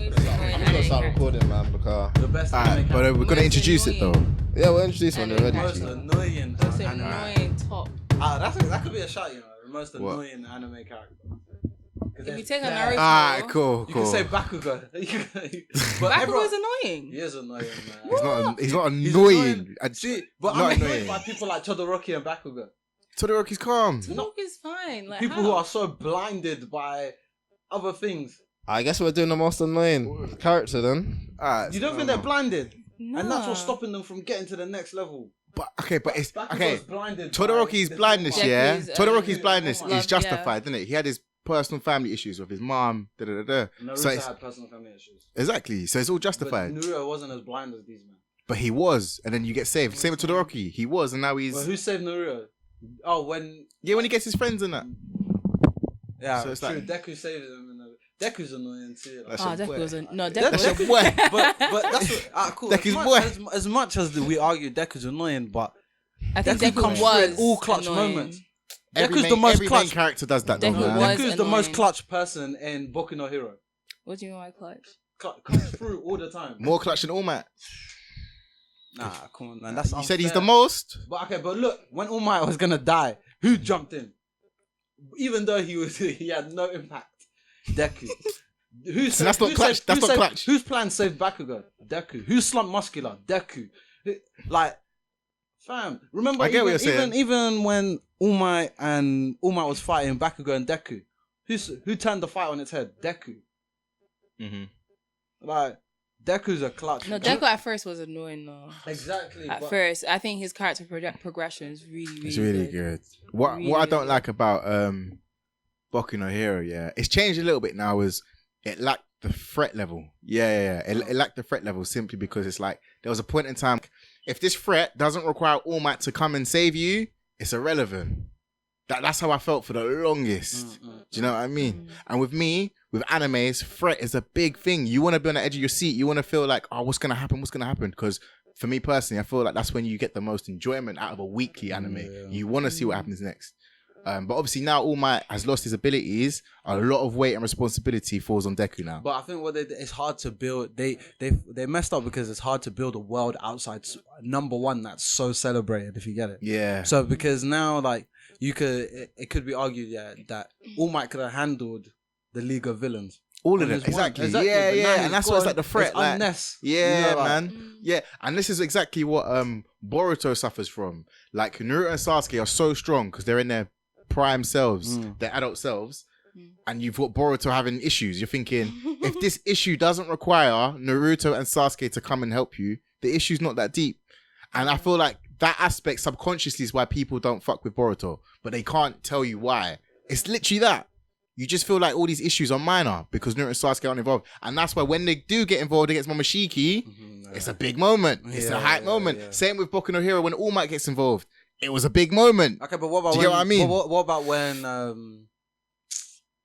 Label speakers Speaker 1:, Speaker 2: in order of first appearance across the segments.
Speaker 1: most annoying
Speaker 2: I'm gonna start
Speaker 1: anime
Speaker 2: recording, man, because
Speaker 3: The best anime
Speaker 2: but we're gonna
Speaker 1: Most
Speaker 2: introduce it though.
Speaker 1: annoying.
Speaker 2: Yeah, we'll introduce one already.
Speaker 3: Most annoying
Speaker 1: Most
Speaker 3: anime.
Speaker 1: annoying top.
Speaker 3: That could be a shot, you know. The most
Speaker 2: What?
Speaker 3: annoying anime character.
Speaker 1: If you take a Naruto,
Speaker 2: Alright, cool.
Speaker 3: You can say Bakugo. But
Speaker 1: Bakugo's annoying.
Speaker 3: He is annoying, man.
Speaker 2: He's not
Speaker 3: He's
Speaker 2: annoying.
Speaker 3: See, but
Speaker 2: Not
Speaker 3: I'm annoyed
Speaker 2: annoying.
Speaker 3: by people like Todoroki and Bakugo.
Speaker 2: Todoroki's calm.
Speaker 1: Todoroki's fine. Like,
Speaker 3: People
Speaker 1: how?
Speaker 3: who are so blinded by other things.
Speaker 2: I guess we're doing the most annoying character then. Alright.
Speaker 3: You don't think they're blinded?
Speaker 1: Nah.
Speaker 3: And that's what's stopping them from getting to the next level.
Speaker 2: But it's
Speaker 3: Bakugo's
Speaker 2: okay.
Speaker 3: blinded
Speaker 2: Todoroki's
Speaker 3: by
Speaker 2: blindness,
Speaker 3: this
Speaker 2: yeah.
Speaker 1: Deku's,
Speaker 2: Todoroki's blindness
Speaker 1: love,
Speaker 2: is justified, isn't it? He had his personal family issues with his mom.
Speaker 3: Naruto
Speaker 2: So it's,
Speaker 3: had personal family issues.
Speaker 2: exactly. So it's all justified.
Speaker 3: But Naruto wasn't as blind as these men.
Speaker 2: But he was, and then you get saved. Same with Todoroki. He was, and now he's
Speaker 3: Well, who saved Naruto? Oh, when
Speaker 2: when he gets his friends and that.
Speaker 3: yeah,
Speaker 2: So it's
Speaker 3: true.
Speaker 2: like-
Speaker 3: Deku saved him. Deku's annoying too. Like.
Speaker 2: That's
Speaker 1: Oh,
Speaker 2: your boy.
Speaker 1: Deku was no.
Speaker 2: That's
Speaker 1: Deku.
Speaker 2: your boy.
Speaker 3: but that's what, cool.
Speaker 2: Deku's
Speaker 3: As much as we argue Deku's annoying, but
Speaker 1: I think
Speaker 3: Deku
Speaker 1: Deku
Speaker 3: comes through in
Speaker 1: was
Speaker 3: all clutch
Speaker 1: annoying.
Speaker 3: moments.
Speaker 2: Every
Speaker 3: Deku's the most
Speaker 2: main
Speaker 3: clutch.
Speaker 2: character does that, though,
Speaker 1: Deku
Speaker 2: man.
Speaker 1: was-
Speaker 3: Deku's the most
Speaker 1: annoying.
Speaker 3: clutch person in Boku no Hero.
Speaker 1: What do you mean by clutch?
Speaker 3: Comes through all the time.
Speaker 2: More clutch than All Might.
Speaker 3: Nah, come on, man. That's
Speaker 2: You said he's
Speaker 3: unfair.
Speaker 2: the most.
Speaker 3: But look, when All Might was gonna die, who jumped in? Even though he had no impact. Deku.
Speaker 2: So that's not clutch. That's not clutch.
Speaker 3: Whose plan saved Bakugo? Deku. Who slumped Muscular? Deku. Like, fam. Remember,
Speaker 2: I get what you're saying.
Speaker 3: even when All Might was fighting Bakugo and Deku, who turned the fight on its head? Deku.
Speaker 2: Mm-hmm.
Speaker 3: Like, Deku's a clutch.
Speaker 1: No, Deku at first was annoying though.
Speaker 3: Exactly.
Speaker 1: At
Speaker 3: but-
Speaker 1: first, I think his character progression is really,
Speaker 2: It's really good. What I
Speaker 1: Really
Speaker 2: don't
Speaker 1: good.
Speaker 2: like about Boku no Hero, yeah, it's changed a little bit now. Is it lacked the threat level? Yeah. It lacked the threat level simply because it's like there was a point in time. If this threat doesn't require All Might to come and save you, it's irrelevant. That's how I felt for the longest. Do you know what I mean? And with me, with animes, threat is a big thing. You want to be on the edge of your seat. You want to feel like, oh, what's gonna happen? What's gonna happen? Because for me personally, I feel like that's when you get the most enjoyment out of a weekly anime.
Speaker 3: Yeah.
Speaker 2: You want to see what happens next. But obviously now All Might has lost his abilities. A lot of weight and responsibility falls on Deku now.
Speaker 3: But I think it's hard to build. They messed up because it's hard to build a world outside number one that's so celebrated. If you get it,
Speaker 2: Yeah.
Speaker 3: So because now, like, it could be argued, that All Might could have handled the League of Villains.
Speaker 2: All of
Speaker 3: on
Speaker 2: them,
Speaker 3: his one.
Speaker 2: exactly.
Speaker 3: but now
Speaker 2: Yeah.
Speaker 3: he's
Speaker 2: And that's what's
Speaker 3: gone.
Speaker 2: like the threat.
Speaker 3: It's
Speaker 2: Like,
Speaker 3: unnecessary.
Speaker 2: yeah,
Speaker 3: You know, like-
Speaker 2: man. Yeah, and this is exactly what Boruto suffers from. Like Naruto and Sasuke are so strong because they're in their prime selves, their adult selves, and you've got Boruto having issues. You're thinking, if this issue doesn't require Naruto and Sasuke to come and help you, the issue's not that deep. And I feel like that aspect subconsciously is why people don't fuck with Boruto, but they can't tell you why. It's literally that. You just feel like all these issues are minor because Naruto and Sasuke aren't involved. And that's why when they do get involved against Momoshiki, it's a big moment. It's a hype moment.
Speaker 3: Yeah.
Speaker 2: Same with Boku no Hero when All Might gets involved. It was a big moment.
Speaker 3: Okay, but what about
Speaker 2: Do you get what I mean?
Speaker 3: What about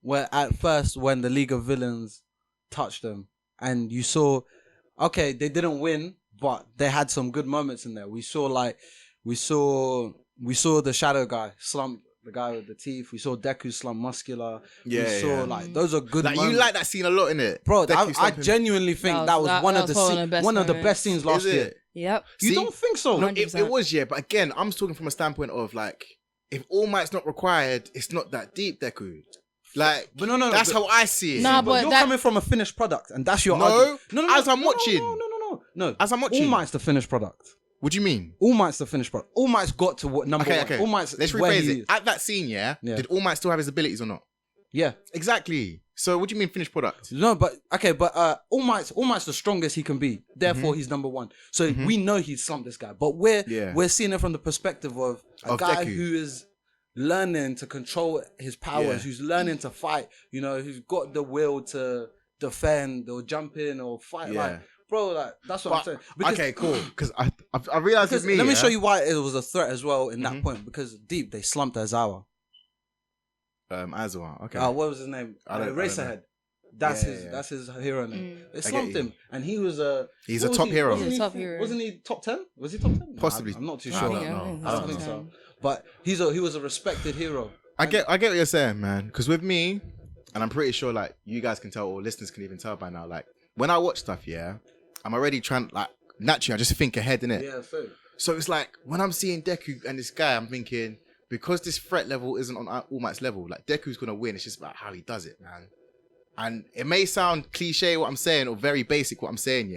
Speaker 3: where at first when the League of Villains touched them and you saw, okay, they didn't win, but they had some good moments in there. We saw the Shadow guy slump the guy with the teeth. We saw Deku slump Muscular.
Speaker 2: Yeah,
Speaker 3: we saw
Speaker 2: yeah.
Speaker 3: like those are good
Speaker 2: Like
Speaker 3: moments.
Speaker 2: you like that scene a lot, innit?
Speaker 3: Bro,
Speaker 2: Deku
Speaker 3: I
Speaker 2: slumping.
Speaker 3: genuinely think that was one of the best scenes last
Speaker 2: Is
Speaker 3: year.
Speaker 2: it?
Speaker 1: Yep.
Speaker 3: You
Speaker 2: See?
Speaker 3: don't think so?
Speaker 2: No,
Speaker 1: 100%.
Speaker 2: it was, yeah. But again, I'm talking from a standpoint of like, if All Might's not required, it's not that deep, Deku. Like,
Speaker 3: But no,
Speaker 2: that's how I see it.
Speaker 1: Nah,
Speaker 3: but
Speaker 1: but
Speaker 3: you're
Speaker 1: that-
Speaker 3: coming from a finished product, and that's your
Speaker 2: No,
Speaker 3: argument.
Speaker 2: as I'm watching.
Speaker 3: No.
Speaker 2: As I'm watching.
Speaker 3: All Might's the finished product.
Speaker 2: What do you mean?
Speaker 3: All Might's the finished product. All Might's got to what number one.
Speaker 2: Okay.
Speaker 3: All Might's
Speaker 2: Let's
Speaker 3: where
Speaker 2: rephrase
Speaker 3: he
Speaker 2: it.
Speaker 3: is.
Speaker 2: At that scene, yeah, did All Might still have his abilities or not?
Speaker 3: Yeah.
Speaker 2: Exactly. So what do you mean finished product?
Speaker 3: No, but All Might's the strongest he can be. Therefore, he's number one. So we know he's slumped this guy, but we're seeing it from the perspective of a guy
Speaker 2: Deku.
Speaker 3: who is learning to control his powers,
Speaker 2: Yeah.
Speaker 3: who's learning to fight. You know, who's got the will to defend or jump in or fight.
Speaker 2: Yeah.
Speaker 3: Like, bro, like that's what I'm saying. Because-
Speaker 2: Okay, cool. Because I realized
Speaker 3: Because
Speaker 2: with me.
Speaker 3: let me
Speaker 2: yeah,
Speaker 3: show you why it was a threat as well in that point. Because deep, they slumped Aizawa.
Speaker 2: Aizawa. Okay.
Speaker 3: What was his name?
Speaker 2: I don't know.
Speaker 3: Eraserhead. That's
Speaker 2: Yeah,
Speaker 3: his.
Speaker 2: yeah.
Speaker 3: That's his hero name. They
Speaker 2: get
Speaker 3: slumped
Speaker 2: you.
Speaker 3: him, and he was a.
Speaker 2: He's
Speaker 3: what
Speaker 2: a
Speaker 3: was
Speaker 2: top
Speaker 3: he-
Speaker 2: hero.
Speaker 3: Wasn't
Speaker 1: He's
Speaker 3: he,
Speaker 1: a top hero.
Speaker 3: Wasn't he top 10? Was he top 10?
Speaker 2: Possibly.
Speaker 3: I'm not too
Speaker 2: I
Speaker 3: sure.
Speaker 2: don't know.
Speaker 3: I don't think so. But he was a respected hero.
Speaker 2: I get what you're saying, man. Because with me, and I'm pretty sure like you guys can tell, or listeners can even tell by now. Like when I watch stuff, I'm already trying like naturally. I just think ahead, innit?
Speaker 3: Yeah, fair.
Speaker 2: So it's like when I'm seeing Deku and this guy, I'm thinking because this threat level isn't on All Might's level, like Deku's gonna win. It's just about how he does it, man. And it may sound cliche what I'm saying or very basic what I'm saying,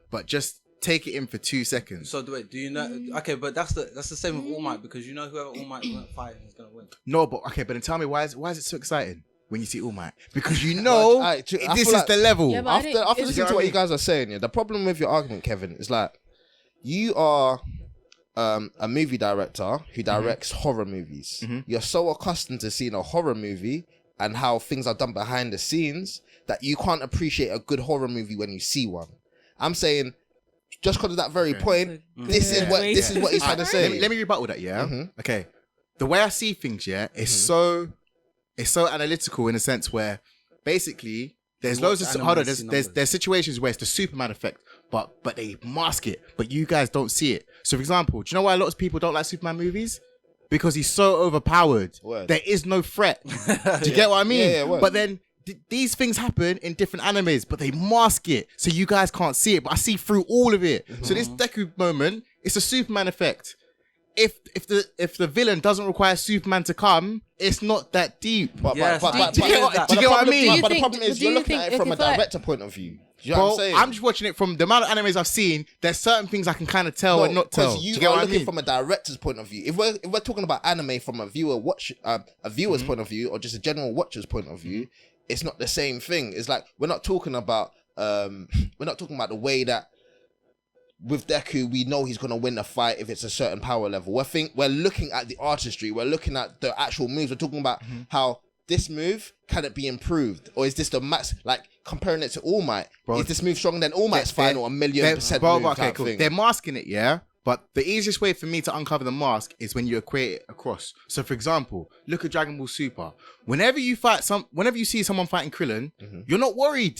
Speaker 2: but just take it in for 2 seconds.
Speaker 3: So wait, do you know? Okay, but that's the same with All Might because you know whoever All Might fighting is gonna win.
Speaker 2: No, but then tell me why is it so exciting when you see All Might? Because you know this is the level.
Speaker 1: Yeah, but
Speaker 4: After listening to what you guys are saying, the problem with your argument, Kevin, is like you are a movie director who directs horror movies. You're so accustomed to seeing a horror movie and how things are done behind the scenes that you can't appreciate a good horror movie when you see one. I'm saying, just because of that very point, this is what he's trying to say.
Speaker 2: Let me rebuttal that, Okay. The way I see things, is so analytical in a sense where basically there's loads of there's situations where it's the Superman effect, but they mask it, but you guys don't see it. So for example, do you know why a lot of people don't like Superman movies? Because he's so overpowered.
Speaker 4: Word.
Speaker 2: There is no threat. Do you get what I mean?
Speaker 4: Yeah,
Speaker 2: but then these things happen in different animes, but they mask it, so you guys can't see it. But I see through all of it. So this Deku moment, it's a Superman effect. If the villain doesn't require Superman to come, it's not that deep.
Speaker 4: Do you get what
Speaker 2: I mean?
Speaker 4: But the problem is you're looking at it from a director point of view. Do you know what I'm saying?
Speaker 2: I'm just watching it from the amount of animes I've seen. There's certain things I can kind of tell and not tell.
Speaker 4: Because you
Speaker 2: Do you get
Speaker 4: are
Speaker 2: what
Speaker 4: looking
Speaker 2: I mean?
Speaker 4: from a director's point of view. If we're talking about anime from a viewer's point of view, or just a general watcher's point of view, it's not the same thing. It's like we're not talking about the way that with Deku we know he's gonna win the fight if it's a certain power level. We're looking at the artistry. We're looking at the actual moves. We're talking about how this move, can it be improved, or is this the max? Like comparing it to All Might, is this move stronger than All Might's final 1,000,000% move?
Speaker 2: Okay, cool.
Speaker 4: Thing?
Speaker 2: They're masking it, but the easiest way for me to uncover the mask is when you equate it across. So, for example, look at Dragon Ball Super. Whenever you see someone fighting Krillin, you're not worried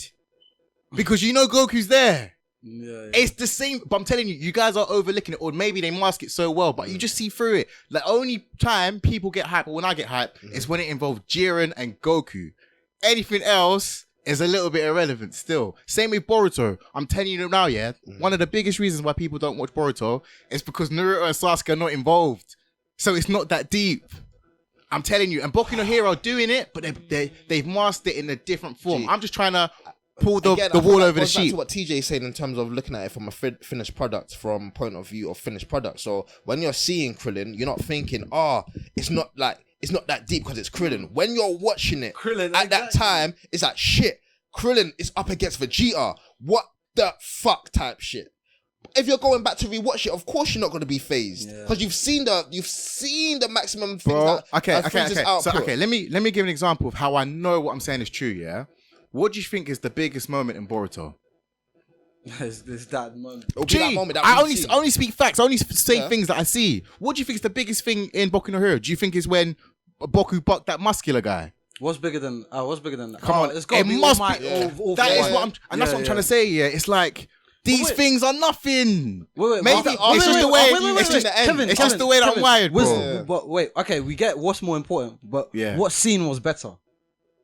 Speaker 2: because you know Goku's there. Yeah. It's the same, but I'm telling you, you guys are overlooking it, or maybe they mask it so well, but you just see through it. The only time people get hyped, or when I get hyped, is when it involves Jiren and Goku. Anything else is a little bit irrelevant still. Same with Boruto. I'm telling you now, one of the biggest reasons why people don't watch Boruto is because Naruto and Sasuke are not involved. So it's not that deep. I'm telling you. And Boku no Hero doing it, but they've masked it in a different form. I'm just trying to pull the wall over the sheet.
Speaker 4: Back to what TJ is saying in terms of looking at it from a finished product, from point of view of finished product. So when you're seeing Krillin, you're not thinking, it's not that deep because it's Krillin. When you're watching it, that time, it's like, shit, Krillin is up against Vegeta. What the fuck type shit. If you're going back to rewatch it, of course you're not going to be phased because you've seen the maximum things.
Speaker 2: Bro, okay. So let me give an example of how I know what I'm saying is true. Yeah, what do you think is the biggest moment in Boruto?
Speaker 3: It's that moment.
Speaker 2: I only speak facts. I only say things that I see. What do you think is the biggest thing in Boku no Hero? Do you think is when Boku bucked that muscular guy?
Speaker 3: What's bigger than that?
Speaker 2: Come on,
Speaker 3: it's got to be
Speaker 2: must
Speaker 3: all
Speaker 2: be.
Speaker 3: that is
Speaker 2: what I'm trying to say. Yeah, it's like these things are nothing.
Speaker 3: Wait,
Speaker 2: maybe it's just the way. It's just the way that I'm wired, bro.
Speaker 3: But wait, okay, we get what's more important. But what scene was better?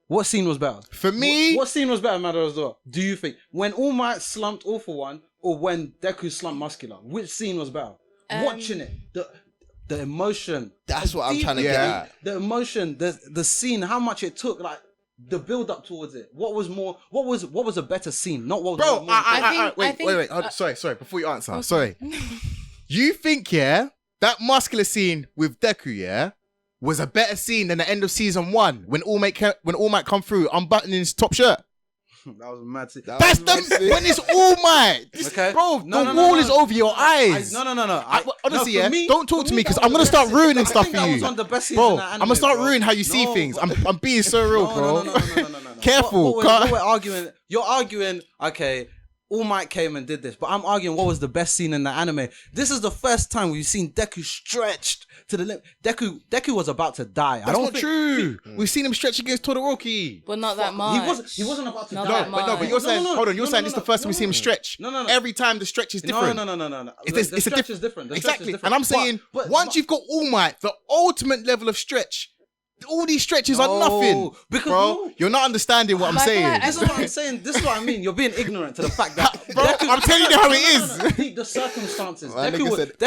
Speaker 3: What scene was better?
Speaker 2: For me,
Speaker 3: what scene was better, Matter as well? Do you think when All Might slumped All for One, or when Deku slumped Muscular? Which scene was better? Watching it, the emotion.
Speaker 4: That's what I'm trying to get at.
Speaker 3: The emotion, the scene, how much it took, like the build up towards it. What was a better scene? Not what.
Speaker 2: Bro, wait. Sorry. Before you answer, sorry. You think that muscular scene with Deku was a better scene than the end of season 1 when All Might come through unbuttoning his top shirt?
Speaker 3: That was a mad scene.
Speaker 2: That's when it's All Might. Okay. Bro, the wall is over your eyes.
Speaker 3: No.
Speaker 2: Honestly, don't talk to me because I'm going to start ruining stuff for you.
Speaker 3: Was one of the best scenes
Speaker 2: bro,
Speaker 3: in that anime,
Speaker 2: I'm going to start
Speaker 3: bro.
Speaker 2: ruining how you see things. I'm being so real, bro.
Speaker 3: No.
Speaker 2: Careful.
Speaker 3: What we're arguing, you're arguing, okay, All Might came and did this, but I'm arguing what was the best scene in the anime. This is the first time we've seen Deku stretched to the limit. Deku was about to die.
Speaker 2: That's not true. We've seen him stretch against Todoroki.
Speaker 1: But not that much.
Speaker 3: He wasn't about to die.
Speaker 2: No, but you're saying, hold on, you're saying this is the first time we see him stretch.
Speaker 3: No.
Speaker 2: Every time the stretch is different.
Speaker 3: No.
Speaker 2: The
Speaker 3: stretch is different.
Speaker 2: Exactly. And I'm saying, once you've got All Might, the ultimate level of stretch, All these stretches are
Speaker 3: No,
Speaker 2: nothing.
Speaker 3: because
Speaker 2: bro,
Speaker 3: no.
Speaker 2: you're not understanding what I'm
Speaker 1: Like,
Speaker 2: saying.
Speaker 3: This is what I'm saying. This is what I mean. You're being ignorant to the fact that
Speaker 2: Bro, I'm telling you how it is.
Speaker 3: Deep the circumstances.
Speaker 4: My nigga said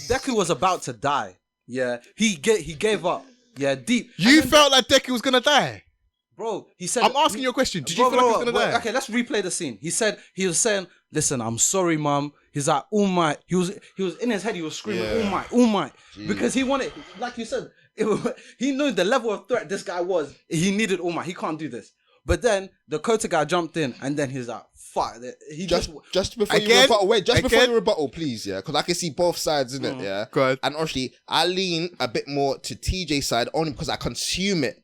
Speaker 3: Deku was about to die. Yeah, he gave up. Yeah, deep.
Speaker 2: You felt like Deku was gonna die.
Speaker 3: Bro, he said.
Speaker 2: I'm asking you a question. Did you
Speaker 3: Bro,
Speaker 2: feel like he
Speaker 3: bro,
Speaker 2: was gonna
Speaker 3: wait,
Speaker 2: die?
Speaker 3: Okay, let's replay the scene. He was saying, "Listen, I'm sorry, mum." He's like, "All Might." He was in his head. He was screaming,
Speaker 4: Yeah.
Speaker 3: "All Might, All Might," because he wanted, like you said, he knew the level of threat this guy was. He needed All Might. He can't do this. But then the Kota guy jumped in, and then he's like, "Fuck!" He
Speaker 4: Just before you
Speaker 2: Again?
Speaker 4: rebuttal, before
Speaker 2: Again?
Speaker 4: you rebuttal, please, yeah, because I can see both sides in it, yeah.
Speaker 2: Go ahead.
Speaker 4: And honestly, I lean a bit more to TJ's side only because I consume it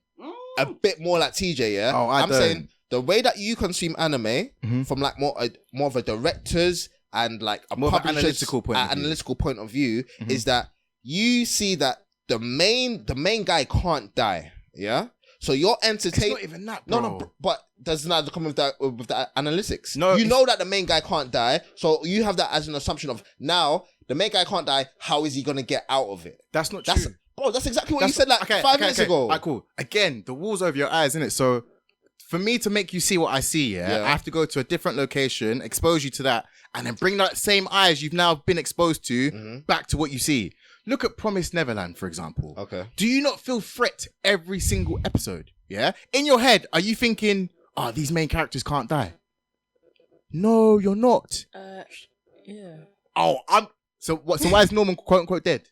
Speaker 4: a bit more like TJ, yeah.
Speaker 2: Oh,
Speaker 4: I'm
Speaker 2: don't.
Speaker 4: saying the way that you consume anime from like more of a director's and like a
Speaker 2: More of an
Speaker 4: publisher's
Speaker 2: analytical point of view.
Speaker 4: analytical point of view is that you see that the main guy can't die, yeah. So you're
Speaker 2: It's
Speaker 4: entertained.
Speaker 2: not even that, bro.
Speaker 4: No, but does not come with that analytics.
Speaker 2: No,
Speaker 4: you
Speaker 2: it's-
Speaker 4: know that the main guy can't die, so you have that as an assumption of now the main guy can't die. How is he gonna get out of it?
Speaker 2: That's not
Speaker 4: That's
Speaker 2: true.
Speaker 4: bro. That's exactly what you said like
Speaker 2: okay,
Speaker 4: 5
Speaker 2: okay,
Speaker 4: minutes
Speaker 2: okay.
Speaker 4: ago.
Speaker 2: Alright, cool. Again, the walls over your eyes, innit? So for me to make you see what I see,
Speaker 4: Yeah.
Speaker 2: I have to go to a different location, expose you to that, and then bring that same eyes you've now been exposed to back to what you see. Look at Promised Neverland, for example.
Speaker 4: Okay.
Speaker 2: Do you not feel threat every single episode? Yeah? In your head, are you thinking, oh, these main characters can't die? No, you're not.
Speaker 1: Yeah.
Speaker 2: Oh, so why is Norman quote unquote dead?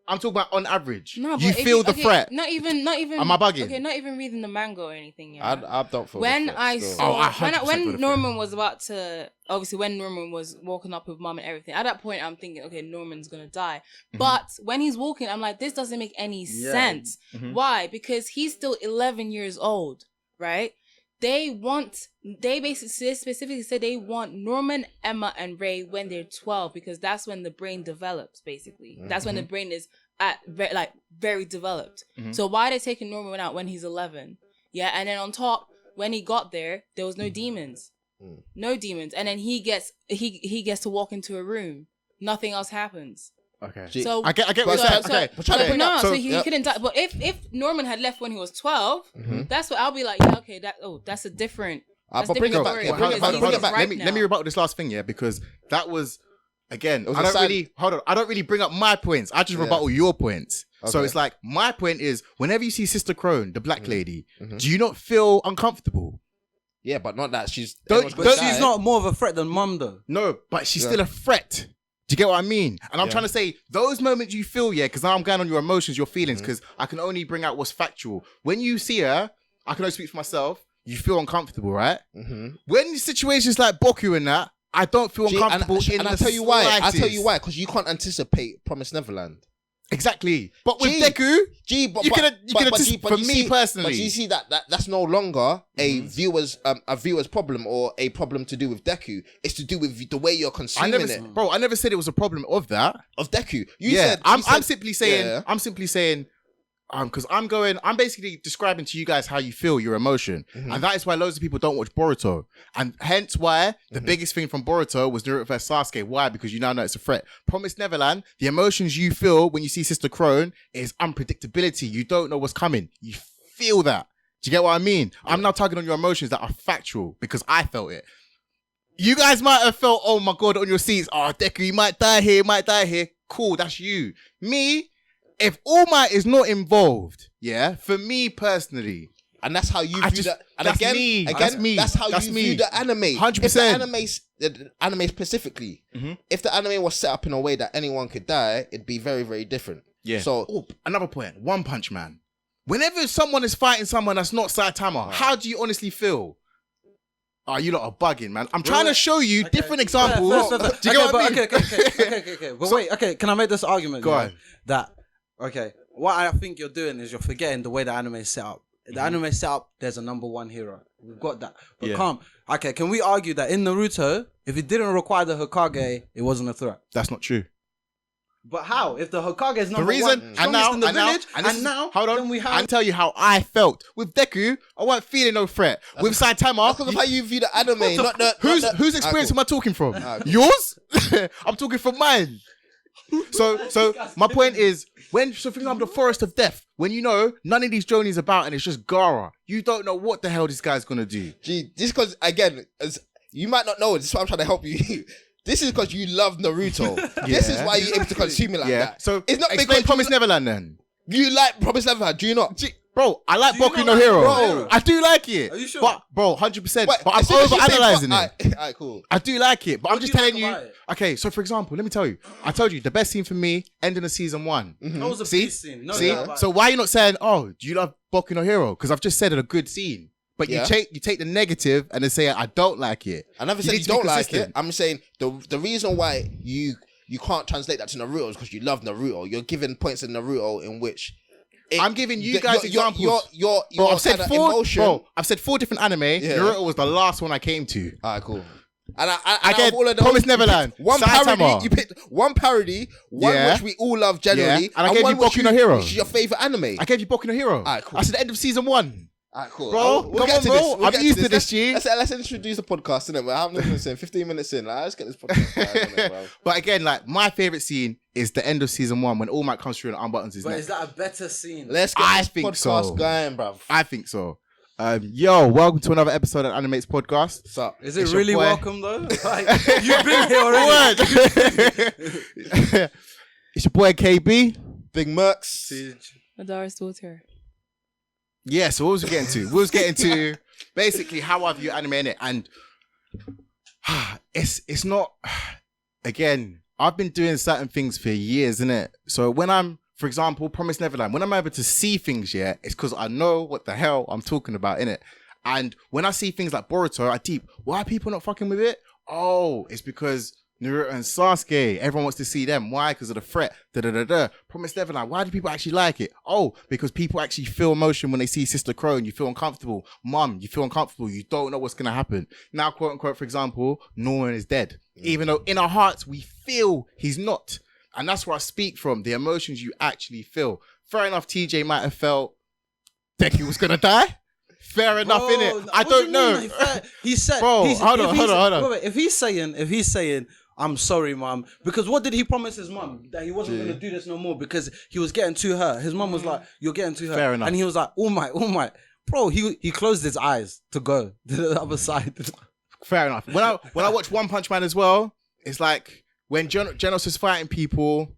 Speaker 2: I'm talking about on average.
Speaker 1: No, but
Speaker 2: you
Speaker 1: if
Speaker 2: feel the
Speaker 1: okay,
Speaker 2: threat.
Speaker 1: Not even.
Speaker 2: Am I bugging?
Speaker 1: Okay, not even reading the manga or anything. Yeah.
Speaker 4: I don't feel
Speaker 1: When
Speaker 4: the threat
Speaker 1: I
Speaker 4: still.
Speaker 1: saw
Speaker 2: Oh, I 100% feel the
Speaker 1: when
Speaker 2: threat.
Speaker 1: Norman was about to, obviously when Norman was walking up with mom and everything, at that point I'm thinking, okay, Norman's gonna die. But when he's walking, I'm like, this doesn't make any sense. Why? Because he's still 11 years old, right? They basically specifically said they want Norman, Emma, and Ray when they're 12 because that's when the brain develops. Basically, that's when the brain is at very developed. So why are they taking Norman out when he's 11? Yeah, and then on top, when he got there was no demons, no demons, and then he gets to walk into a room. Nothing else happens.
Speaker 2: Okay.
Speaker 4: So
Speaker 2: I get what
Speaker 4: but-
Speaker 2: you're saying.
Speaker 4: so-
Speaker 2: Okay.
Speaker 4: but try to
Speaker 2: okay.
Speaker 4: bring up-
Speaker 1: So
Speaker 2: So,
Speaker 1: he couldn't die. But if Norman had left when he was 12, that's what I'll be like. Yeah, okay, that's a different. That's
Speaker 4: but bring
Speaker 1: different
Speaker 4: it back,
Speaker 1: story
Speaker 4: yeah, bring it
Speaker 1: because
Speaker 4: back,
Speaker 1: he's
Speaker 4: bring it
Speaker 1: just
Speaker 4: back.
Speaker 1: ripe
Speaker 2: let me
Speaker 1: now.
Speaker 2: rebuttal this last thing, yeah, because that was again.
Speaker 4: was
Speaker 2: I
Speaker 4: a
Speaker 2: don't
Speaker 4: side-
Speaker 2: really hold on. I don't really bring up my points. I just rebuttal your points. So
Speaker 4: Okay.
Speaker 2: it's like my point is whenever you see Sister Crone, the black lady, do you not feel uncomfortable?
Speaker 4: Yeah, but not that she's.
Speaker 2: Don't-
Speaker 4: everyone's
Speaker 3: But
Speaker 4: gonna
Speaker 3: she's
Speaker 4: die.
Speaker 3: not more of a threat than mum though.
Speaker 2: No, but she's
Speaker 4: Yeah.
Speaker 2: still a threat. Do you get what I mean? And I'm
Speaker 4: Yeah.
Speaker 2: trying to say those moments you feel, yeah, because I'm going on your emotions, your feelings, because I can only bring out what's factual. When you see her, I can only speak for myself. You feel uncomfortable, right? When situations like Boku and that, I don't feel
Speaker 4: Gee,
Speaker 2: uncomfortable.
Speaker 4: and I'll tell you why. I'll tell you why. Because you can't anticipate Promised Neverland.
Speaker 2: Exactly. But with
Speaker 4: Gee,
Speaker 2: Deku,
Speaker 4: Gee, but
Speaker 2: you
Speaker 4: but-
Speaker 2: can
Speaker 4: but- but
Speaker 2: anticipate.
Speaker 4: but
Speaker 2: For
Speaker 4: you
Speaker 2: me
Speaker 4: see-
Speaker 2: personally,
Speaker 4: but you see that's no longer a viewer's problem or a problem to do with Deku. It's to do with the way you're
Speaker 2: I
Speaker 4: consuming
Speaker 2: never,
Speaker 4: it
Speaker 2: bro. I never said it was a problem of that.
Speaker 4: of Deku.
Speaker 2: I'm
Speaker 4: said-
Speaker 2: simply saying.
Speaker 4: Yeah.
Speaker 2: I'm simply saying. Because I'm basically describing to you guys how you feel, your emotion. And that is why loads of people don't watch Boruto. And hence why the biggest thing from Boruto was Naruto vs Sasuke. Why? Because you now know it's a threat. Promised Neverland, the emotions you feel when you see Sister Crone is unpredictability. You don't know what's coming. You feel that. Do you get what I mean? I'm now targeting on your emotions that are factual because I felt it. You guys might have felt, oh my God, on your seats. Oh, Deku, you might die here, Cool, that's you. Me, if All Might is not involved, yeah, for me personally,
Speaker 4: and that's how you
Speaker 2: I
Speaker 4: view
Speaker 2: just-
Speaker 4: that. And
Speaker 2: that's
Speaker 4: again,
Speaker 2: me.
Speaker 4: again,
Speaker 2: That's me.
Speaker 4: that's how
Speaker 2: That's
Speaker 4: you
Speaker 2: me.
Speaker 4: view the anime.
Speaker 2: 100%.
Speaker 4: If the anime specifically, if the anime was set up in a way that anyone could die, it'd be very, very different.
Speaker 2: yeah.
Speaker 4: So
Speaker 2: Oh, another point, One Punch Man. Whenever someone is fighting someone that's not Saitama, how do you honestly feel? Oh, you lot are bugging, man. I'm trying to show you different examples. Do you get what I mean?
Speaker 3: Okay. But wait, okay. Can I make this argument?
Speaker 2: Go
Speaker 3: yeah?
Speaker 2: on.
Speaker 3: That okay. What I think you're doing is you're forgetting the way the anime is set up. The anime is set up. There's a number one hero. We've got that. But
Speaker 2: Yeah.
Speaker 3: calm. Okay. Can we argue that in Naruto, if it didn't require the Hokage, it wasn't a threat?
Speaker 2: That's not true.
Speaker 3: But how? If the Hokage is
Speaker 2: The
Speaker 3: number
Speaker 2: reason,
Speaker 3: one,
Speaker 2: and now,
Speaker 3: strongest in the
Speaker 2: and now,
Speaker 3: village,
Speaker 2: this is- hold on.
Speaker 3: then we
Speaker 2: I'll
Speaker 3: have.
Speaker 2: tell you how I felt with Deku. I wasn't feeling no threat. With Saitama,
Speaker 4: that's because of how you view the anime, not the
Speaker 2: whose
Speaker 4: not the-
Speaker 2: whose experience
Speaker 4: Alright,
Speaker 2: am I talking from?
Speaker 4: Alright, cool.
Speaker 2: Yours? I'm talking from mine. So my point is, for example, the Forest of Death, when you know none of these Jonies about and it's just Gaara, you don't know what the hell this guy's gonna do.
Speaker 4: Gee, this because again, as you might not know, this is why I'm trying to help you. This is because you love Naruto. This is why you're able to consume it like that.
Speaker 2: So
Speaker 4: it's not
Speaker 2: explain
Speaker 4: because
Speaker 2: Promised Neverland then.
Speaker 4: You like Promised Neverland, do you not?
Speaker 2: Bro, I like Boku no
Speaker 3: like
Speaker 2: Hero.
Speaker 3: Bro.
Speaker 2: I do like it.
Speaker 3: Are you sure?
Speaker 2: But, bro, 100%.
Speaker 4: Wait,
Speaker 2: But I'm
Speaker 4: as soon as you say
Speaker 2: over-analysing it.
Speaker 4: Alright, cool.
Speaker 2: I do like it, but I'm just
Speaker 3: do you
Speaker 2: telling
Speaker 3: like
Speaker 2: you.
Speaker 3: about it?
Speaker 2: Okay, so for example, let me tell you. I told you the best scene for me, ending of season 1.
Speaker 3: That was a
Speaker 2: See?
Speaker 3: beast scene. No,
Speaker 2: See?
Speaker 3: yeah.
Speaker 2: So why are you not saying, oh, do you love Boku no Hero? Because I've just said it a good scene. But
Speaker 4: Yeah.
Speaker 2: you take the negative and then say, I don't like it.
Speaker 4: I never said
Speaker 2: need
Speaker 4: you
Speaker 2: to be
Speaker 4: don't like it.
Speaker 2: consistent.
Speaker 4: I'm saying the reason why you can't translate that to Naruto is because you love Naruto. You're giving points in Naruto in which
Speaker 2: I'm giving you guys examples.
Speaker 4: Your
Speaker 2: Bro, I've said
Speaker 4: kinda
Speaker 2: 4.
Speaker 4: emotion.
Speaker 2: Bro, I've said 4 different anime.
Speaker 4: Yeah.
Speaker 2: Naruto was the last one I came to.
Speaker 4: Alright, cool. And
Speaker 2: I get
Speaker 4: all of those,
Speaker 2: Promised Neverland,
Speaker 4: One
Speaker 2: Saitama.
Speaker 4: parody. You picked one parody, one
Speaker 2: Yeah.
Speaker 4: which we all love generally,
Speaker 2: Yeah. And I gave
Speaker 4: one
Speaker 2: you
Speaker 4: which
Speaker 2: Boku no Hero.
Speaker 4: which is your favorite anime.
Speaker 2: I gave you Boku no Hero.
Speaker 4: Alright, cool.
Speaker 2: I said the end of season 1.
Speaker 4: Alright, cool.
Speaker 2: Bro,
Speaker 4: We'll
Speaker 2: come
Speaker 4: get
Speaker 2: on,
Speaker 4: to
Speaker 2: bro.
Speaker 4: this. We'll
Speaker 2: I'm
Speaker 4: get
Speaker 2: used to
Speaker 4: this,
Speaker 2: this, G.
Speaker 4: Let's introduce the podcast, innit? We're how many minutes in? 15 minutes in. Like, let's get this podcast started, innit, bro?
Speaker 2: But again, like my favorite scene is the end of season 1 when All Might comes through and unbuttons his
Speaker 3: But
Speaker 2: neck.
Speaker 3: is that a better scene?
Speaker 4: Let's get
Speaker 2: I
Speaker 4: this
Speaker 2: think
Speaker 4: podcast
Speaker 2: so.
Speaker 4: going, bro.
Speaker 2: I think so. Yo, welcome to another episode of Animates Podcast.
Speaker 4: What's up?
Speaker 3: Is it
Speaker 2: It's your
Speaker 3: really
Speaker 2: boy.
Speaker 3: welcome though? Like, you've been here already.
Speaker 2: It's your boy KB.
Speaker 4: Big Murks.
Speaker 1: Madara's daughter.
Speaker 2: Yeah, so what was we getting to? We was getting to basically how I view anime in it, and it's not. Again, I've been doing certain things for years, innit? So when I'm, for example, Promised Neverland, when I'm able to see things, yeah, it's because I know what the hell I'm talking about, innit? And when I see things like Boruto, I deep, why are people not fucking with it? Oh, it's because Naruto and Sasuke, everyone wants to see them. Why? Because of the threat. Promised Neverland, why do people actually like it? Oh, because people actually feel emotion when they see Sister Crow and you feel uncomfortable. Mum, you feel uncomfortable. You don't know what's going to happen. Now, quote unquote, for example, Norman is dead. Even though in our hearts, we feel he's not. And that's where I speak from, the emotions you actually feel. Fair enough, TJ might have felt Deku was going to die. Fair enough, innit? I don't know.
Speaker 3: He said,
Speaker 2: Bro, hold on.
Speaker 3: Wait, if he's saying, I'm sorry, mom, because what did he promise his mom? That he wasn't going to do this no more because he was getting to her. His mom was like, you're getting to her.
Speaker 2: Fair enough.
Speaker 3: And he was like, oh my. Bro, he closed his eyes to go to the other side.
Speaker 2: Fair enough. When I watch One Punch Man as well, it's like when Genos is fighting people,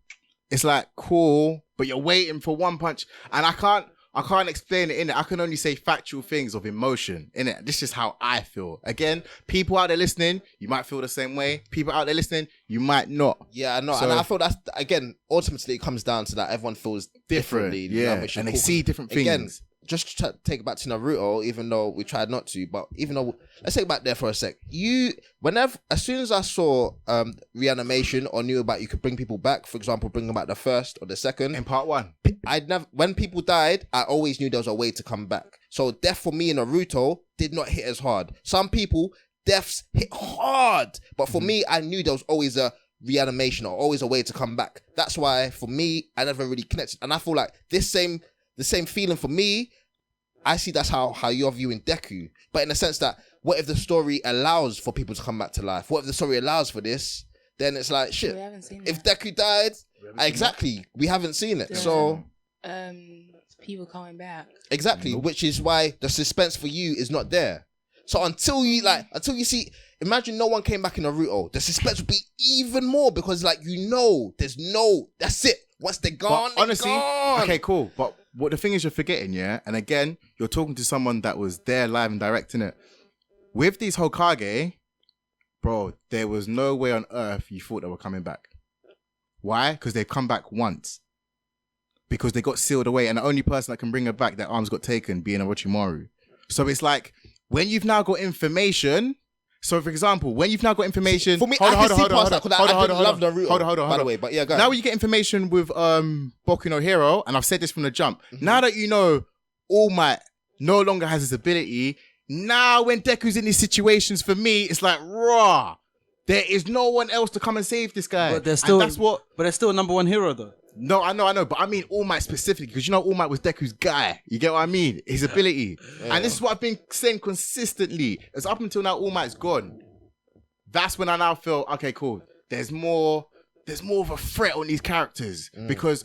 Speaker 2: it's like cool, but you're waiting for one punch, and I can't explain it in it. I can only say factual things of emotion in it. This is how I feel. Again, people out there listening, you might feel the same way. People out there listening, you might not.
Speaker 4: Yeah, I know.
Speaker 2: So,
Speaker 4: and I feel that's, again, ultimately it comes down to that everyone feels differently.
Speaker 2: Yeah,
Speaker 4: which is
Speaker 2: and they
Speaker 4: cool.
Speaker 2: see different things.
Speaker 4: Again, just to take it back to Naruto, even though we tried not to, but even though, let's take it back there for a sec. As soon as I saw reanimation or knew about you could bring people back, for example, bring them back the first or the second.
Speaker 2: In part 1.
Speaker 4: When people died, I always knew there was a way to come back. So death for me in Naruto did not hit as hard. Some people, deaths hit hard. But for me, I knew there was always a reanimation or always a way to come back. That's why, for me, I never really connected. And I feel like the same feeling for me, I see that's how you're viewing Deku. But in the sense that, what if the story allows for people to come back to life? What if the story allows for this? Then it's like, shit.
Speaker 1: We haven't seen
Speaker 4: If
Speaker 1: that.
Speaker 4: Deku died, exactly, we haven't seen it.
Speaker 1: Yeah.
Speaker 4: So,
Speaker 1: People coming back.
Speaker 4: exactly, which is why the suspense for you is not there. So until you see, imagine no one came back in Naruto, the suspense would be even more because that's it. Once they're gone,
Speaker 2: But honestly,
Speaker 4: they're gone.
Speaker 2: okay, cool. But what the thing is, you're forgetting, yeah. And again, you're talking to someone that was there live and directing it. With these Hokage, bro, there was no way on earth you thought they were coming back. Why? Because they've come back once. Because they got sealed away, and the only person that can bring her back, their arms got taken, being Orochimaru. So it's like, when you've now got information. So, for example, when you've now got information,
Speaker 4: For me, I can see past that because I didn't love Naruto,
Speaker 2: hold on.
Speaker 4: by the way. But yeah, go ahead.
Speaker 2: Now when you get information with Boku no Hero, and I've said this from the jump, now that you know All Might no longer has his ability, now when Deku's in these situations, for me, it's like, raw. There is no one else to come and save this guy.
Speaker 3: But there's still,
Speaker 2: and that's what.
Speaker 3: But there's still a number one hero though.
Speaker 2: No, I know, but I mean All Might specifically, because you know All Might was Deku's guy. You get what I mean? His ability. Yeah. And this is what I've been saying consistently. It's up until now All Might's gone. That's when I now feel, okay, cool. There's more there's more of a threat on these characters because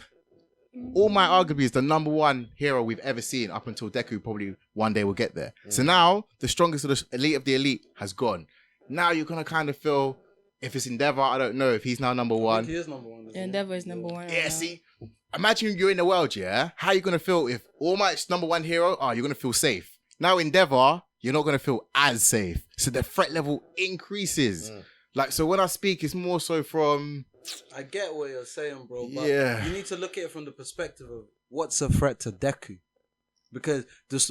Speaker 2: All Might arguably is the number one hero we've ever seen up until Deku probably one day will get there. So now the strongest of the elite of the elite has gone. Now you're gonna kind of feel if it's Endeavor, I don't know if he's now number one.
Speaker 3: He is number one.
Speaker 1: Endeavor is number one.
Speaker 2: Yeah, see, imagine you're in the world, yeah. How you gonna feel if All Might's number one hero? Oh, you're gonna feel safe. Now Endeavor, you're not gonna feel as safe. So the threat level increases. Like, so when I speak, it's more so from.
Speaker 3: I get what you're saying, bro. But
Speaker 2: Yeah.
Speaker 3: you need to look at it from the perspective of what's a threat to Deku. Because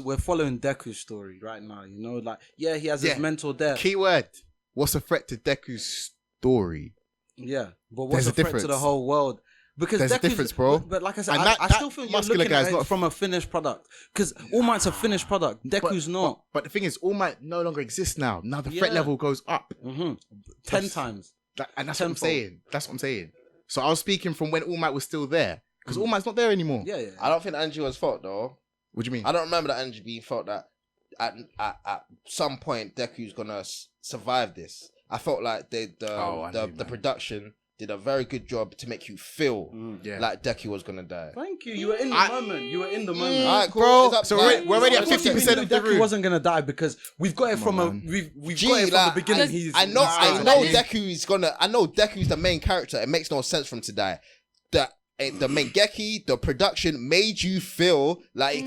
Speaker 3: we're following Deku's story right now, you know? Like, yeah, he has his mental death.
Speaker 2: Keyword. What's a threat to Deku's story?
Speaker 3: Yeah, but
Speaker 2: There's
Speaker 3: what's
Speaker 2: a
Speaker 3: a threat
Speaker 2: difference.
Speaker 3: to the whole world? Because
Speaker 2: There's a
Speaker 3: Deku's-
Speaker 2: difference, bro.
Speaker 3: But like I said,
Speaker 2: And
Speaker 3: I
Speaker 2: that
Speaker 3: still think you're
Speaker 2: muscular
Speaker 3: looking
Speaker 2: guy's
Speaker 3: at it
Speaker 2: not-
Speaker 3: from a finished product. Because All Might's a finished product. Deku's not.
Speaker 2: But the thing is, All Might no longer exists now. Now the threat
Speaker 3: Yeah.
Speaker 2: level goes up.
Speaker 3: 10 times.
Speaker 2: And that's what I'm
Speaker 3: Tenfold.
Speaker 2: saying. That's what I'm saying. So I was speaking from when All Might was still there. Because All Might's not there anymore.
Speaker 3: Yeah.
Speaker 4: I don't think Angie was felt though.
Speaker 2: What do you mean?
Speaker 4: I don't remember that Angie being felt that at some point Deku's gonna survive this. I felt like the production did a very good job to make you feel
Speaker 2: Yeah.
Speaker 4: like Deku was gonna die.
Speaker 3: Thank you. You were in the moment. You were in the moment.
Speaker 4: Alright, cool.
Speaker 2: Bro,
Speaker 4: Is that
Speaker 2: so
Speaker 4: fine?
Speaker 2: we're already at
Speaker 4: Is that
Speaker 2: 50%
Speaker 3: We
Speaker 2: of
Speaker 3: knew
Speaker 2: the
Speaker 3: Deku
Speaker 2: room.
Speaker 3: wasn't gonna die because we've got it from we've
Speaker 4: Gee,
Speaker 3: got it from
Speaker 4: like,
Speaker 3: the beginning.
Speaker 1: Because
Speaker 4: I know
Speaker 1: Like this-
Speaker 4: I know Deku's the main character. It makes no sense for him to die. The Mengeki, the production made you feel like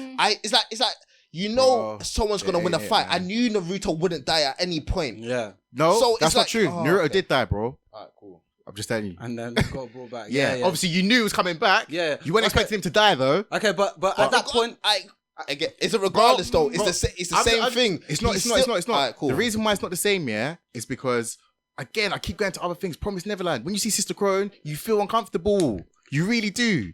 Speaker 4: it's like you know
Speaker 2: Bro.
Speaker 4: someone's gonna win a fight. I knew Naruto wouldn't die at any point.
Speaker 3: Yeah.
Speaker 2: No,
Speaker 4: So
Speaker 2: that's
Speaker 4: it's
Speaker 2: not
Speaker 4: like-
Speaker 2: true.
Speaker 4: oh,
Speaker 2: Naruto
Speaker 4: okay.
Speaker 2: did die, bro.
Speaker 4: Alright, cool.
Speaker 2: I'm just telling you.
Speaker 3: And then got brought back.
Speaker 2: Yeah, obviously you knew he was coming back.
Speaker 3: Yeah.
Speaker 2: You weren't
Speaker 3: Okay.
Speaker 2: expecting him to die though.
Speaker 3: Okay, but at that point,
Speaker 4: I get. It's a regardless though. It's
Speaker 2: Bro,
Speaker 4: the
Speaker 2: I'm-
Speaker 4: same
Speaker 2: I'm-
Speaker 4: thing.
Speaker 2: It's not.
Speaker 4: He's
Speaker 2: It's not. It's
Speaker 4: still-
Speaker 2: not. It's not.
Speaker 4: Alright, cool.
Speaker 2: The reason why it's not the same, yeah, is because again I keep going to other things. Promise Neverland. When you see Sister Crone, you feel uncomfortable. You really do.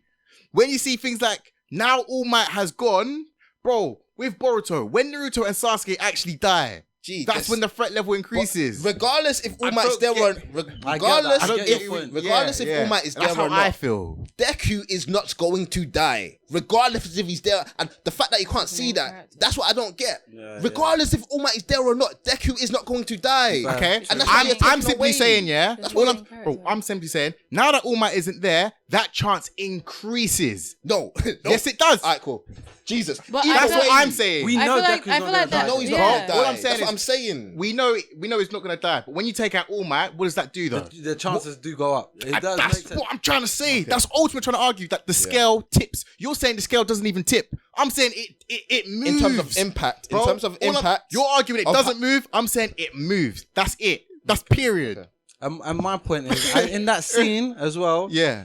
Speaker 2: When you see things like now All Might has gone, bro. With Boruto, when Naruto and Sasuke actually die,
Speaker 4: Gee,
Speaker 2: that's when the threat level increases.
Speaker 4: Regardless if All
Speaker 2: I
Speaker 4: Might's
Speaker 2: don't
Speaker 4: there or
Speaker 2: get-
Speaker 4: regardless
Speaker 3: I don't get
Speaker 4: if
Speaker 3: your point.
Speaker 4: regardless if All Might is there
Speaker 2: That's
Speaker 4: or
Speaker 2: how I
Speaker 4: not,
Speaker 2: feel.
Speaker 4: Deku is not going to die. Regardless if he's there, and the fact that you can't see that, that's what I don't get. Regardless if All Might is there or not, Deku is not going to die.
Speaker 2: Okay,
Speaker 4: And that's what you're
Speaker 2: I'm
Speaker 4: taking
Speaker 2: simply
Speaker 4: away.
Speaker 2: saying, yeah.
Speaker 1: That's
Speaker 2: All
Speaker 1: what
Speaker 2: I'm,
Speaker 1: I'm-
Speaker 2: bro, I'm simply saying, now that All Might isn't there, that chance increases.
Speaker 4: No, no.
Speaker 2: Yes, it does.
Speaker 4: All right, cool. Jesus.
Speaker 1: But
Speaker 4: Either
Speaker 1: I
Speaker 2: That's
Speaker 1: feel
Speaker 2: what
Speaker 1: like-
Speaker 2: I'm saying.
Speaker 3: we
Speaker 1: I
Speaker 3: know
Speaker 1: feel like-
Speaker 3: Deku's
Speaker 1: I
Speaker 3: not
Speaker 1: feel like
Speaker 3: gonna
Speaker 1: that-
Speaker 4: No, he's
Speaker 1: Yeah.
Speaker 4: not gonna die.
Speaker 2: All I'm saying
Speaker 4: That's what
Speaker 2: is-
Speaker 4: I'm saying.
Speaker 2: we know he's not gonna die, but when you take out All Might, what does that do though?
Speaker 3: The chances do go up. It does
Speaker 2: That's
Speaker 3: make sense.
Speaker 2: what I'm trying to say. That's ultimately trying to argue that the scale tips. You're saying the scale doesn't even tip. I'm saying it moves.
Speaker 4: In terms of impact,
Speaker 2: bro.
Speaker 4: in terms of
Speaker 2: All I'm-
Speaker 4: impact,
Speaker 2: you're arguing it
Speaker 4: of
Speaker 2: doesn't move. I'm saying it moves. That's it. That's period.
Speaker 3: And my point is, in that scene as well,
Speaker 2: Yeah.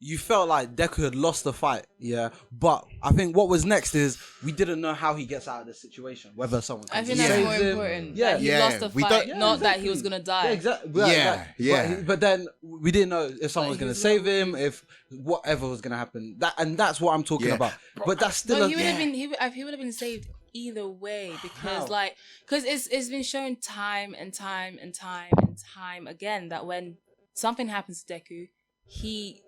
Speaker 3: you felt like Deku had lost the fight, yeah. But I think what was next is we didn't know how he gets out of this situation, whether someone
Speaker 1: I
Speaker 3: comes
Speaker 1: think
Speaker 3: and
Speaker 1: that's
Speaker 3: saves
Speaker 1: more
Speaker 3: him.
Speaker 1: important.
Speaker 3: Yeah.
Speaker 1: That he
Speaker 2: Yeah,
Speaker 1: lost the
Speaker 2: we
Speaker 1: fight,
Speaker 2: don't-
Speaker 3: Yeah,
Speaker 1: not that
Speaker 3: exactly.
Speaker 1: he was gonna die.
Speaker 3: Yeah, exactly.
Speaker 2: Yeah.
Speaker 3: But then we didn't know if someone was
Speaker 1: Like,
Speaker 3: gonna
Speaker 1: he's
Speaker 3: save him, if whatever was gonna happen. That's what I'm talking
Speaker 2: Yeah.
Speaker 3: about. But that's still
Speaker 1: But
Speaker 3: a,
Speaker 1: he would have been he would have been saved either way because
Speaker 3: How?
Speaker 1: it's been shown time and time again that when something happens to Deku, he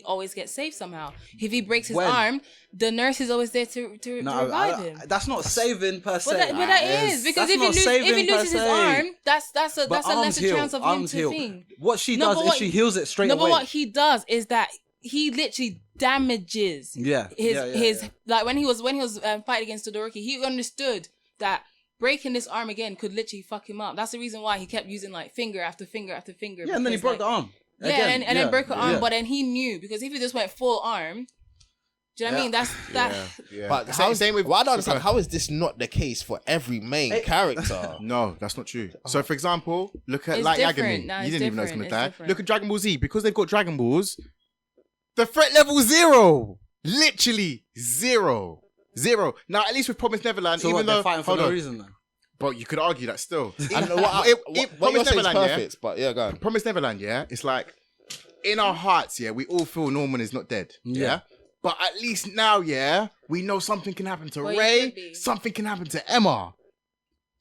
Speaker 1: always gets saved somehow. If he breaks his
Speaker 3: When?
Speaker 1: arm, the nurse is always there to revive him.
Speaker 3: That's not saving per se.
Speaker 1: But that is because
Speaker 3: That's not
Speaker 1: if
Speaker 3: saving
Speaker 1: he
Speaker 3: per
Speaker 1: loses his
Speaker 3: se.
Speaker 1: arm, that's a
Speaker 3: But
Speaker 1: lesser
Speaker 3: arms heal,
Speaker 1: chance of him
Speaker 3: arms
Speaker 1: to
Speaker 3: heal.
Speaker 1: thing.
Speaker 3: What she
Speaker 1: No,
Speaker 3: does
Speaker 1: but
Speaker 3: is
Speaker 1: what-
Speaker 3: she heals it straight
Speaker 1: No,
Speaker 3: away.
Speaker 1: but what he does is that he literally damages his like when he was fighting against Todoroki, he understood that breaking this arm again could literally fuck him up. That's the reason why he kept using like finger after finger after finger.
Speaker 3: Yeah, and then he
Speaker 1: because,
Speaker 3: broke the
Speaker 1: like,
Speaker 3: arm.
Speaker 1: Yeah,
Speaker 3: Again.
Speaker 1: and then broke the arm,
Speaker 3: yeah.
Speaker 1: but then he knew because if he just went full arm, do you know what I mean? That's that.
Speaker 2: Yeah.
Speaker 4: But
Speaker 2: Same with.
Speaker 4: well, I don't understand. How is this not the case for every main character?
Speaker 2: No, that's not true. So, for example, look at
Speaker 1: It's
Speaker 2: Light
Speaker 1: different.
Speaker 2: Yagami.
Speaker 1: No,
Speaker 2: You
Speaker 1: it's
Speaker 2: didn't even know he was
Speaker 1: different.
Speaker 2: gonna
Speaker 1: It's
Speaker 2: die.
Speaker 1: different.
Speaker 2: Look at Dragon Ball Z because they've got Dragon Balls. The threat level 0, literally 0. Now, at least with Promised Neverland,
Speaker 3: So
Speaker 2: even
Speaker 3: what,
Speaker 2: though
Speaker 3: they're fighting for
Speaker 2: hold
Speaker 3: no
Speaker 2: on,
Speaker 3: reason then?
Speaker 2: but you could argue that still.
Speaker 4: And what you're
Speaker 2: Promised
Speaker 4: saying is
Speaker 2: Neverland, yeah?
Speaker 4: perfect, but yeah, go on.
Speaker 2: Promised Neverland, yeah, it's like in our hearts, yeah, we all feel Norman is not dead, yeah. But at least now, yeah, we know something can happen to
Speaker 1: Well, he
Speaker 2: Ray,
Speaker 1: should be.
Speaker 2: something can happen to Emma.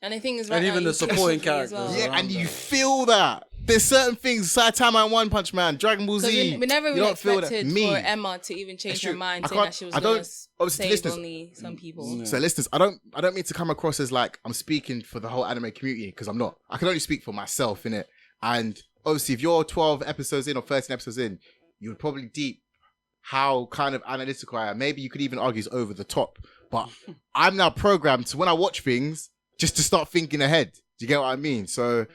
Speaker 1: And the thing is,
Speaker 3: And
Speaker 1: right
Speaker 3: even
Speaker 1: now,
Speaker 3: the
Speaker 1: you
Speaker 3: supporting
Speaker 1: see as
Speaker 3: characters.
Speaker 2: Yeah,
Speaker 3: around
Speaker 2: and you
Speaker 3: there.
Speaker 2: feel that. There's certain things, Saitama and One Punch Man, Dragon Ball
Speaker 1: 'Cause
Speaker 2: Z.
Speaker 1: we never
Speaker 2: you
Speaker 1: really
Speaker 2: don't feel that.
Speaker 1: expected
Speaker 2: Me.
Speaker 1: for Emma to even change her
Speaker 2: true.
Speaker 1: mind,
Speaker 2: I
Speaker 1: saying that
Speaker 2: can't-
Speaker 1: she was
Speaker 2: I
Speaker 1: going
Speaker 2: don't-
Speaker 1: to
Speaker 2: obviously,
Speaker 1: save
Speaker 2: listeners-
Speaker 1: only some people.
Speaker 2: So listeners, I don't mean to come across as like I'm speaking for the whole anime community because I'm not. I can only speak for myself, innit? And obviously if you're 12 episodes in or 13 episodes in, you would probably deep how kind of analytical I am. Maybe you could even argue it's over the top. But I'm now programmed to when I watch things just to start thinking ahead. Do you get what I mean? So,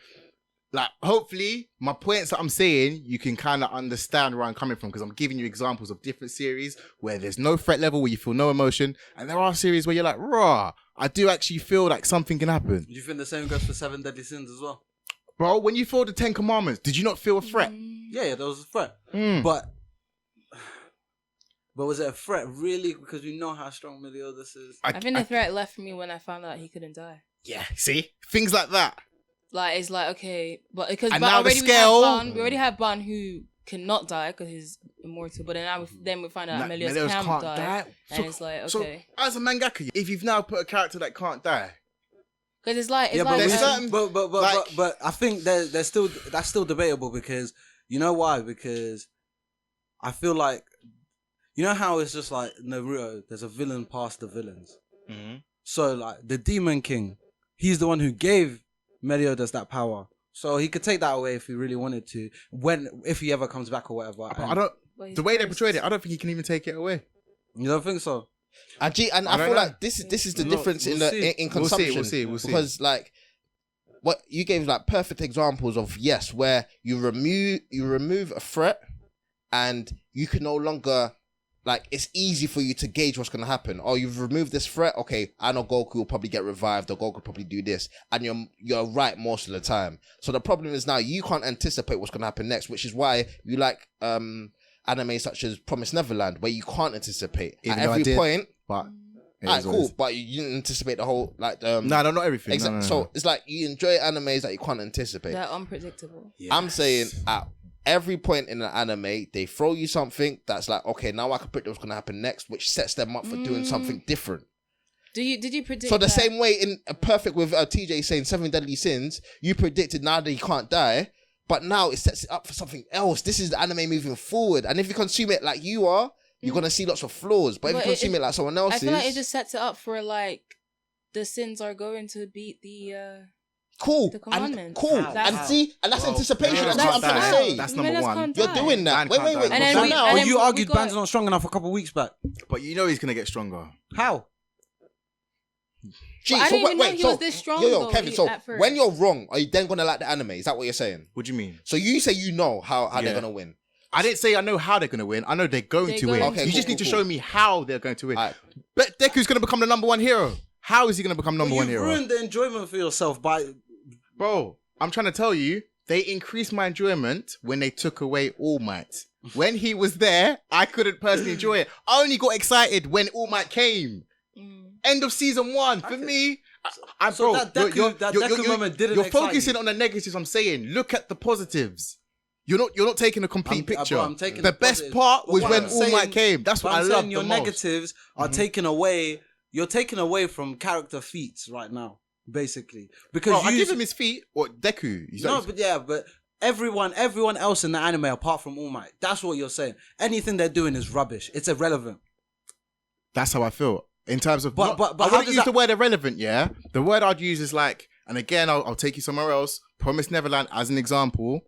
Speaker 2: like, hopefully my points that I'm saying, you can kind of understand where I'm coming from, because I'm giving you examples of different series where there's no threat level, where you feel no emotion. And there are series where you're like, raw, I do actually feel like something can happen.
Speaker 3: Do you think the same goes for 7 Deadly Sins as well?
Speaker 2: Bro, when you feel the 10 Commandments, did you not feel a threat?
Speaker 3: Yeah, there was a threat. But was it a threat really? Because we know how strong Meliodas is.
Speaker 1: I think the threat left for me when I found out he couldn't die.
Speaker 2: Yeah, see? Things like that.
Speaker 1: Like, it's like, okay, but because
Speaker 2: And
Speaker 1: but
Speaker 2: now the
Speaker 1: already
Speaker 2: scale-
Speaker 1: we already have Ban who cannot die because he's immortal, but then now we find out Meliodas can't die. And it's like, okay.
Speaker 2: So, as a mangaka, if you've now put a character that can't die,
Speaker 1: Because it's like,
Speaker 3: Yeah,
Speaker 2: there's
Speaker 3: but,
Speaker 2: certain-
Speaker 3: but I think that's still debatable, because you know why? Because I feel like, you know how it's just like Naruto, there's a villain past the villains.
Speaker 2: Mm-hmm.
Speaker 3: So like the Demon King, he's the one who gave Meliodas that power. So he could take that away if he really wanted to, if he ever comes back or whatever.
Speaker 2: I don't. The way they portrayed it, I don't think he can even take it away.
Speaker 3: You don't think so?
Speaker 4: I feel like this is the difference in consumption.
Speaker 2: We'll see.
Speaker 4: Because like what you gave like perfect examples of, yes, where you remove a threat and you can no longer, like, it's easy for you to gauge what's going to happen. Oh, you've removed this threat. Okay, I know Goku will probably get revived, or Goku will probably do this. And you're right most of the time. So the problem is now you can't anticipate what's going to happen next, which is why you like anime such as Promised Neverland, where you can't anticipate.
Speaker 2: Even
Speaker 4: at every point.
Speaker 2: But
Speaker 4: Alright, cool. But you didn't anticipate the whole, like...
Speaker 2: no, not everything. No.
Speaker 4: So it's like you enjoy animes that you can't anticipate.
Speaker 1: They're unpredictable.
Speaker 2: Yes.
Speaker 4: I'm saying at every point in an anime, they throw you something that's like, okay, now I can predict what's going to happen next, which sets them up for doing something different.
Speaker 1: Did you predict?
Speaker 4: So the
Speaker 1: that?
Speaker 4: same way in Perfect with TJ saying 7 Deadly Sins, you predicted now that he can't die, but now it sets it up for something else. This is the anime moving forward. And if you consume it like you are, you're going to see lots of flaws. But if you consume it like someone else
Speaker 1: I feel like it just sets it up for, like, the sins are going to beat the...
Speaker 4: Cool.
Speaker 1: The commandments.
Speaker 4: And that's anticipation. That's what I'm trying to say.
Speaker 2: That's number one.
Speaker 4: You're doing that. Wait.
Speaker 1: And then
Speaker 3: But
Speaker 1: we
Speaker 3: you argued
Speaker 1: got-
Speaker 3: Ban's not strong enough a couple of weeks back.
Speaker 2: But you know he's going to get stronger.
Speaker 3: How?
Speaker 1: But I didn't even know he was this strong, though,
Speaker 4: Kevin, so
Speaker 1: at first.
Speaker 4: when you're wrong, are you then going to like the anime? Is that what you're saying?
Speaker 2: What do you mean?
Speaker 4: So you say you know how they're going to win.
Speaker 2: I didn't say I know how they're going to win. I know they're going to win.
Speaker 4: Okay,
Speaker 2: you
Speaker 4: cool,
Speaker 2: just need to
Speaker 4: cool.
Speaker 2: show me how they're going to win.
Speaker 4: Alright.
Speaker 2: But Deku's going to become the number one hero. How is he going to become number one
Speaker 3: You
Speaker 2: hero?
Speaker 3: ruined the enjoyment for yourself by...
Speaker 2: Bro, I'm trying to tell you, they increased my enjoyment when they took away All Might. When he was there, I couldn't personally enjoy it. I only got excited when All Might came. End of season 1. For me,
Speaker 3: So
Speaker 2: bro,
Speaker 3: that Deku moment didn't
Speaker 2: You're
Speaker 3: excite
Speaker 2: focusing
Speaker 3: you.
Speaker 2: on the negatives. I'm saying, look at the positives. You're not taking a complete picture.
Speaker 3: Bro, I'm taking
Speaker 2: the best
Speaker 3: positives.
Speaker 2: part
Speaker 3: But
Speaker 2: was
Speaker 3: what
Speaker 2: when
Speaker 3: I'm
Speaker 2: All Might
Speaker 3: saying-
Speaker 2: came. That's what
Speaker 3: but
Speaker 2: I
Speaker 3: I'm
Speaker 2: love
Speaker 3: saying your
Speaker 2: the most.
Speaker 3: negatives are taken away. You're taken away from character feats right now, basically. Because
Speaker 2: Bro, I give him his feet or Deku.
Speaker 3: But everyone else in the anime apart from All Might, that's what you're saying. Anything they're doing is rubbish. It's irrelevant.
Speaker 2: That's how I feel. In terms of,
Speaker 3: But
Speaker 2: I
Speaker 3: how
Speaker 2: wouldn't
Speaker 3: does
Speaker 2: use
Speaker 3: that-
Speaker 2: the word irrelevant, yeah? The word I'd use is like, and again, I'll take you somewhere else. Promised Neverland as an example.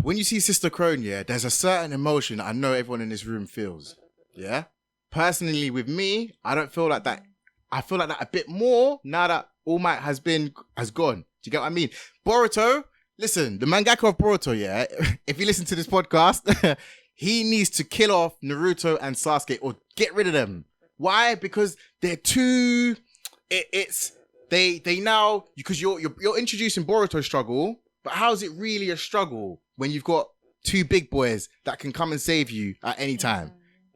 Speaker 2: When you see Sister Crone, yeah, there's a certain emotion I know everyone in this room feels, yeah? Personally, with me, I don't feel like that. I feel like that a bit more now that All Might has gone. Do you get what I mean? Boruto, listen, the mangaka of Boruto, yeah, if you listen to this podcast, he needs to kill off Naruto and Sasuke or get rid of them. Why? Because they're too. They now, because you're introducing Boruto's struggle, but how's it really a struggle when you've got two big boys that can come and save you at any time?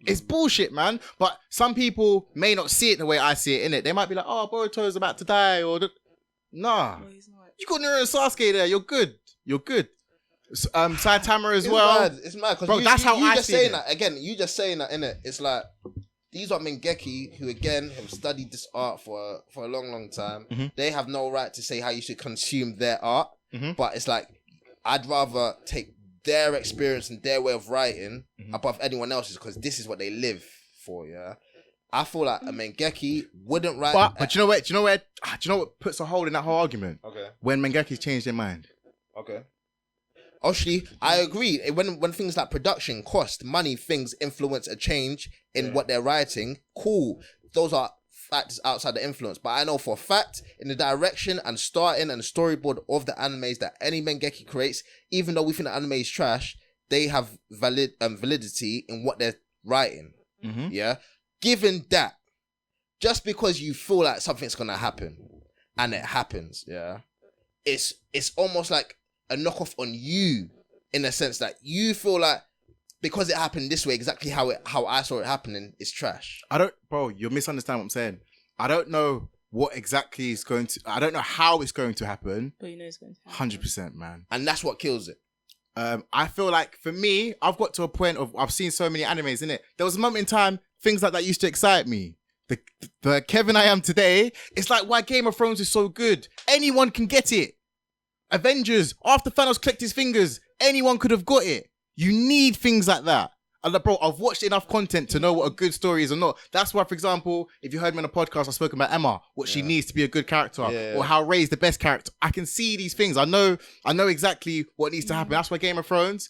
Speaker 2: It's bullshit, man. But some people may not see it the way I see it, innit? They might be like, oh, Boruto's about to die, or nah.
Speaker 1: No, he's not.
Speaker 2: You got Naruto and Sasuke there. You're good. Saitama as
Speaker 4: It's
Speaker 2: well.
Speaker 4: mad. It's mad.
Speaker 2: Bro, that's how
Speaker 4: you
Speaker 2: I
Speaker 4: just
Speaker 2: see
Speaker 4: saying
Speaker 2: it.
Speaker 4: that. Again, you just saying that, innit? It's like, these are Mengeki who, again, have studied this art for a long, long time.
Speaker 2: Mm-hmm.
Speaker 4: They have no right to say how you should consume their art.
Speaker 2: Mm-hmm.
Speaker 4: But it's like, I'd rather take their experience and their way of writing
Speaker 2: Mm-hmm.
Speaker 4: above anyone else's, because this is what they live for, yeah? I feel like a Mengeki wouldn't write...
Speaker 2: But you know what puts a hole in that whole argument?
Speaker 4: Okay.
Speaker 2: When Mengeki's changed their mind.
Speaker 4: Okay. Actually, I agree. When things like production, cost, money, things influence a change in what they're writing, cool. Those are factors outside the influence. But I know for a fact, in the direction and starting and storyboard of the animes that any Mangeki creates, even though we think the anime is trash, they have validity in what they're writing. Yeah. Given that, just because you feel like something's gonna happen, and it happens, yeah, it's almost like a knockoff on you, in the sense that you feel like because it happened this way, exactly how I saw it happening, is trash.
Speaker 2: Bro, you're misunderstanding what I'm saying. I don't know what exactly is going to. I don't know how it's going to happen.
Speaker 1: But you know it's going to happen.
Speaker 2: 100%, man.
Speaker 4: And that's what kills it.
Speaker 2: I feel like for me, I've got to a point of I've seen so many animes in it. There was a moment in time things like that used to excite me. The Kevin I am today, it's like why Game of Thrones is so good. Anyone can get it. Avengers, after Thanos clicked his fingers, anyone could have got it. You need things like that. And bro, I've watched enough content to know what a good story is or not. That's why, for example, if you heard me on a podcast, I've spoken about Emma, what she needs to be a good character, or how Ray's the best character. I can see these things. I know exactly what needs to happen. That's why Game of Thrones,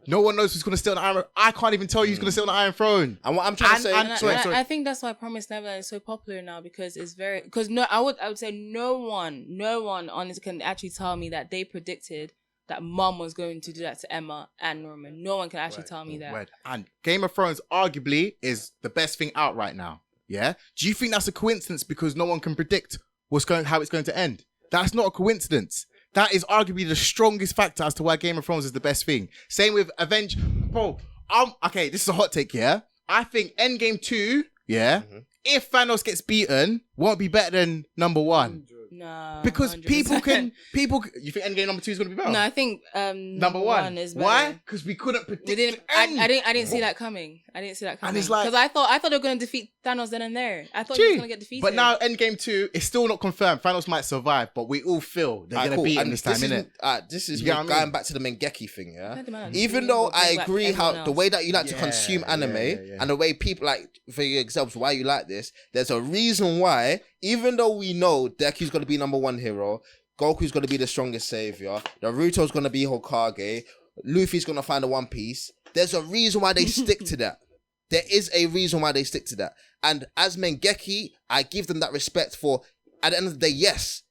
Speaker 2: no one knows who's going to sit on the Iron. I can't even tell you who's going to sit on the Iron Throne.
Speaker 4: And what I'm trying to say,
Speaker 1: I think that's why Promised Neverland is so popular now, because it's very, because I would say no one honestly can actually tell me that they predicted that Mum was going to do that to Emma and Norman. No one can actually tell me that.
Speaker 2: Right. And Game of Thrones arguably is the best thing out right now. Yeah. Do you think that's a coincidence because no one can predict how it's going to end? That's not a coincidence. That is arguably the strongest factor as to why Game of Thrones is the best thing. Same with Avengers. Bro, okay, this is a hot take, yeah? I think Endgame 2, yeah, if Thanos gets beaten, won't be better than number 1.
Speaker 1: No.
Speaker 2: Because
Speaker 1: 100%.
Speaker 2: you think Endgame number 2 is going to be better?
Speaker 1: No, I think
Speaker 2: number 1
Speaker 1: is better.
Speaker 2: Why? Because we couldn't predict
Speaker 1: I didn't see that coming. And it's like, because I thought they were going to defeat Thanos then and there. I thought he was going to get defeated.
Speaker 2: But now Endgame 2 is still not confirmed. Thanos might survive, but we all feel they're going to beat him this time, innit?
Speaker 4: This is going back to the Mangeki thing, yeah? Even though I agree how the way that you like to consume anime and the way people, like, for your examples, why you like this, there's a reason why, even though we know Deku's going to be number 1 hero, Goku's going to be the strongest savior, Naruto's going to be Hokage, Luffy's going to find the One Piece, there's a reason why they stick to that. There is a reason why they stick to that. And as Mangeki, I give them that respect for, at the end of the day, yes,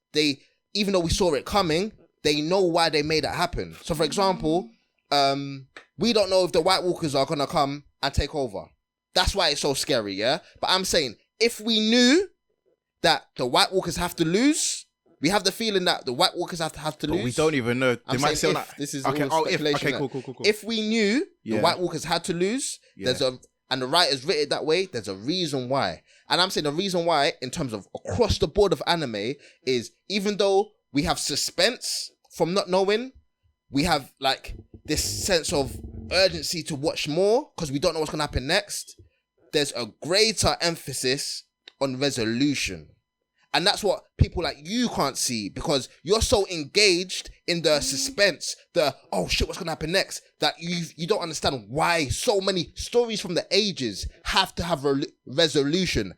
Speaker 4: even though we saw it coming, they know why they made it happen. So for example, we don't know if the White Walkers are going to come and take over. That's why it's so scary, yeah? But I'm saying, if we knew that the White Walkers have to lose, we have the feeling that the White Walkers have to lose.
Speaker 2: But we don't even know.
Speaker 4: They might say this is
Speaker 2: okay,
Speaker 4: all speculation.
Speaker 2: Okay, cool.
Speaker 4: If we knew the White Walkers had to lose, and the writers written it that way, there's a reason why. And I'm saying the reason why, in terms of across the board of anime, is even though we have suspense from not knowing, we have like this sense of urgency to watch more because we don't know what's going to happen next. There's a greater emphasis on resolution. And that's what people like you can't see because you're so engaged in the suspense, oh shit, what's going to happen next, that you don't understand why so many stories from the ages have to have resolution.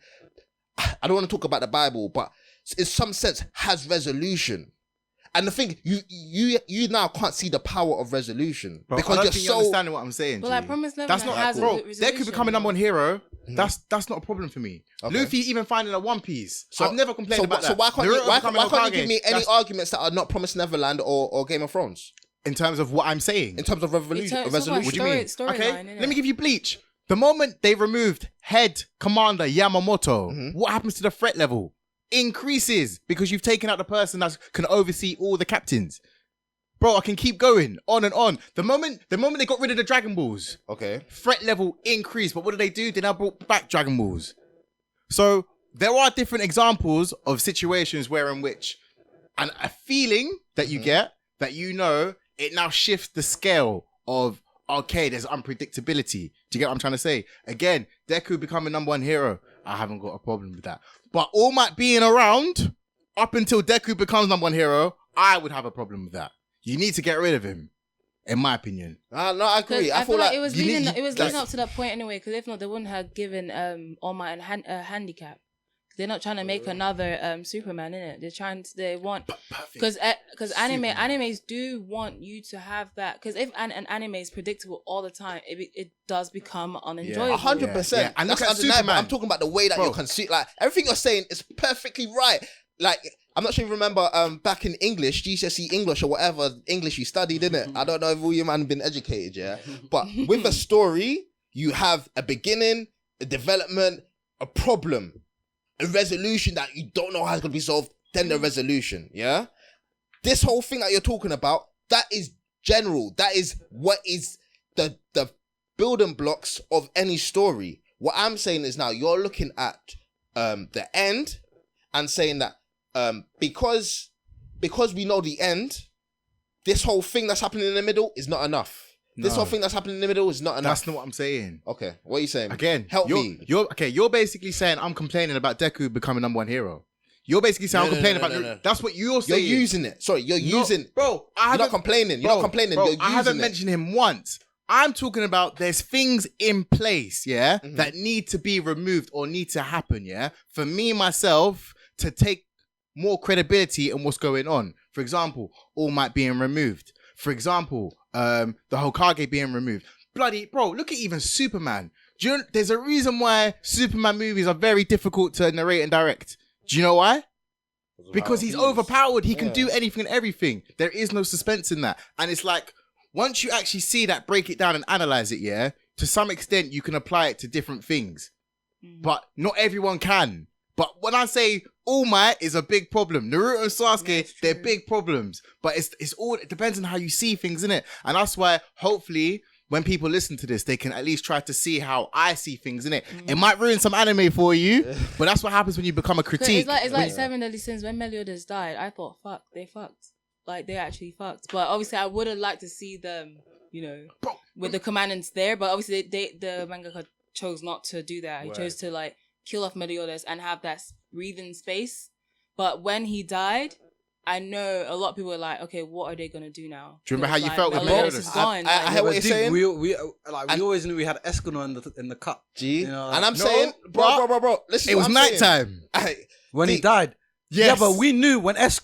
Speaker 4: I don't want to talk about the Bible, but in some sense has resolution. And the thing, you now can't see the power of resolution.
Speaker 2: Bro,
Speaker 4: because
Speaker 2: I don't think you're understanding what I'm saying.
Speaker 1: Well, I promise Neverland has a
Speaker 2: bro,
Speaker 1: resolution.
Speaker 2: there could become a number 1 hero. That's not a problem for me. Okay. Luffy even finding a One Piece. So I've never complained about that.
Speaker 4: So why can't you give me any arguments that are not Promised Neverland or Game of Thrones?
Speaker 2: In terms of what I'm saying?
Speaker 4: In terms of resolution?
Speaker 2: What do you mean?
Speaker 1: Okay,
Speaker 2: let me give you Bleach. The moment they removed head commander Yamamoto, what happens to the threat level? Increases because you've taken out the person that can oversee all the captains. Bro, I can keep going on and on. The moment they got rid of the Dragon Balls,
Speaker 4: okay,
Speaker 2: threat level increased. But what did they do? They now brought back Dragon Balls. So there are different examples of situations where in which a feeling that you get that it now shifts the scale of okay, there's unpredictability. Do you get what I'm trying to say? Again, Deku becoming number 1 hero. I haven't got a problem with that. But All Might being around up until Deku becomes number 1 hero, I would have a problem with that. You need to get rid of him, in my opinion.
Speaker 4: No, I agree. I feel like
Speaker 1: it was leading up to that point anyway. Because if not, they wouldn't have given All Might a handicap. They're not trying to make another Superman, innit? They want
Speaker 2: Perfect.
Speaker 1: because animes do want you to have that, because if an anime is predictable all the time, it does become unenjoyable.
Speaker 4: 100%.
Speaker 2: Yeah. And look at Superman.
Speaker 4: I'm talking about the way that you're consuming. Like everything you're saying is perfectly right. Like I'm not sure if you remember back in English, GCSE English or whatever English you studied, innit? I don't know if all your man been educated, yeah. But with a story, you have a beginning, a development, a problem, a resolution that you don't know how it's gonna be solved, then the resolution, yeah? This whole thing that you're talking about, that is general. That is what is the building blocks of any story. What I'm saying is now you're looking at the end and saying that because we know the end, this whole thing that's happening in the middle is not enough. This whole thing that's happening in the middle is not enough.
Speaker 2: That's not what I'm saying.
Speaker 4: Okay, what are you saying?
Speaker 2: Again,
Speaker 4: help me.
Speaker 2: You're basically saying I'm complaining about Deku becoming number one hero. You're basically saying I'm complaining about.
Speaker 4: No.
Speaker 2: That's what you're saying.
Speaker 4: You're using it. Sorry, you're using.
Speaker 2: Bro,
Speaker 4: you're not complaining. You're not complaining.
Speaker 2: Bro,
Speaker 4: You're using
Speaker 2: I haven't
Speaker 4: it.
Speaker 2: mentioned him once. I'm talking about there's things in place, that need to be removed or need to happen, for me, myself, to take more credibility in what's going on. For example, All Might being removed. For example, the Hokage being removed. Bloody, bro, look at even Superman. There's a reason why Superman movies are very difficult to narrate and direct. Do you know why? Because he's overpowered. He can do anything and everything. There is no suspense in that. And it's like, once you actually see that, break it down and analyze it, to some extent, you can apply it to different things. But not everyone can. But when I say All Might is a big problem, Naruto and Sasuke, they're big problems. But it depends on how you see things, innit? And that's why, hopefully, when people listen to this, they can at least try to see how I see things, innit? It might ruin some anime for you, but that's what happens when you become a critique.
Speaker 1: It's like Seven Deadly Sins. When Meliodas died, I thought, fuck, they fucked. Like, they actually fucked. But obviously, I would have liked to see them, with the commandants there. But obviously, the mangaka chose not to do that. He chose to, like, kill off Meliodas and have that breathing space. But when he died, I know a lot of people were like, okay, what are they going to do now?
Speaker 2: Do you remember how you felt with
Speaker 1: Meliodas?
Speaker 2: Meliodas?
Speaker 1: Is gone.
Speaker 4: I hear what you're saying.
Speaker 3: We always knew we had Escanor in the cup.
Speaker 4: G.
Speaker 3: You know,
Speaker 4: and I'm
Speaker 2: No,
Speaker 4: saying, bro, listen.
Speaker 2: It was nighttime.
Speaker 3: when he died.
Speaker 2: Yes.
Speaker 3: Yeah, but we knew when it's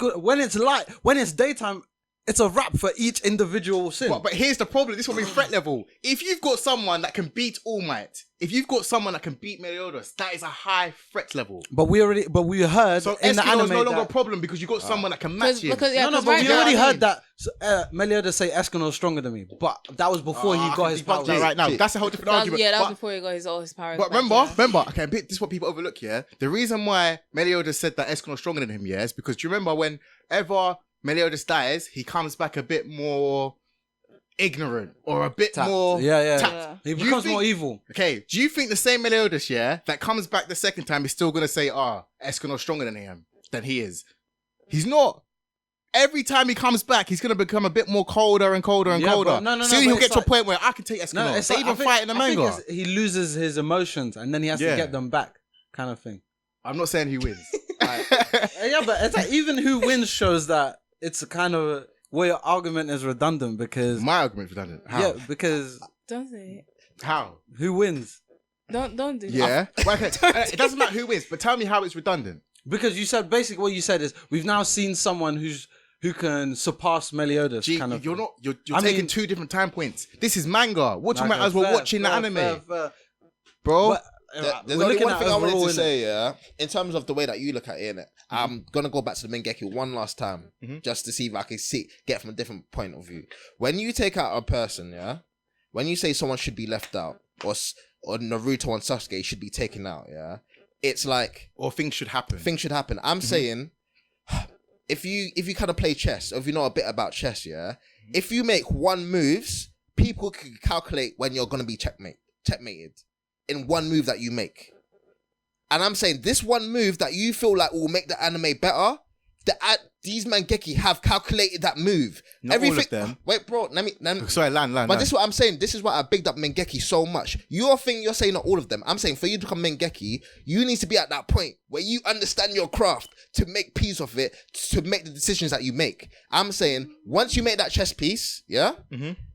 Speaker 3: light, when it's daytime, it's a wrap for each individual sin.
Speaker 2: But here's the problem. This will be threat level. If you've got someone that can beat All Might, if you've got someone that can beat Meliodas, that is a high threat level.
Speaker 3: But we heard
Speaker 2: So
Speaker 3: in the
Speaker 2: Escanor
Speaker 3: anime
Speaker 2: is no longer a
Speaker 3: that,
Speaker 2: problem because you've got someone that can match him.
Speaker 3: but we already heard that Meliodas say Escanor is stronger than me. But that was before he got his powers.
Speaker 2: Right now, that's a whole different argument.
Speaker 1: Yeah, that was
Speaker 2: But-
Speaker 1: before he got all his powers.
Speaker 2: But
Speaker 1: back,
Speaker 2: remember, okay, this is what people overlook, The reason why Meliodas said that Escanor is stronger than him, is because do you remember whenever Meliodas dies, he comes back a bit more ignorant or a bit more tapped.
Speaker 3: He
Speaker 2: Do you
Speaker 3: becomes
Speaker 2: think-
Speaker 3: more evil.
Speaker 2: Okay, do you think the same Meliodas, that comes back the second time is still going to say, Escanor's stronger than he is? He's not. Every time he comes back, he's going to become a bit more colder and colder and colder. Soon he'll get to a point where I can take Escanor. They even fight in the manga.
Speaker 3: He loses his emotions and then he has to get them back, kind of thing.
Speaker 2: I'm not saying he wins.
Speaker 3: Yeah, but it's like even who wins shows that it's a kind of where your argument is redundant because
Speaker 2: My argument's redundant. How?
Speaker 3: yeah, because
Speaker 1: Don't say it.
Speaker 2: How?
Speaker 3: who wins?
Speaker 1: Don't do that.
Speaker 2: Yeah. Well, okay. It doesn't matter who wins, but tell me how it's redundant.
Speaker 3: Because you said basically what you said is we've now seen someone who can surpass Meliodas.
Speaker 2: Gee,
Speaker 3: kind of
Speaker 2: you're
Speaker 3: thing.
Speaker 2: not. You're
Speaker 3: I
Speaker 2: taking
Speaker 3: mean-
Speaker 2: two different time points. This is manga. What you
Speaker 3: Like,
Speaker 2: might as well
Speaker 3: fair,
Speaker 2: watching the
Speaker 3: fair,
Speaker 2: anime,
Speaker 3: fair.
Speaker 2: bro.
Speaker 3: But,
Speaker 4: There's
Speaker 3: we're
Speaker 4: only
Speaker 3: looking
Speaker 4: one
Speaker 3: at
Speaker 4: thing I wanted
Speaker 3: overall,
Speaker 4: to
Speaker 3: innit?
Speaker 4: say, in terms of the way that you look at it, innit? I'm gonna go back to the Mengeki one last time, just to see if I can get from a different point of view. When you take out a person, when you say someone should be left out, or Naruto and Sasuke should be taken out, it's like
Speaker 2: or things should happen.
Speaker 4: things should happen. I'm saying, if you kind of play chess, or if you know a bit about chess, if you make one moves, people can calculate when you're gonna be checkmated in one move that you make. And I'm saying this one move that you feel like will make the anime better, these Mangeki have calculated that move.
Speaker 2: Not all of them.
Speaker 4: Wait, bro, let me
Speaker 2: Sorry, land.
Speaker 4: but this is what I'm saying. This is why I bigged up Mengeki so much. You're saying not all of them. I'm saying for you to become Mengeki, you need to be at that point where you understand your craft to make peace of it, to make the decisions that you make. I'm saying once you make that chess piece,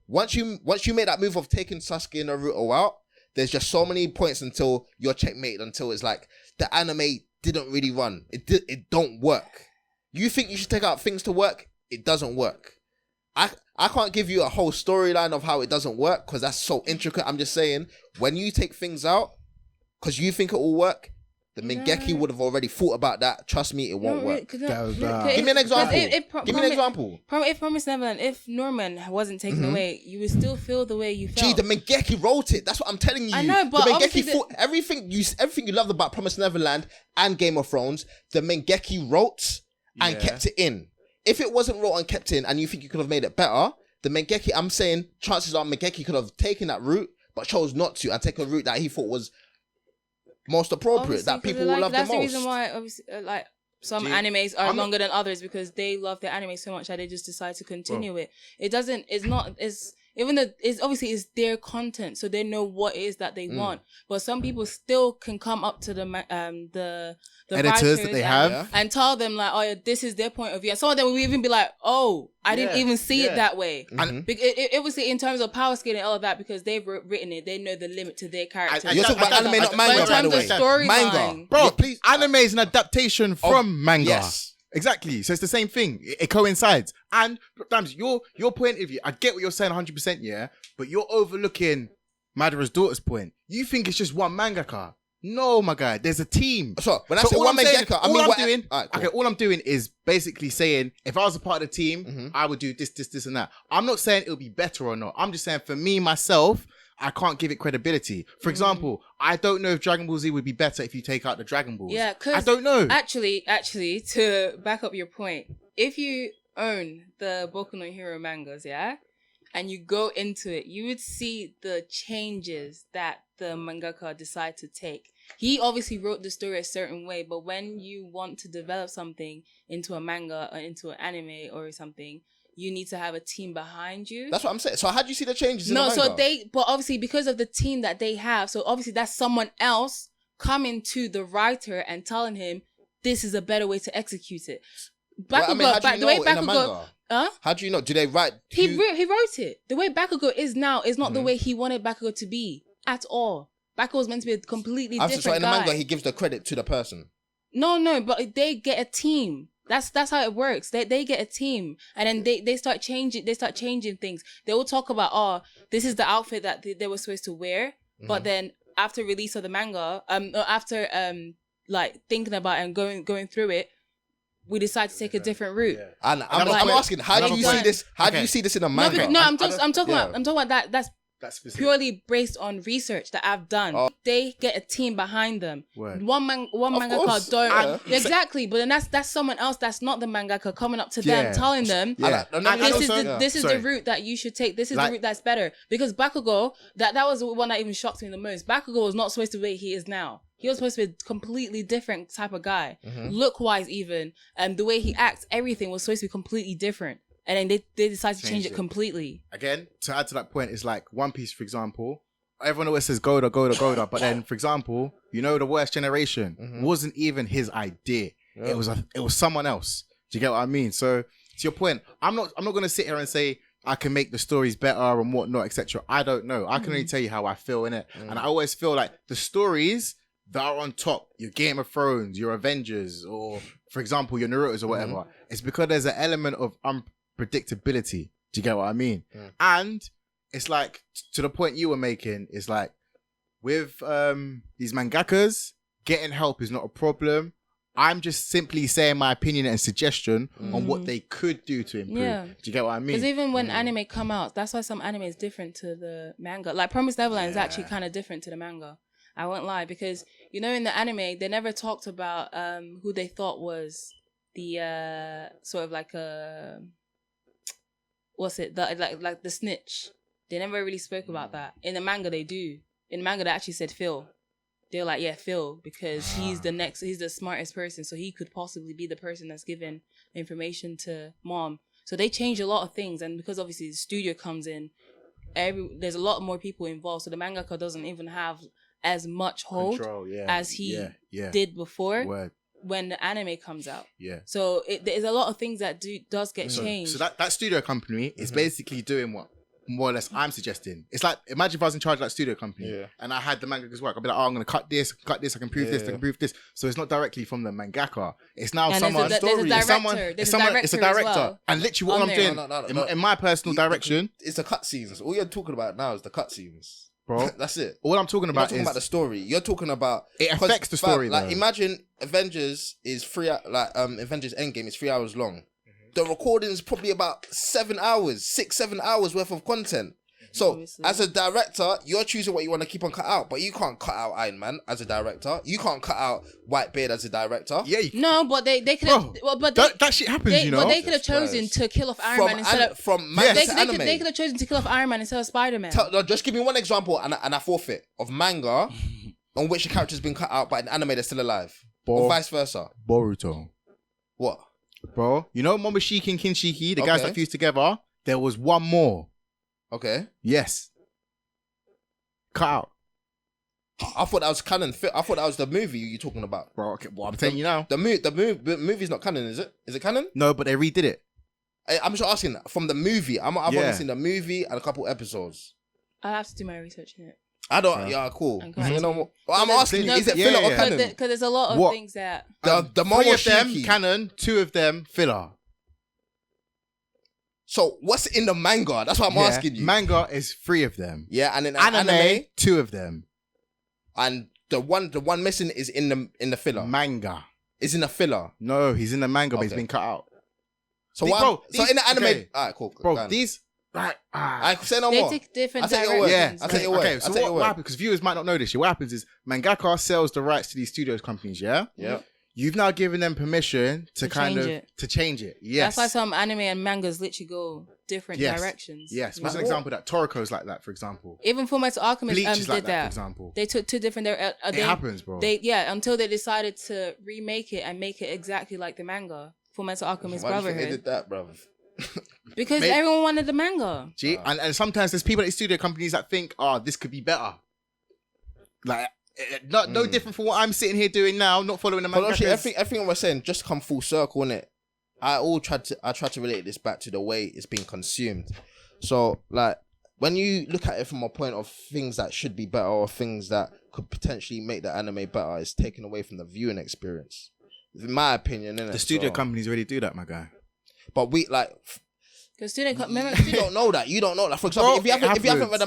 Speaker 4: once you make that move of taking Sasuke and Naruto out, there's just so many points until you're checkmated, until it's like the anime didn't really run. It don't work. You think you should take out things to work? It doesn't work. I can't give you a whole storyline of how it doesn't work because that's so intricate. I'm just saying, when you take things out because you think it will work, the Mengeki would have already thought about that. Trust me, it won't work. Give me an example. Give me an example.
Speaker 1: If Promise Neverland, if Norman wasn't taken away, you would still feel the way you felt.
Speaker 4: Gee, the Mengeki wrote it. That's what I'm telling you.
Speaker 1: I know, but
Speaker 4: the Mengeki thought everything you loved about Promise Neverland and Game of Thrones, the Mengeki wrote and kept it in. If it wasn't wrote and kept in and you think you could have made it better, the Mengeki, I'm saying chances are Mengeki could have taken that route but chose not to and take a route that he thought was most appropriate, that people will love the most.
Speaker 1: That's the reason why, obviously, some animes are longer than others because they love their anime so much that they just decide to continue it. Even though it's their content, so they know what it is that they want. But some people still can come up to the
Speaker 2: editors that they have
Speaker 1: and tell them like, oh yeah, this is their point of view. And some of them will even be like, oh, I didn't even see it that way. And it obviously in terms of power scaling and all of that, because they've written it, they know the limit to their characters.
Speaker 4: You're talking about anime, not manga, by the way.
Speaker 2: Manga, bro, please. Anime is an adaptation from manga. Yes. Exactly. So it's the same thing. It coincides. And sometimes your point of view, I get what you're saying 100%, yeah, but you're overlooking Madara's daughter's point. You think it's just one mangaka. No, my guy, there's a team.
Speaker 4: So when I say one mangaka, I mean
Speaker 2: all I'm doing is basically saying if I was a part of the team, I would do this, and that. I'm not saying it would be better or not. I'm just saying for me, myself, I can't give it credibility. For example, I don't know if Dragon Ball Z would be better if you take out the Dragon Balls.
Speaker 1: Yeah, because
Speaker 2: I don't know.
Speaker 1: Actually, to back up your point, if you own the Boku no Hero mangas, yeah, and you go into it, you would see the changes that the mangaka decide to take. He obviously wrote the story a certain way, but when you want to develop something into a manga or into an anime or something, you need to have a team behind you.
Speaker 4: That's what I'm saying. So how do you see the changes in the manga?
Speaker 1: But obviously because of the team that they have, so obviously that's someone else coming to the writer and telling him this is a better way to execute it.
Speaker 4: How do you know? Do they write?
Speaker 1: He wrote it. The way Bakugo is now is not the way he wanted Bakugo to be at all. Bakugo was meant to be a completely different guy.
Speaker 4: So in the manga, he gives the credit to the person.
Speaker 1: No, but they get a team. That's how it works. They get a team, and then they start changing. They start changing things. They will talk about, this is the outfit that they were supposed to wear, but then after release of the manga, after like thinking about it and going through it, we decide to take a different route.
Speaker 4: Yeah. And I'm asking, how do you see this? How do you see this in a manga?
Speaker 1: I'm talking about that. That's purely based on research that I've done. They get a team behind them. Word. One mangaka don't exactly, but then that's someone else that's not the mangaka coming up to them, telling them this is the route that you should take. This is the route that's better. Because Bakugo, that was the one that even shocked me the most. Bakugo was not supposed to be the way he is now. He was supposed to be a completely different type of guy, look-wise even, and the way he acts, everything was supposed to be completely different. And then they decided to change it completely.
Speaker 2: Again, to add to that point, it's like One Piece, for example. Everyone always says Goda. But then, for example, the Worst Generation wasn't even his idea. Yeah. It was someone else. Do you get what I mean? So, to your point, I'm not going to sit here and say I can make the stories better and whatnot, etc. I don't know. I can only tell you how I feel in it. And I always feel like the stories that are on top, your Game of Thrones, your Avengers, or, for example, your Naruto's or whatever, it's because there's an element of predictability. Do you get what I mean? And it's like, to the point you were making, is like with these mangakas, getting help is not a problem. I'm just simply saying my opinion and suggestion on what they could do to improve. Yeah. Do you get what I mean?
Speaker 1: Because even when anime come out, that's why some anime is different to the manga. Like Promised Neverland is actually kind of different to the manga. I won't lie, because in the anime they never talked about who they thought was the sort of like a like the snitch. They never really spoke about that. In the manga they do. In the manga they actually said Phil. They're like, yeah, Phil, because he's the smartest person, so he could possibly be the person that's given information to mom. So they changed a lot of things, and because obviously the studio comes in, there's a lot more people involved, so the mangaka doesn't even have as much hold as he did before. When the anime comes out. Yeah. So there's a lot of things that does get changed.
Speaker 2: So that studio company is basically doing what more or less I'm suggesting. It's like, imagine if I was in charge of that studio company and I had the mangakas work. I'd be like, oh, I'm going to cut this, I can prove this, I can prove this. So it's not directly from the mangaka. It's now someone's story. It's a director. And literally what I'm doing, in my personal direction.
Speaker 4: It's the cutscenes. All you're talking about now is the cutscenes.
Speaker 2: Bro,
Speaker 4: that's it.
Speaker 2: All I'm talking about
Speaker 4: is about the story. You're talking about
Speaker 2: it affects the story.
Speaker 4: Like imagine Avengers is Avengers Endgame is 3 hours long. The recording is probably about 7 hours, 6-7 hours worth of content. So obviously, as a director, you're choosing what you want to keep on cut out, but you can't cut out Iron Man as a director. You can't cut out Whitebeard as a director.
Speaker 2: Yeah,
Speaker 1: no, but they could have. Well, but
Speaker 2: that shit happens, you know.
Speaker 1: But they could have chosen to kill off Iron Man instead of
Speaker 4: from manga to anime.
Speaker 1: They could have chosen to kill off Iron Man instead of Spider-Man.
Speaker 4: No, just give me one example, and I forfeit of manga on which the character's been cut out, but in anime they're still alive, or vice versa.
Speaker 2: Boruto.
Speaker 4: What?
Speaker 2: Bro, you know Momoshiki and Kinshiki, the guys that fused together? There was one more.
Speaker 4: Okay.
Speaker 2: Yes. Cut out.
Speaker 4: I thought that was canon. I thought that was the movie you're talking about.
Speaker 2: Bro, okay, well, I'm telling you now.
Speaker 4: The movie's not canon, is it? Is it canon?
Speaker 2: No, but they redid it.
Speaker 4: I'm just asking, from the movie. I've only seen the movie and a couple episodes.
Speaker 1: I'll have to do my research in it.
Speaker 4: I don't. Yeah, cool. You know what? I'm asking you, is it filler or canon?
Speaker 1: Because there's a lot of things that
Speaker 4: the
Speaker 2: 3 of them canon, 2 of them filler.
Speaker 4: So what's in the manga? That's what I'm asking you.
Speaker 2: Manga is 3 of them.
Speaker 4: Yeah, and in
Speaker 2: anime 2 of them.
Speaker 4: And the one missing is in the filler.
Speaker 2: Manga
Speaker 4: is in the filler.
Speaker 2: No, he's in the manga, but he's been cut out.
Speaker 4: So so in the anime, alright, cool.
Speaker 2: Bro, these. Right,
Speaker 4: I say no more.
Speaker 1: They take different
Speaker 4: directions.
Speaker 2: Yeah,
Speaker 4: I take your word.
Speaker 2: Okay, so what happens? Because viewers might not know this. What happens is mangaka sells the rights to these studios companies. Yeah. You've now given them permission to change it. Yes.
Speaker 1: That's why some anime and mangas literally go different directions.
Speaker 2: Yes. What's an example of that? Toriko's like that, for example.
Speaker 1: Even Fullmetal Alchemist
Speaker 2: Bleach
Speaker 1: did that.
Speaker 2: For example.
Speaker 1: They took 2 different.
Speaker 2: It happens, bro.
Speaker 1: Until they decided to remake it and make it exactly like the manga. Fullmetal Alchemist Brotherhood.
Speaker 4: Why do you think they did that, bruv?
Speaker 1: Because everyone wanted the manga.
Speaker 2: And sometimes there's people at these studio companies that think, this could be better. Like, no different from what I'm sitting here doing now, not following the manga.
Speaker 4: But actually, everything we're saying just come full circle, innit? I tried to relate this back to the way it's being consumed. So, like, when you look at it from a point of things that should be better or things that could potentially make the anime better, it's taken away from the viewing experience. In my opinion, innit?
Speaker 2: The studio companies already do that, my guy.
Speaker 4: But we like.
Speaker 1: Because
Speaker 4: you don't know that. You don't know that. For example, if you haven't read the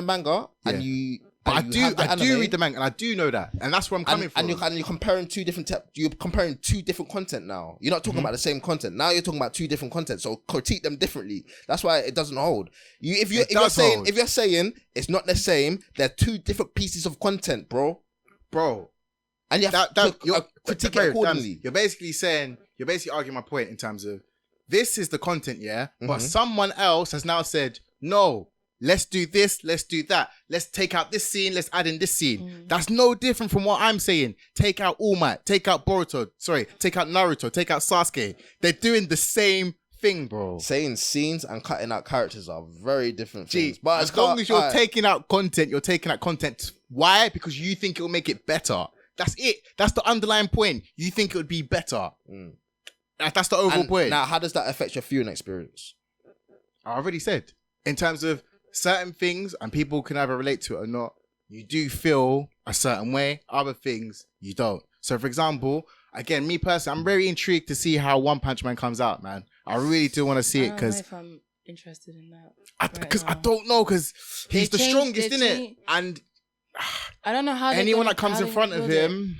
Speaker 4: manga, and you.
Speaker 2: But I do read the manga, and I do know that, and that's where I'm coming from.
Speaker 4: And you're comparing two different content now. You're not talking about the same content. Now you're talking about 2 different content. So critique them differently. That's why it doesn't hold. If you're saying it's not the same, they're 2 different pieces of content, bro. And you have to critique it accordingly.
Speaker 2: You're basically arguing my point in terms of this is the content, but someone else has now said, no, let's do this, let's do that. Let's take out this scene, let's add in this scene. That's no different from what I'm saying. Take out All Might, take out Boruto, take out Naruto, take out Sasuke. They're doing the same thing, bro.
Speaker 4: Saying scenes and cutting out characters are very different things.
Speaker 2: But as long as you're taking out content, you're taking out content. Why? Because you think it'll make it better. That's it. That's the underlying point. You think it would be better. That's the overall point.
Speaker 4: Now, how does that affect your viewing experience?
Speaker 2: I already said. In terms of certain things, and people can either relate to it or not, you do feel a certain way. Other things, you don't. So, for example, again, me personally, I'm very intrigued to see how One Punch Man comes out, man. I really do want to see it because...
Speaker 1: I don't know if I'm interested in that.
Speaker 2: Because I don't know, because he's the strongest, isn't it? And...
Speaker 1: I don't know how
Speaker 2: anyone that comes in front of him,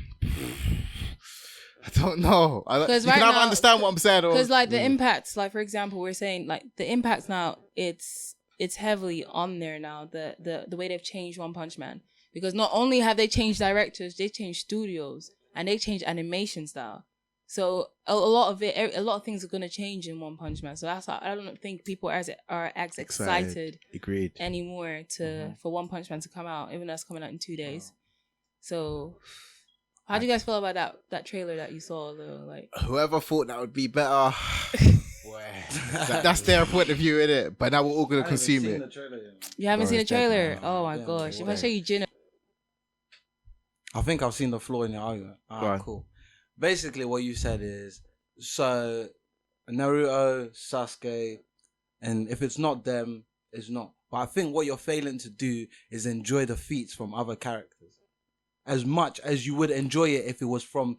Speaker 2: I don't know. You can either understand what I'm saying, or
Speaker 1: because like the impacts, like for example, we're saying like the impacts now. It's heavily on there now. The way they've changed One Punch Man, because not only have they changed directors, they changed studios and they changed animation style. So a lot of things are gonna change in One Punch Man. So that's how I don't think people are as excited anymore for One Punch Man to come out, even though it's coming out in 2 days. So how do you guys feel about that trailer that you saw though? Like
Speaker 2: whoever thought that would be better, that's their point of view, innit? But now we're all gonna consume it.
Speaker 1: You haven't seen the trailer? Oh my gosh! If I show you Jin,
Speaker 3: I think I've seen the flaw in your argument. Alright, cool. Basically, what you said is, so Naruto, Sasuke, and if it's not them, It's not. But I think what you're failing to do is enjoy the feats from other characters as much as you would enjoy it if it was from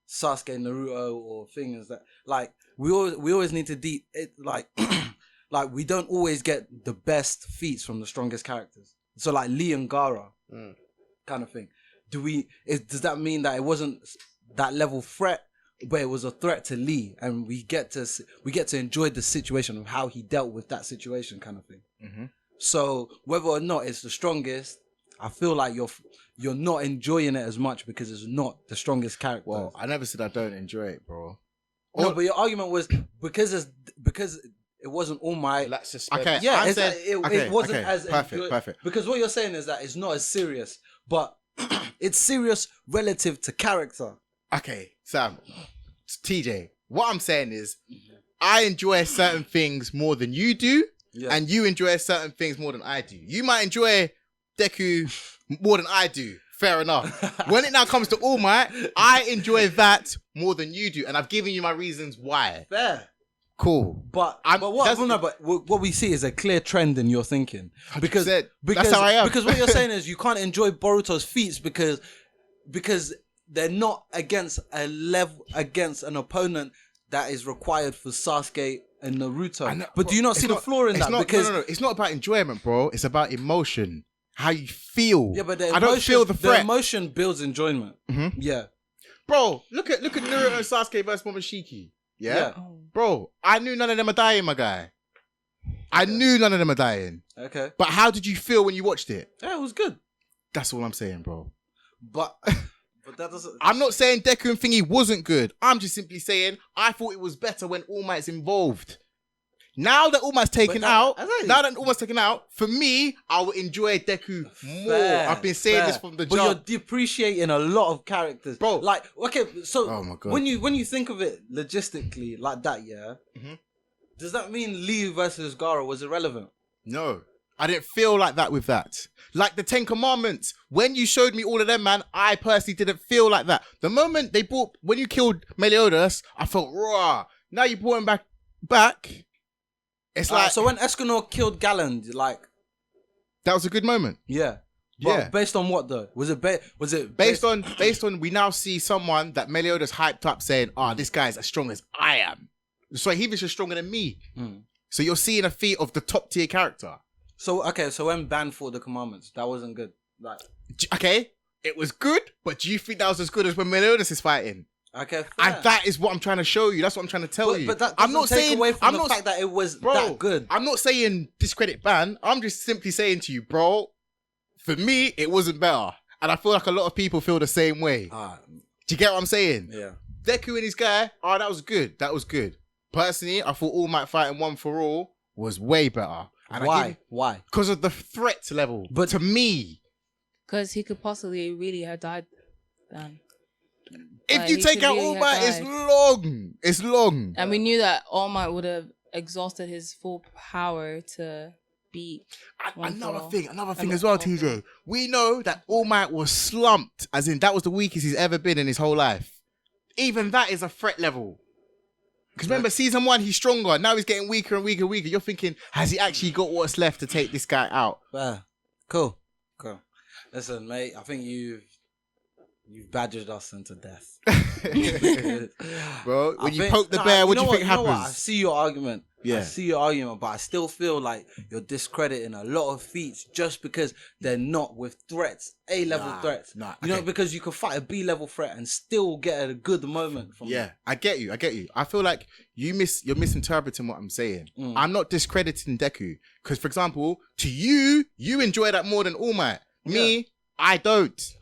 Speaker 3: Sasuke, Naruto, or things that like we always need to like like we don't always get the best feats from the strongest characters. So like Lee and Gaara kind of thing. Does that mean that it wasn't that level threat, but it was a threat to Lee, and we get to enjoy the situation of how he dealt with that situation, kind of thing.
Speaker 2: Mm-hmm.
Speaker 3: So whether or not it's the strongest, I feel like you're not enjoying it as much because it's not the strongest character.
Speaker 2: Well, I never said I don't enjoy it, bro.
Speaker 3: No, but your argument was because it wasn't All Might.
Speaker 4: Like suspense.
Speaker 2: Okay,
Speaker 3: Yeah,
Speaker 2: okay,
Speaker 3: it wasn't
Speaker 2: okay,
Speaker 3: as
Speaker 2: perfect.
Speaker 3: Because what you're saying is that it's not as serious, but it's serious relative to character.
Speaker 2: Okay, Sam, TJ, what I'm saying is, I enjoy certain things more than you do, and you enjoy certain things more than I do. You might enjoy Deku more than I do. Fair enough. When it now comes to All Might, I enjoy that more than you do, and I've given you my reasons why.
Speaker 3: Fair.
Speaker 2: Cool.
Speaker 3: But what we see is a clear trend in your thinking. Because
Speaker 2: that's how I am.
Speaker 3: Because what you're saying is you can't enjoy Boruto's feats because they're not against an opponent that is required for Sasuke and Naruto. But do you not see the flaw in that? Because
Speaker 2: no, it's not about enjoyment, bro. It's about emotion. How you feel.
Speaker 3: Yeah, but
Speaker 2: I don't feel the threat.
Speaker 3: The emotion builds enjoyment.
Speaker 2: Mm-hmm.
Speaker 3: Yeah.
Speaker 2: Bro, look at Naruto and Sasuke versus Momoshiki. Yeah? Bro, I knew none of them are dying, my guy. I knew none of them are dying.
Speaker 3: Okay.
Speaker 2: But how did you feel when you watched it?
Speaker 3: Yeah, it was good.
Speaker 2: That's all I'm saying, bro.
Speaker 3: But that doesn't...
Speaker 2: I'm not saying Deku and Thingy wasn't good. I'm just simply saying I thought it was better when All Might's involved. Now that All Might's taken out, for me, I will enjoy Deku more. I've been saying this from the jump.
Speaker 3: But you're depreciating a lot of characters.
Speaker 2: Bro.
Speaker 3: Like, okay, so
Speaker 2: oh my God.
Speaker 3: when you think of it logistically like that, yeah, does that mean Lee versus Gaara was irrelevant?
Speaker 2: No. I didn't feel like that with that. Like the 10 Commandments, when you showed me all of them, man, I personally didn't feel like that. The moment when you killed Meliodas, I felt raw. Now you brought him back. It's like...
Speaker 3: So when Escanor killed Galland, like...
Speaker 2: That was a good moment.
Speaker 3: Yeah.
Speaker 2: Yeah.
Speaker 3: But based on what though? Was it
Speaker 2: based on we now see someone that Meliodas hyped up saying, this guy's as strong as I am. So he was just stronger than me. So you're seeing a feat of the top tier character.
Speaker 3: So when Ban fought the Commandments, that wasn't good. Like,
Speaker 2: okay, it was good, but do you think that was as good as when Meliodas is fighting?
Speaker 3: Okay, fair.
Speaker 2: And that is what I'm trying to show you. That's what I'm trying to tell you.
Speaker 3: But that
Speaker 2: I'm not
Speaker 3: take
Speaker 2: saying
Speaker 3: away from the fact that it was that good.
Speaker 2: I'm not saying discredit Ban. I'm just simply saying to you, bro, for me, it wasn't better. And I feel like a lot of people feel the same way. Do you get what I'm saying?
Speaker 3: Yeah.
Speaker 2: Deku and his guy, that was good. That was good. Personally, I thought All Might fighting One for All was way better. And
Speaker 3: Why?
Speaker 2: Because of the threat level. But to me.
Speaker 1: Because he could possibly really have died then.
Speaker 2: If you take out All Might, it's long. It's long.
Speaker 1: And we knew that All Might would have exhausted his full power to beat.
Speaker 2: Another thing as well, TJ. We know that All Might was slumped, as in that was the weakest he's ever been in his whole life. Even that is a threat level. Because remember, season 1, he's stronger. Now he's getting weaker and weaker and weaker. You're thinking, has he actually got what's left to take this guy out?
Speaker 3: Cool. Listen, mate, I think you've badgered us into death.
Speaker 2: Bro, when you poke the bear, what do you think happens?
Speaker 3: I see your argument.
Speaker 2: Yeah.
Speaker 3: I see your argument, but I still feel like you're discrediting a lot of feats just because they're not with threats, A-level threats. Because you can fight a B-level threat and still get a good moment from them.
Speaker 2: I get you. I feel like you're misinterpreting what I'm saying. I'm not discrediting Deku. Because, for example, to you enjoy that more than All Might. Me, I don't.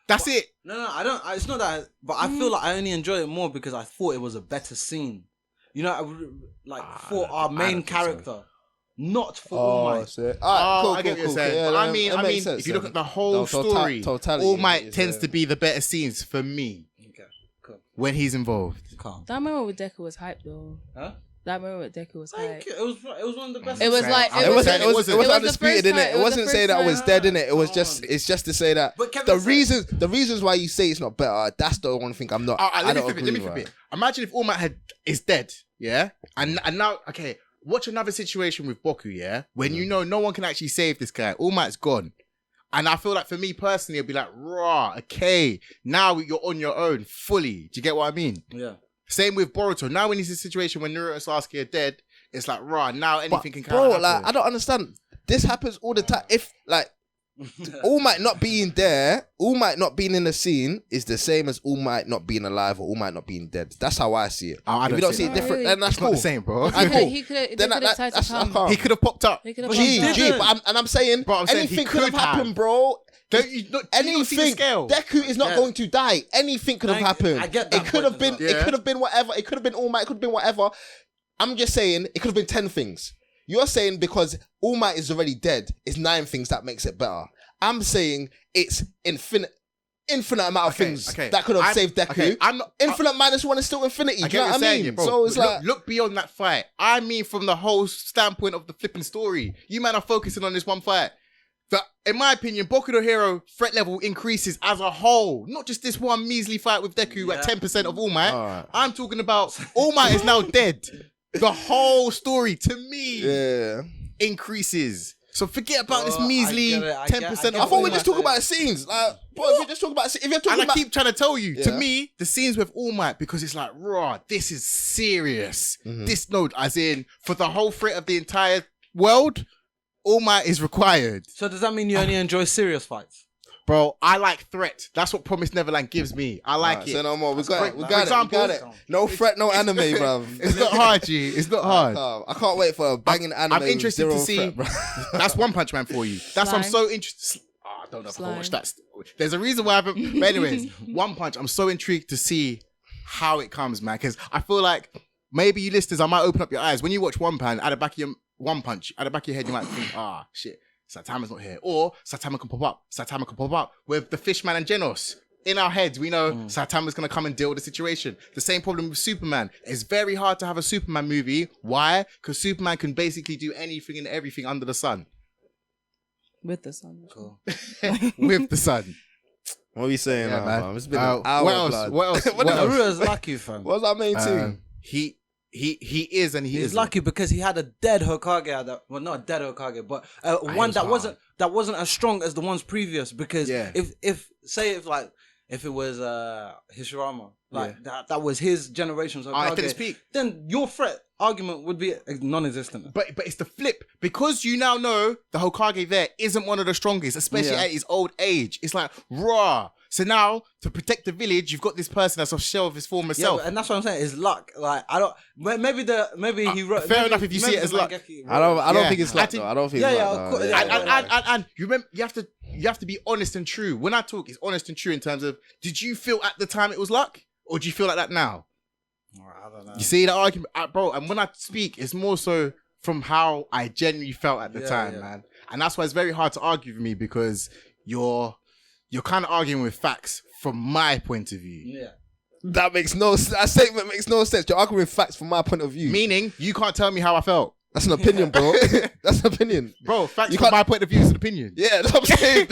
Speaker 2: That's it.
Speaker 3: No, I don't. It's not that. But I feel like I only enjoy it more because I thought it was a better scene. You know, for our main character, not for All Might.
Speaker 4: Cool,
Speaker 2: I get what you're saying.
Speaker 4: Yeah,
Speaker 2: but I mean,
Speaker 4: sense,
Speaker 2: if you look at the whole story, All Might tends to be the better scenes for me.
Speaker 3: Okay, cool.
Speaker 2: When he's involved.
Speaker 3: Calm.
Speaker 1: That moment with Deku was hype though.
Speaker 3: Huh?
Speaker 1: That moment with Deku was hype.
Speaker 3: It was one of the best.
Speaker 1: It was like
Speaker 4: it wasn't undisputed,
Speaker 1: in
Speaker 4: innit? It wasn't saying that I was dead, innit? It was it's just to say that the reasons why you say it's not better. That's the one thing I'm not. I don't agree with.
Speaker 2: Imagine if All Might is dead, yeah, and now watch another situation with Boku, yeah? When you know no one can actually save this guy. All Might's gone. And I feel like for me personally, it'll be like, raw, okay, now you're on your own fully. Do you get what I mean?
Speaker 3: Yeah.
Speaker 2: Same with Boruto. Now when he's in a situation when Naruto and Sasuke are dead, it's like, raw, now anything can kind of happen.
Speaker 4: Like, I don't understand. This happens all the time. If, like, All Might not being there, All Might not being in the scene is the same as All Might not being alive or All Might not being dead. That's how I see it.
Speaker 2: I
Speaker 4: If you don't see it different, then that's
Speaker 2: It's not
Speaker 4: cool.
Speaker 2: the same, bro.
Speaker 1: He could
Speaker 4: Then
Speaker 1: have tried to come.
Speaker 2: He could have popped up.
Speaker 1: He could have
Speaker 4: G,
Speaker 1: come.
Speaker 3: He
Speaker 4: but I'm saying,
Speaker 2: Bro, I'm saying
Speaker 4: anything
Speaker 2: he
Speaker 4: could have
Speaker 2: could
Speaker 4: happened,
Speaker 2: have.
Speaker 4: bro.
Speaker 2: Don't you not see the
Speaker 4: Anything.
Speaker 2: scale?
Speaker 4: Deku is not going to die. Anything could have happened.
Speaker 3: I get that
Speaker 4: It could have
Speaker 3: point
Speaker 4: been.
Speaker 3: as
Speaker 2: well.
Speaker 4: It could have been whatever. It could have been All Might. It could have been whatever. I'm just saying it could have been 10 things. You're saying because All Might is already dead, it's 9 things that makes it better. I'm saying it's infinite amount of things that could have saved Deku.
Speaker 2: Okay, I'm not,
Speaker 4: Infinite minus 1 is still infinity.
Speaker 2: I
Speaker 4: Do you know
Speaker 2: get
Speaker 4: what I mean?
Speaker 2: saying, bro.
Speaker 4: So it's
Speaker 2: look,
Speaker 4: like,
Speaker 2: look beyond that fight. I mean, from the whole standpoint of the flipping story. You man are focusing on this one fight. That, in my opinion, Boku no Hero threat level increases as a whole. Not just this one measly fight with Deku at 10% of All Might.
Speaker 4: Alright.
Speaker 2: I'm talking about All Might is now dead. The whole story, to me,
Speaker 4: yeah.
Speaker 2: increases. So forget about this
Speaker 3: Bro, I
Speaker 2: measly
Speaker 3: get it, I
Speaker 2: 10%
Speaker 3: get
Speaker 2: of
Speaker 4: I
Speaker 3: it.
Speaker 4: thought
Speaker 2: All
Speaker 4: we
Speaker 2: Might.
Speaker 4: just talking about the scenes. Like, bro, if you just talk about, if you're talking
Speaker 2: And I
Speaker 4: about,
Speaker 2: keep trying to tell you, to
Speaker 4: Yeah.
Speaker 2: me, the scenes with All Might, because it's like, raw, this is serious. This note, as in, for the whole threat of the entire world, All Might is required.
Speaker 3: So does that mean you only enjoy serious fights?
Speaker 2: Bro, I like threat. That's what Promised Neverland gives me. I like
Speaker 4: Alright,
Speaker 2: it.
Speaker 4: say no more. We got it. We
Speaker 2: For
Speaker 4: got
Speaker 2: example,
Speaker 4: it. We got it. No threat, no anime, bruv.
Speaker 2: It's not hard, G. It's not hard.
Speaker 4: I can't wait for a banging anime.
Speaker 2: I'm interested
Speaker 4: with
Speaker 2: to
Speaker 4: zero
Speaker 2: see.
Speaker 4: threat, bruv.
Speaker 2: That's One Punch Man for you. That's why I'm
Speaker 1: Slime.
Speaker 2: so interested. I don't know if I
Speaker 1: Slime.
Speaker 2: watched that. There's a reason why I haven't. But anyways, One Punch. I'm so intrigued to see how it comes, man. Because I feel like maybe you listeners, I might open up your eyes when you watch One Punch. At the back of your One Punch, at the back of your head, you might think, shit, Saitama's not here, or Saitama can pop up. Saitama can pop up with the Fishman and Genos. In our heads, we know Saitama's gonna come and deal with the situation. The same problem with Superman. It's very hard to have a Superman movie. Why? Because Superman can basically do anything and everything under the sun.
Speaker 1: With the sun.
Speaker 3: Cool.
Speaker 2: With the sun.
Speaker 4: What are we saying,
Speaker 2: Yeah,
Speaker 4: now,
Speaker 2: man.
Speaker 4: man? It's been an hour,
Speaker 2: what else?
Speaker 4: blood.
Speaker 2: What else?
Speaker 4: What
Speaker 2: What
Speaker 4: else?
Speaker 2: else?
Speaker 3: Naruto's lucky, fam.
Speaker 4: What's our main team?
Speaker 2: He is and he
Speaker 3: He's
Speaker 2: is
Speaker 3: lucky because he had a dead Hokage at that. Well, not a dead Hokage, but one
Speaker 2: was
Speaker 3: that
Speaker 2: hard.
Speaker 3: wasn't as strong as the ones previous. Because
Speaker 2: Yeah.
Speaker 3: if it was Hishirama, like that was his generation's Hokage,
Speaker 2: I can speak.
Speaker 3: then your threat argument would be non-existent.
Speaker 2: But it's the flip. Because you now know the Hokage there isn't one of the strongest, especially
Speaker 3: Yeah.
Speaker 2: at his old age. It's like, raw. So now, to protect the village, you've got this person that's a shell of his former
Speaker 3: Yeah,
Speaker 2: self.
Speaker 3: and that's what I'm saying. It's luck. Like I don't. Maybe he wrote.
Speaker 2: fair
Speaker 3: maybe-
Speaker 2: enough if you see
Speaker 3: maybe
Speaker 2: it as
Speaker 3: the
Speaker 2: luck.
Speaker 3: Mangeki
Speaker 4: I don't
Speaker 2: Yeah.
Speaker 4: think it's
Speaker 2: I
Speaker 4: luck,
Speaker 2: think-
Speaker 4: though. I don't think
Speaker 3: Yeah,
Speaker 4: it's
Speaker 3: yeah,
Speaker 4: luck,
Speaker 3: of
Speaker 4: no.
Speaker 3: course,
Speaker 4: Yeah.
Speaker 2: And you remember, you have to be honest and true. When I talk, it's honest and true in terms of, did you feel at the time it was luck? Or do you feel like that now?
Speaker 3: I don't know.
Speaker 2: You see the argument, bro. And when I speak, it's more so from how I genuinely felt at the
Speaker 3: Yeah,
Speaker 2: time,
Speaker 3: yeah.
Speaker 2: man. And that's why it's very hard to argue with me, because you're kind of arguing with facts from my point of view.
Speaker 3: Yeah.
Speaker 4: That statement makes no sense. You're arguing facts from my point of view.
Speaker 2: Meaning, you can't tell me how I felt,
Speaker 4: That's an opinion, bro. That's an opinion.
Speaker 2: bro. Facts
Speaker 4: You
Speaker 2: from
Speaker 4: can't-
Speaker 2: my point of view is an opinion.
Speaker 4: Yeah, that's what I'm saying.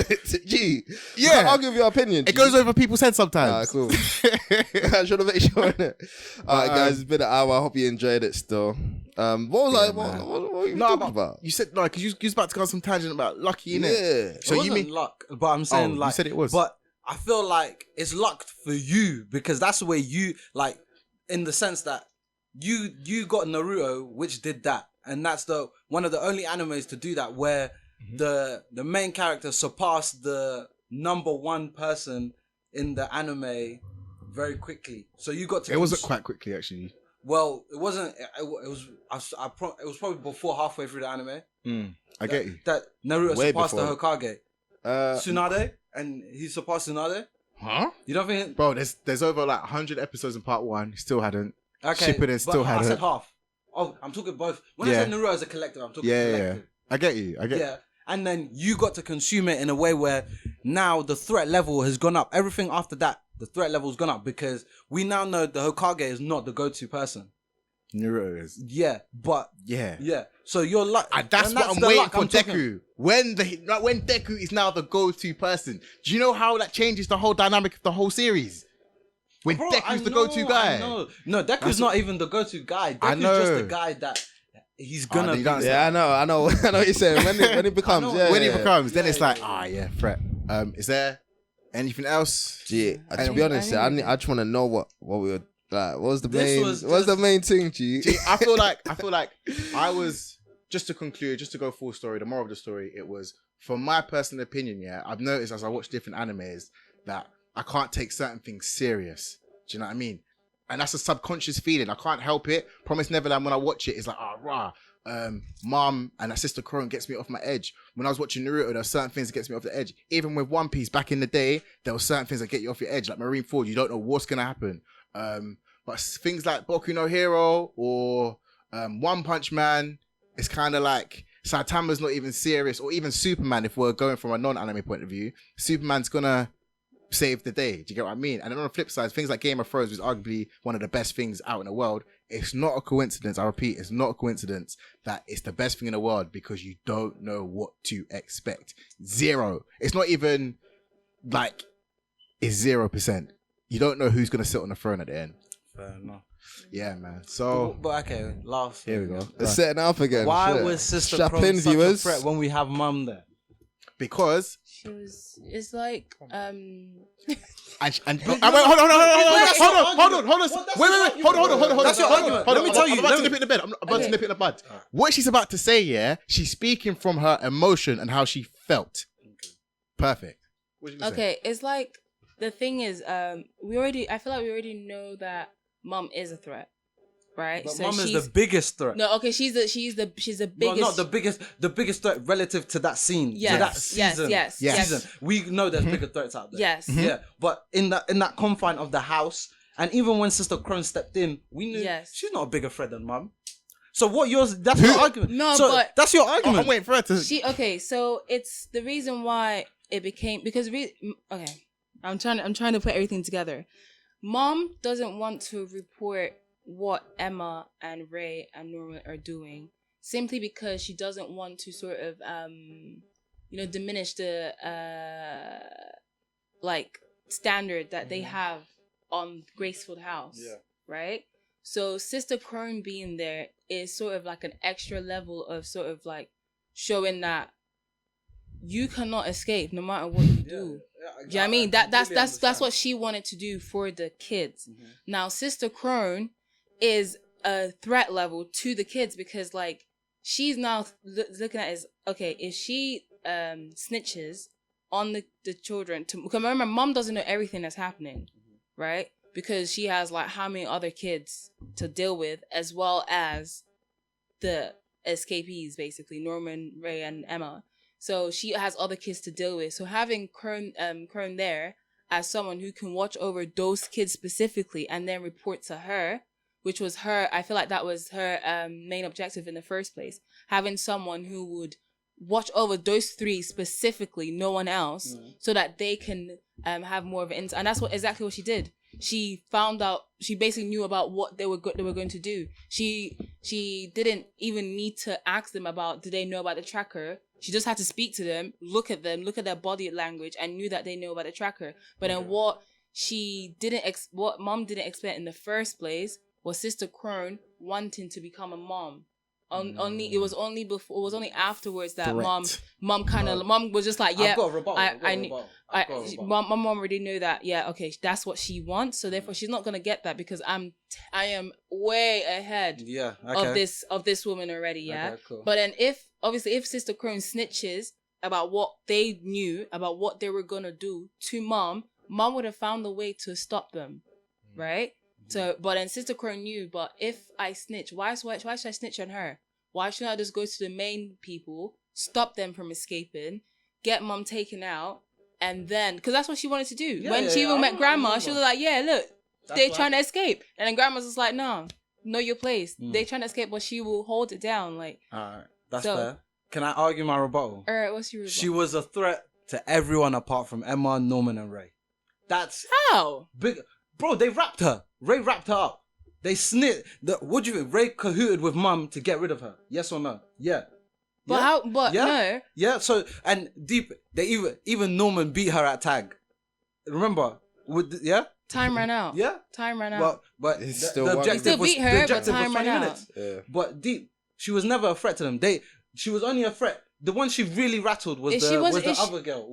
Speaker 4: G. You
Speaker 2: Yeah.
Speaker 4: can't argue with your opinion.
Speaker 2: It goes over people's heads sometimes.
Speaker 4: Cool. I should have made sure, innit? Alright, guys, it's been an hour. I hope you enjoyed it still. What was I?
Speaker 2: man.
Speaker 4: What were you
Speaker 2: No,
Speaker 4: talking about?
Speaker 2: You said no, because you was about to go on some tangent about lucky, innit?
Speaker 4: Yeah.
Speaker 2: So
Speaker 3: it
Speaker 2: you
Speaker 3: wasn't
Speaker 2: mean
Speaker 3: luck? But I'm saying
Speaker 2: you said it was.
Speaker 3: But I feel like it's luck for you because that's the way you like, in the sense that you got Naruto, which did that, and that's one of the only animes to do that, where the main character surpassed the number one person in the anime very quickly. So you got to.
Speaker 2: it wasn't quite quickly actually.
Speaker 3: Well, it wasn't. It was. It was probably before halfway through the anime.
Speaker 2: I get you.
Speaker 3: That Naruto
Speaker 4: Way
Speaker 3: surpassed
Speaker 4: before.
Speaker 3: the Hokage.
Speaker 4: Uh,
Speaker 3: Tsunade, and he surpassed Tsunade.
Speaker 2: Huh?
Speaker 3: You don't think?
Speaker 2: Bro, there's over like 100 episodes in part 1. Still hadn't.
Speaker 3: Okay,
Speaker 2: Shippuden still
Speaker 3: but
Speaker 2: had
Speaker 3: I said
Speaker 2: it.
Speaker 3: half. Oh, I'm talking both. When
Speaker 2: Yeah.
Speaker 3: I said Naruto as a collective, I'm talking
Speaker 2: Yeah.
Speaker 3: collective.
Speaker 2: I get you. I get.
Speaker 3: Yeah. And then you got to consume it in a way where now the threat level has gone up. Everything after that, the threat level's gone up because we now know the Hokage is not the go-to person.
Speaker 2: Naruto is.
Speaker 3: Yeah, but
Speaker 2: Yeah.
Speaker 3: yeah. So you're like,
Speaker 2: And that's what I'm waiting for Deku. When Deku is now the go-to person. Do you know how that changes the whole dynamic of the whole series? When Deku's the go-to guy.
Speaker 3: No, Deku's not even the go-to guy.
Speaker 2: I
Speaker 3: Deku's just the
Speaker 2: know.
Speaker 3: guy that he's gonna.
Speaker 2: then you don't
Speaker 4: Yeah, I know what you're saying. When it becomes,
Speaker 2: when it becomes, then it's like, threat. Is there anything else?
Speaker 4: Gee, to be honest, I just want to know what we were like. What was the main thing, G?
Speaker 2: I feel like I was, just to conclude, just to go full story. The moral of the story, it was, from my personal opinion. Yeah, I've noticed as I watch different animes that I can't take certain things serious. Do you know what I mean? And that's a subconscious feeling. I can't help it. Promise Neverland, when I watch it, it's like, Mom and that Sister Crone gets me off my edge. When I was watching Naruto, there were certain things that gets me off the edge. Even with One Piece back in the day, there were certain things that get you off your edge. Like Marineford, you don't know what's going to happen. But things like Boku no Hero or One Punch Man, it's kind of like Saitama's not even serious. Or even Superman, if we're going from a non-anime point of view, Superman's going to save the day. Do you get what I mean? And then on the flip side, things like Game of Thrones is arguably one of the best things out in the world. It's not a coincidence. I repeat, it's not a coincidence that it's the best thing in the world because you don't know what to expect. Zero. It's not even like it's 0%. You don't know who's gonna sit on the throne at the end.
Speaker 3: Fair enough.
Speaker 2: Yeah, man. So,
Speaker 3: but okay, last.
Speaker 2: Here we go.
Speaker 4: It's setting up again.
Speaker 3: Why
Speaker 4: Shit.
Speaker 3: was Sister
Speaker 4: Strap
Speaker 3: Crone
Speaker 4: in,
Speaker 3: such
Speaker 4: viewers.
Speaker 3: a threat when we have Mum there?
Speaker 2: Because
Speaker 1: it's like
Speaker 2: and wait, hold on. Hold
Speaker 3: That's your argument. Let me tell you.
Speaker 2: I'm about to nip it in the bud. I'm about to nip it in the bud. What she's about to say, yeah, she's speaking from her emotion and how she felt. Perfect.
Speaker 1: Okay, it's like the thing is, I feel like we already know that Mum is a threat, right?
Speaker 3: But Mum is the biggest threat.
Speaker 1: No, okay, she's the biggest.
Speaker 3: Well, not the biggest threat relative to that scene.
Speaker 1: Yes,
Speaker 3: to that season.
Speaker 1: yes.
Speaker 3: Season. We know there's bigger threats out there.
Speaker 1: Yes.
Speaker 3: Yeah, but in that confine of the house, and even when Sister Crone stepped in, we knew she's not a bigger threat than Mum. So that's your argument.
Speaker 1: No,
Speaker 3: so
Speaker 1: but
Speaker 3: that's your argument.
Speaker 2: I'm waiting for her to.
Speaker 1: So it's the reason why it became okay. I'm trying to put everything together. Mom doesn't want to report what Emma and Ray and Norman are doing simply because she doesn't want to sort of diminish the like standard that they have on Gracefield House. Yeah. Right? So Sister Crone being there is sort of like an extra level of sort of like showing that you cannot escape no matter what you do. Do you know what I mean? That's what she wanted to do for the kids. Mm-hmm. Now Sister Crone is a threat level to the kids because like she's now looking at is okay, if she snitches on the children to, because remember Mom doesn't know everything that's happening, right? Because she has like how many other kids to deal with as well as the escapees, basically Norman, Ray and Emma. So she has other kids to deal with. So having Crone there as someone who can watch over those kids specifically and then report to her, which was her, I feel like that was her main objective in the first place. Having someone who would watch over those three specifically, no one else, so that they can have more of an insight. And that's exactly what she did. She found out, she basically knew about what they were going to do. She didn't even need to ask them about, did they know about the tracker? She just had to speak to them, look at their body language, and knew that they know about the tracker. But then what Mom didn't expect in the first place was Sister Crone wanting to become a mom. It was only afterwards that Mom was just like, yeah, Mom already knew that, yeah, okay, that's what she wants, so therefore she's not gonna get that because I am way ahead of this woman already, yeah. Okay, cool. But then if Sister Crone snitches about what they knew about what they were gonna do to Mom would have found a way to stop them, right? So, but then Sister Crone knew, but if I snitch, why should I snitch on her? Why shouldn't I just go to the main people, stop them from escaping, get Mom taken out, and then, because that's what she wanted to do. Yeah, when she met Grandma, she was like, yeah, look, they're trying to escape. And then Grandma's just like, no, know your place. They're trying to escape, but she will hold it down. Like,
Speaker 3: alright, that's fair. Can I argue my rebuttal?
Speaker 1: Alright, what's your rebuttal?
Speaker 3: She was a threat to everyone apart from Emma, Norman, and Ray. That's
Speaker 1: how
Speaker 3: big, bro. They wrapped her. Ray wrapped her up. They snit. What do you think? Ray cahooted with Mum to get rid of her. Yes or no? Yeah.
Speaker 1: But how? But no.
Speaker 3: Yeah. So and deep. They even Norman beat her at tag. Remember?
Speaker 1: Time ran out.
Speaker 3: Yeah.
Speaker 1: Time ran out.
Speaker 3: But
Speaker 4: the
Speaker 3: objective
Speaker 1: still beat her, but time ran out.
Speaker 3: Yeah. But deep. she was never a threat to them. She was only a threat. The one she really rattled was the other girl.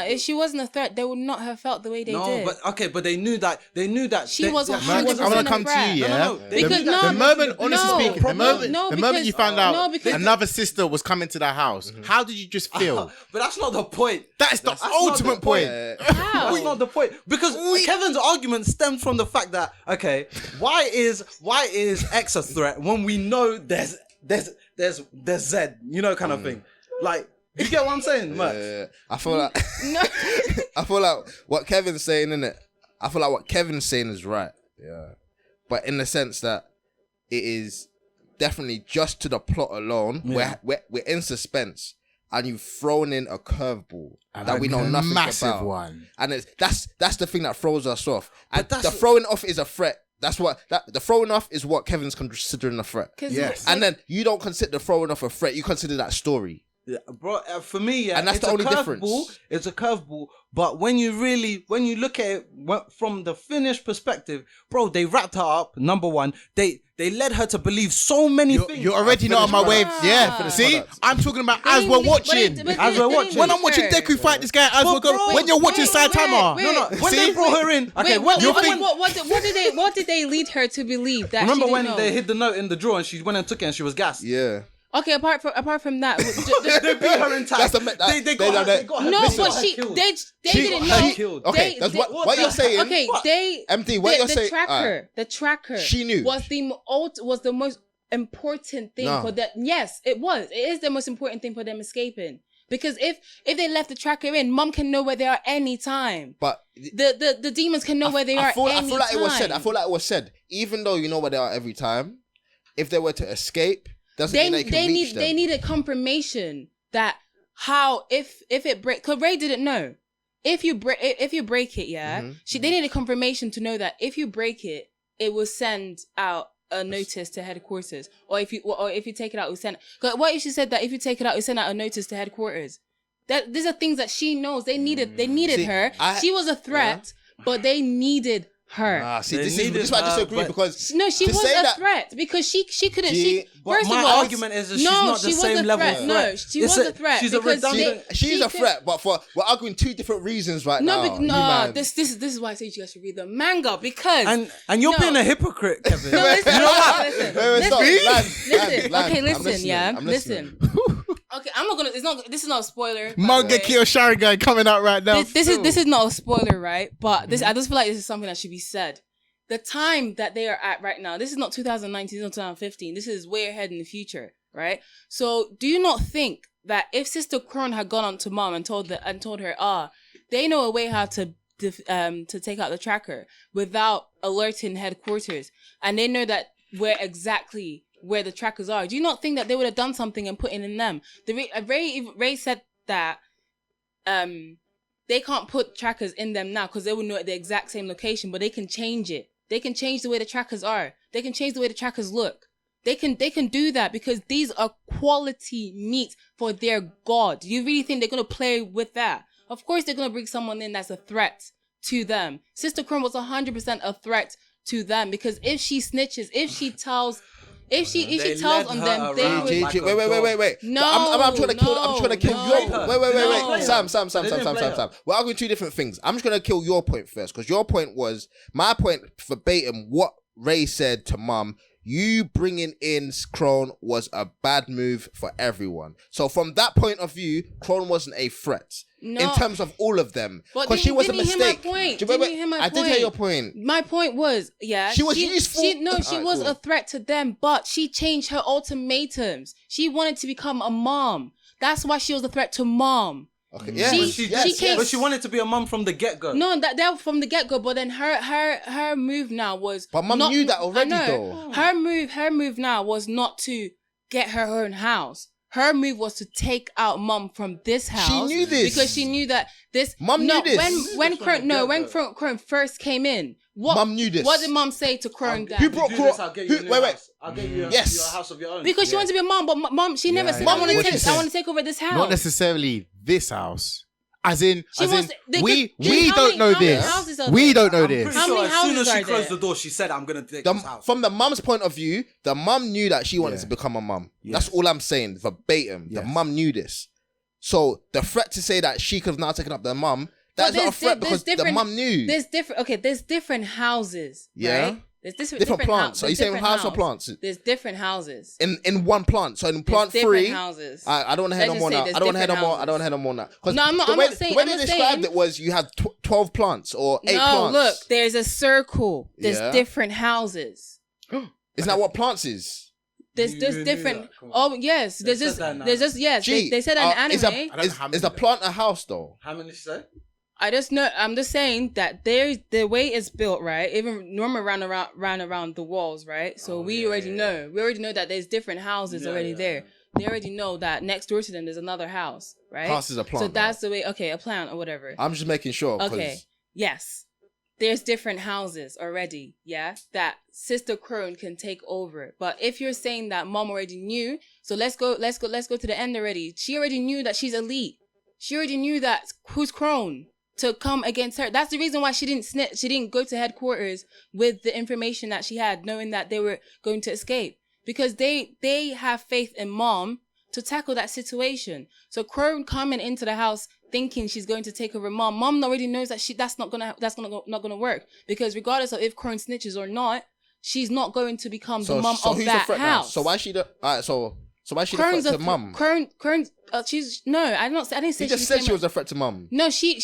Speaker 1: If she wasn't a threat, they would not have felt the way they did.
Speaker 3: But they knew that.
Speaker 1: She was 100%
Speaker 2: I want to come to you, yeah. The moment you found out another sister was coming to the house, how did you just feel?
Speaker 3: But that's not the point.
Speaker 2: That's the ultimate point.
Speaker 1: How?
Speaker 3: That's not the point, because Kevin's argument stems from the fact that why is X a threat when we know there's Z, you know, kind of thing. Like, you get what I'm saying, Murks?
Speaker 4: I feel like I feel like what Kevin's saying, innit? I feel like what Kevin's saying is right. Yeah. But in the sense that it is definitely just to the plot alone, we're in suspense, and you've thrown in a curveball that we know nothing about. One. And that's the thing that throws us off. And the throwing off is a threat. That's what the throwing off is what Kevin's considering a threat.
Speaker 2: Yes.
Speaker 4: And then you don't consider the throwing off a threat. You consider that story.
Speaker 3: Yeah, bro, for me,
Speaker 4: and that's the only difference.
Speaker 3: It's a curveball, but when you look at it from the finished perspective, bro, they wrapped her up. Number one, they led her to believe so many things.
Speaker 2: You're already not on my wave. Yeah, see, I'm talking about as we're watching. When I'm watching Deku fight this guy, when you're watching Saitama.
Speaker 3: When they brought her in,
Speaker 1: what did they lead her to believe? That
Speaker 3: remember when they hid the note in the drawer and she went and took it and she was gassed?
Speaker 4: Yeah.
Speaker 1: Okay, apart from that,
Speaker 3: they beat her in time. They got her.
Speaker 1: No, but they didn't know.
Speaker 4: Okay, what you're saying.
Speaker 1: Okay,
Speaker 4: MD, what you're saying.
Speaker 1: The tracker.
Speaker 4: She knew
Speaker 1: was the most important thing for them. Yes, it was. It is the most important thing for them escaping. Because if they left the tracker in, Mum can know where they are anytime. But the demons can know where they are anytime. I
Speaker 4: feel like it was said. Even though you know where they are every time, if they were to escape. They needed confirmation that if it break, because Ray didn't know. If you break it, they needed confirmation to know that if you break it, it will send out a notice to headquarters, or if you take it out, it will send. Because what if she said that if you take it out, it will send out a notice to headquarters? That these are things that she knows. They needed her. She was a threat, but they needed her. This is why I disagree, because
Speaker 1: no, she was a threat because she couldn't. First of all,
Speaker 3: argument is that she's not the same level of threat.
Speaker 1: No, she was a threat.
Speaker 4: She's a threat, but we're arguing two different reasons right now.
Speaker 1: No, this is why I say you guys should read the manga, because
Speaker 3: and you're being a hypocrite, Kevin.
Speaker 1: No, listen. Okay, I'm not gonna. This is not a spoiler.
Speaker 2: Mangekyo Sharingan coming out right now.
Speaker 1: This is not a spoiler, right? But I just feel like this is something that should be said. The time that they are at right now, this is not 2019, this is not 2015. This is way ahead in the future, right? So, do you not think that if Sister Crone had gone on to Mom and told her, they know a way how to take out the tracker without alerting headquarters, and they know that where the trackers are. Do you not think that they would have done something and put it in them? Ray said that they can't put trackers in them now because they will know at the exact same location, but they can change it. They can change the way the trackers are. They can change the way the trackers look. They can do that because these are quality meat for their god. Do you really think they're going to play with that? Of course they're going to bring someone in that's a threat to them. Sister Crone was 100% a threat to them, because if she snitches, if she tells on them, they will.
Speaker 4: Wait. No, I'm trying to kill your. Wait. Sam. We're arguing two different things. I'm just gonna kill your point first, because your point was my point verbatim. What Ray said to Mum. You bringing in Crone was a bad move for everyone. So from that point of view, Crone wasn't a threat. No. In terms of all of them. Because she was a mistake. I did hear your point.
Speaker 1: My point was, she was useful. She was a threat to them, but she changed her ultimatums. She wanted to become a mom. That's why she was a threat to Mom.
Speaker 4: Okay. Yeah,
Speaker 3: but she wanted to be a mum from the get-go.
Speaker 1: No, that from the get-go. But then her move now was.
Speaker 4: But Mum knew that already, though.
Speaker 1: Her move now was not to get her own house. Her move was to take out Mum from this house.
Speaker 4: She knew this
Speaker 1: because she knew that this.
Speaker 4: Mum knew this.
Speaker 1: When Crone first came in,
Speaker 4: Mum knew this.
Speaker 1: What did Mum say to Crone?
Speaker 4: Who brought Crone? Wait.
Speaker 3: I'll get you a house of your own.
Speaker 1: Because she wanted to be a mom, but Mom, she never said, I want to take over this house.
Speaker 2: Not necessarily this house. As in, we
Speaker 1: how
Speaker 2: don't know
Speaker 1: many
Speaker 2: this.
Speaker 1: houses are
Speaker 2: We
Speaker 1: there?
Speaker 2: don't know
Speaker 3: I'm pretty
Speaker 2: this.
Speaker 1: How
Speaker 3: sure
Speaker 1: many
Speaker 3: as soon as
Speaker 1: houses
Speaker 3: she
Speaker 1: are
Speaker 3: closed
Speaker 1: there?
Speaker 3: the door, she said, "I'm gonna take this house."
Speaker 4: From the mum's point of view, the mum knew that she wanted
Speaker 2: Yeah.
Speaker 4: to become a mum.
Speaker 2: Yes.
Speaker 4: That's all I'm saying, verbatim. The
Speaker 2: Yes.
Speaker 4: mum knew this. So the threat to say that she could have now taken up the mum,
Speaker 1: But
Speaker 4: that's not a threat
Speaker 1: there's
Speaker 4: because the mum knew.
Speaker 1: There's different houses.
Speaker 4: Yeah.
Speaker 1: Right? There's
Speaker 4: Different plants. Are you saying
Speaker 1: different
Speaker 4: house or plants?
Speaker 1: There's different houses.
Speaker 4: In one plant. So in plant
Speaker 1: There's
Speaker 4: 3,
Speaker 1: different houses.
Speaker 4: I don't want to head
Speaker 1: Let's
Speaker 4: on more
Speaker 1: just say
Speaker 4: now.
Speaker 1: there's
Speaker 4: I don't want to head on
Speaker 1: different
Speaker 4: more. I don't want to head on more now. 'Cause
Speaker 1: No, I'm not
Speaker 4: The
Speaker 1: saying.
Speaker 4: way
Speaker 1: I'm
Speaker 4: they
Speaker 1: not
Speaker 4: described
Speaker 1: saying.
Speaker 4: it was you had 12 plants or 8
Speaker 1: No,
Speaker 4: plants.
Speaker 1: look, there's a circle. There's
Speaker 4: Yeah.
Speaker 1: different houses.
Speaker 4: Isn't that what plants is?
Speaker 1: There's
Speaker 3: You
Speaker 1: there's
Speaker 3: knew
Speaker 1: different.
Speaker 3: that. Come on.
Speaker 1: Oh yes, there's
Speaker 3: said
Speaker 1: just
Speaker 3: that now.
Speaker 1: there's just yes.
Speaker 4: Gee,
Speaker 1: They said that in
Speaker 4: is
Speaker 1: anime.
Speaker 2: I don't know how
Speaker 4: Is the
Speaker 2: many
Speaker 4: plant a house though?
Speaker 3: How many did she say?
Speaker 1: I just know. I'm just saying that the way it's built, right? Even Norma ran around the walls, right? So we already know. We already know that there's different houses already there. They already know that next door to them there's another house, right?
Speaker 4: House is a plant,
Speaker 1: So that's the way. Okay, a plant or whatever.
Speaker 4: I'm just making sure. 'Cause
Speaker 1: Okay. Yes. There's different houses already, yeah, that Sister Crone can take over. But if you're saying that mom already knew, so let's go to the end already. She already knew that she's elite. She already knew that who's Crone to come against her. That's the reason why she didn't snitch. She didn't go to headquarters with the information that she had, knowing that they were going to escape. Because they have faith in mom to tackle that situation. So Crone coming into the house thinking she's going to take over mom already knows that that's not gonna work, because regardless of if Crone snitches or not, she's not going to become the mom of
Speaker 4: who's
Speaker 1: that
Speaker 4: the threat now?
Speaker 1: house.
Speaker 4: So why she the alright? So why she the
Speaker 1: Crone's
Speaker 4: threat
Speaker 1: a
Speaker 4: to mum?
Speaker 1: Crone. She's no. I didn't say.
Speaker 4: You just said she
Speaker 1: became
Speaker 4: was a threat to mum.
Speaker 1: No, she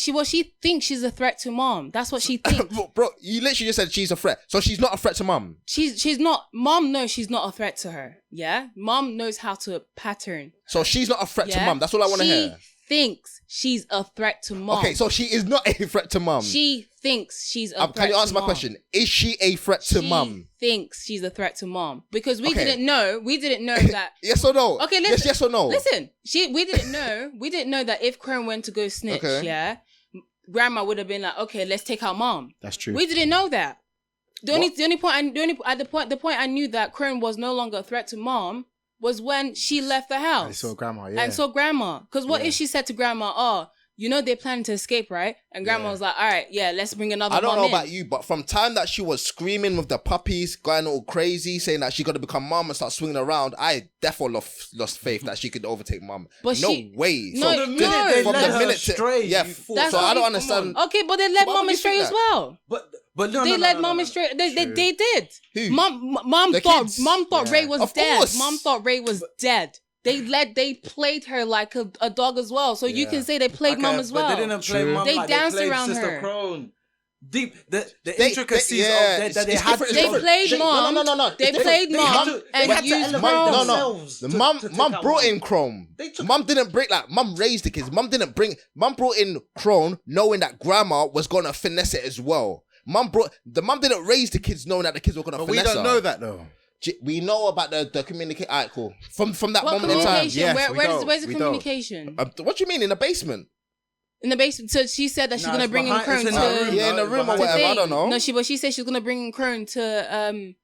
Speaker 1: thinks she's a threat to mom. That's what she thinks.
Speaker 4: Bro, you literally just said she's a threat. So she's not a threat to mum.
Speaker 1: She's not. Mom knows she's not a threat to her. Yeah, mom knows how to pattern.
Speaker 4: So she's not a threat to
Speaker 1: Yeah?
Speaker 4: mum. That's all I want to hear.
Speaker 1: She thinks she's a threat to mom.
Speaker 4: Okay, so she is not a threat to mum.
Speaker 1: She thinks she's a threat
Speaker 4: Can you answer
Speaker 1: to
Speaker 4: my
Speaker 1: mom.
Speaker 4: question? Is she a threat to
Speaker 1: She
Speaker 4: mum?
Speaker 1: thinks she's a threat to mom, because we
Speaker 4: Okay.
Speaker 1: didn't know. We didn't know that.
Speaker 4: Yes or no?
Speaker 1: Okay, listen.
Speaker 4: Yes or no?
Speaker 1: Listen, we didn't know. We didn't know that if Crone went to go snitch,
Speaker 4: Okay.
Speaker 1: yeah, grandma would have been like, okay, let's take out mom.
Speaker 2: That's true.
Speaker 1: We didn't know that. The point I knew that Crone was no longer a threat to mom was when she left the house.
Speaker 2: I saw grandma, yeah.
Speaker 1: And so grandma, because what
Speaker 2: Yeah.
Speaker 1: if she said to grandma, oh, you know they're planning to escape, right? And grandma
Speaker 2: Yeah.
Speaker 1: was like, all right, yeah, let's bring another
Speaker 4: I don't
Speaker 1: mom
Speaker 4: know
Speaker 1: in.
Speaker 4: about you, but from time that she was screaming with the puppies, going all crazy, saying that she got to become mum and start swinging around, I definitely lost faith that she could overtake mum.
Speaker 1: But
Speaker 4: no
Speaker 1: she-
Speaker 4: way.
Speaker 1: No,
Speaker 4: So
Speaker 1: the
Speaker 3: minute they
Speaker 4: from
Speaker 3: let
Speaker 4: the
Speaker 3: her
Speaker 4: minute
Speaker 3: astray,
Speaker 4: yeah.
Speaker 3: you thought-
Speaker 1: That's
Speaker 4: So
Speaker 1: what
Speaker 4: I
Speaker 1: we-
Speaker 4: don't understand.
Speaker 1: Okay, but they led
Speaker 4: Why
Speaker 1: mom
Speaker 4: would you
Speaker 1: astray
Speaker 4: think
Speaker 1: as
Speaker 4: that?
Speaker 1: well.
Speaker 3: But no,
Speaker 1: They
Speaker 3: no,
Speaker 1: led
Speaker 3: no,
Speaker 1: mom
Speaker 3: no, no.
Speaker 1: astray. They did.
Speaker 4: Who?
Speaker 1: Mom
Speaker 4: The
Speaker 1: thought
Speaker 4: kids?
Speaker 1: mom thought
Speaker 2: Yeah.
Speaker 1: Ray was
Speaker 4: Of
Speaker 1: dead.
Speaker 4: course.
Speaker 1: Mom thought Ray was dead. They played her like a dog as well. So you
Speaker 2: Yeah.
Speaker 1: can say they played mom as well.
Speaker 3: But they didn't play
Speaker 2: True.
Speaker 3: mum
Speaker 1: They
Speaker 3: like
Speaker 1: danced
Speaker 3: they played
Speaker 1: around
Speaker 3: Sister
Speaker 1: her.
Speaker 3: Crone. Deep the
Speaker 4: They-
Speaker 3: intricacies
Speaker 4: yeah,
Speaker 3: of that they
Speaker 4: it's
Speaker 3: had
Speaker 4: different,
Speaker 3: to
Speaker 4: it's
Speaker 1: They
Speaker 4: different.
Speaker 1: played mom.
Speaker 4: No.
Speaker 1: They
Speaker 4: It's
Speaker 1: played
Speaker 4: different.
Speaker 1: mom
Speaker 3: They
Speaker 1: and
Speaker 3: had to
Speaker 1: used
Speaker 3: elevate
Speaker 1: Crone.
Speaker 4: No.
Speaker 3: themselves
Speaker 4: The
Speaker 3: to
Speaker 4: mum
Speaker 3: take
Speaker 4: brought
Speaker 3: out
Speaker 4: in Crone.
Speaker 3: They took-
Speaker 4: Mum didn't bring mum raised the kids. Mum brought in Crone knowing that grandma was gonna finesse it as well. Mum didn't raise the kids knowing that the kids were gonna
Speaker 2: But we
Speaker 4: finesse
Speaker 2: don't
Speaker 4: her.
Speaker 2: know that though.
Speaker 4: We know about the communication. Alright, cool. From that
Speaker 1: What
Speaker 4: moment in time.
Speaker 1: communication?
Speaker 2: Yes, we don't.
Speaker 1: Where's the
Speaker 2: We don't.
Speaker 1: communication?
Speaker 4: What do you mean in the basement?
Speaker 1: In the basement. So she said that she's
Speaker 3: Nah,
Speaker 1: gonna
Speaker 3: it's
Speaker 1: bring in
Speaker 3: behind-
Speaker 1: Crone
Speaker 3: it's
Speaker 1: to.
Speaker 3: in the room.
Speaker 4: Yeah, in the room or
Speaker 3: behind-
Speaker 4: whatever. I
Speaker 1: thing.
Speaker 4: don't know.
Speaker 1: No, she said she was gonna bring Crone to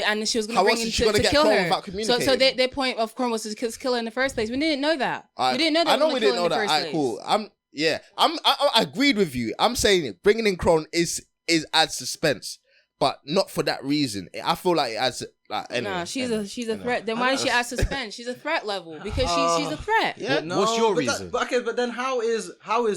Speaker 1: and she was gonna
Speaker 4: How
Speaker 1: bring
Speaker 4: else
Speaker 1: him
Speaker 4: is she
Speaker 1: to
Speaker 4: gonna get
Speaker 1: kill
Speaker 4: Crone
Speaker 1: her.
Speaker 4: without
Speaker 1: So
Speaker 4: communicating?
Speaker 1: their point of Crone was to kill her in the first place. We didn't know that.
Speaker 4: Alright,
Speaker 1: We didn't know that.
Speaker 4: I know
Speaker 1: was
Speaker 4: we
Speaker 1: gonna
Speaker 4: didn't
Speaker 1: kill
Speaker 4: know
Speaker 1: her in
Speaker 4: that.
Speaker 1: the first
Speaker 4: Alright,
Speaker 1: place.
Speaker 4: cool. I agreed with you. I'm saying bringing in Crone is adds suspense, but not for that reason. I feel like it adds anyway.
Speaker 1: Nah, she's a
Speaker 4: anyway.
Speaker 1: threat. Then why did she add suspense? She's a threat level because she's a threat.
Speaker 4: Yeah.
Speaker 2: What's your
Speaker 3: but
Speaker 2: reason?
Speaker 3: But then how is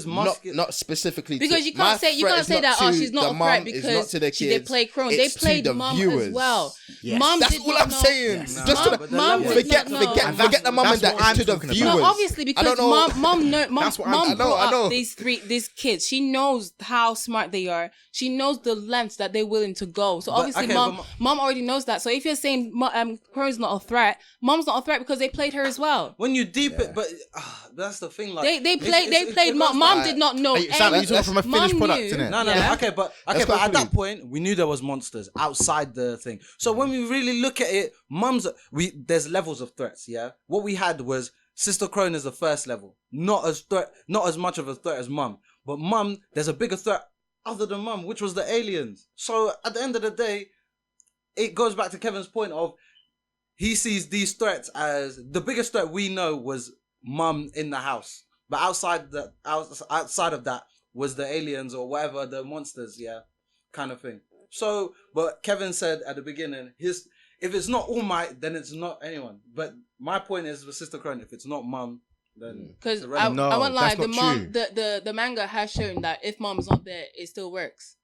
Speaker 3: Musket?
Speaker 4: Not specifically
Speaker 1: Because
Speaker 4: to,
Speaker 1: you
Speaker 4: my
Speaker 1: can't say
Speaker 4: threat is
Speaker 1: that
Speaker 4: to
Speaker 1: she's not
Speaker 4: the
Speaker 1: a
Speaker 4: mum,
Speaker 1: threat
Speaker 4: it's
Speaker 1: because
Speaker 4: not to the
Speaker 1: they
Speaker 4: kids,
Speaker 1: played Crone. They
Speaker 4: it's to
Speaker 1: played
Speaker 4: the
Speaker 1: mom
Speaker 4: viewers.
Speaker 1: as well.
Speaker 2: Yes.
Speaker 1: Mom
Speaker 4: That's
Speaker 1: did
Speaker 4: all
Speaker 1: not
Speaker 4: I'm
Speaker 1: know.
Speaker 4: saying.
Speaker 3: Nah,
Speaker 4: Just to
Speaker 3: but then
Speaker 1: Mom
Speaker 3: yeah.
Speaker 1: did
Speaker 4: forget
Speaker 1: not know.
Speaker 4: forget the mum and
Speaker 2: that's what
Speaker 4: dad
Speaker 2: I'm
Speaker 4: to the
Speaker 2: talking about.
Speaker 4: viewers.
Speaker 1: No, obviously
Speaker 4: I
Speaker 1: because
Speaker 4: don't know.
Speaker 1: mom
Speaker 2: That's what I'm- I
Speaker 1: brought
Speaker 4: know.
Speaker 1: up these kids. She knows how smart they are. She knows the lengths that they're willing to go. So obviously
Speaker 3: okay,
Speaker 1: mom
Speaker 3: but
Speaker 1: already knows that. So if you're saying Crone's not a threat, mom's not a threat because they played her as well.
Speaker 3: When you deep it, but that's the thing. Like
Speaker 1: They
Speaker 3: it's
Speaker 1: played mom. Mom did not know.
Speaker 2: Hey, Sam, you talking from a finished
Speaker 1: Mom
Speaker 2: product,
Speaker 1: knew.
Speaker 2: innit?
Speaker 3: No.
Speaker 1: Yeah.
Speaker 3: Okay, but
Speaker 4: Let's go
Speaker 3: at that
Speaker 4: fully.
Speaker 3: point, we knew there was monsters outside the thing. So when we really look at it, there's levels of threats. Yeah, what we had was Sister Crone is the first level, not as much of a threat as Mum, but Mum, there's a bigger threat other than Mum, which was the aliens. So at the end of the day, it goes back to Kevin's point of he sees these threats as the biggest threat we know was Mum in the house. But outside of that was the aliens or whatever, the monsters, yeah, kind of thing. So, but Kevin said at the beginning, if it's not All Might, then it's not anyone. But my point is with Sister Crone, if it's not Mum, then
Speaker 1: because
Speaker 2: No,
Speaker 1: I won't lie,
Speaker 2: that's
Speaker 1: the
Speaker 2: not
Speaker 1: mom,
Speaker 2: true.
Speaker 1: the manga has shown that if Mom's not there, it still works.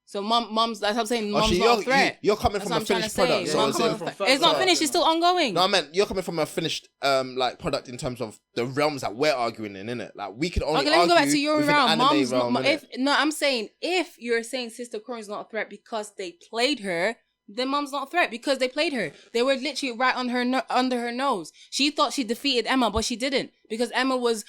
Speaker 1: So mom's that's what I'm saying. Mom's not a threat.
Speaker 4: You're coming
Speaker 1: That's
Speaker 4: from
Speaker 1: what
Speaker 4: a
Speaker 1: I'm trying to
Speaker 4: finished
Speaker 1: say.
Speaker 4: product. So
Speaker 1: Mom's
Speaker 4: is
Speaker 1: not
Speaker 4: it-
Speaker 1: a threat. It's not finished. It's still ongoing.
Speaker 4: No, I meant you're coming from a finished like product in terms of the realms that we're arguing in, innit? Like we can only
Speaker 1: Okay, let me
Speaker 4: argue
Speaker 1: go back to your
Speaker 4: within
Speaker 1: round.
Speaker 4: anime
Speaker 1: Mom's
Speaker 4: realm,
Speaker 1: not.
Speaker 4: innit?
Speaker 1: I'm saying if you're saying Sister Crone's not a threat because they played her, then Mom's not a threat because they played her. They were literally right on her under her nose. She thought she defeated Emma, but she didn't because Emma was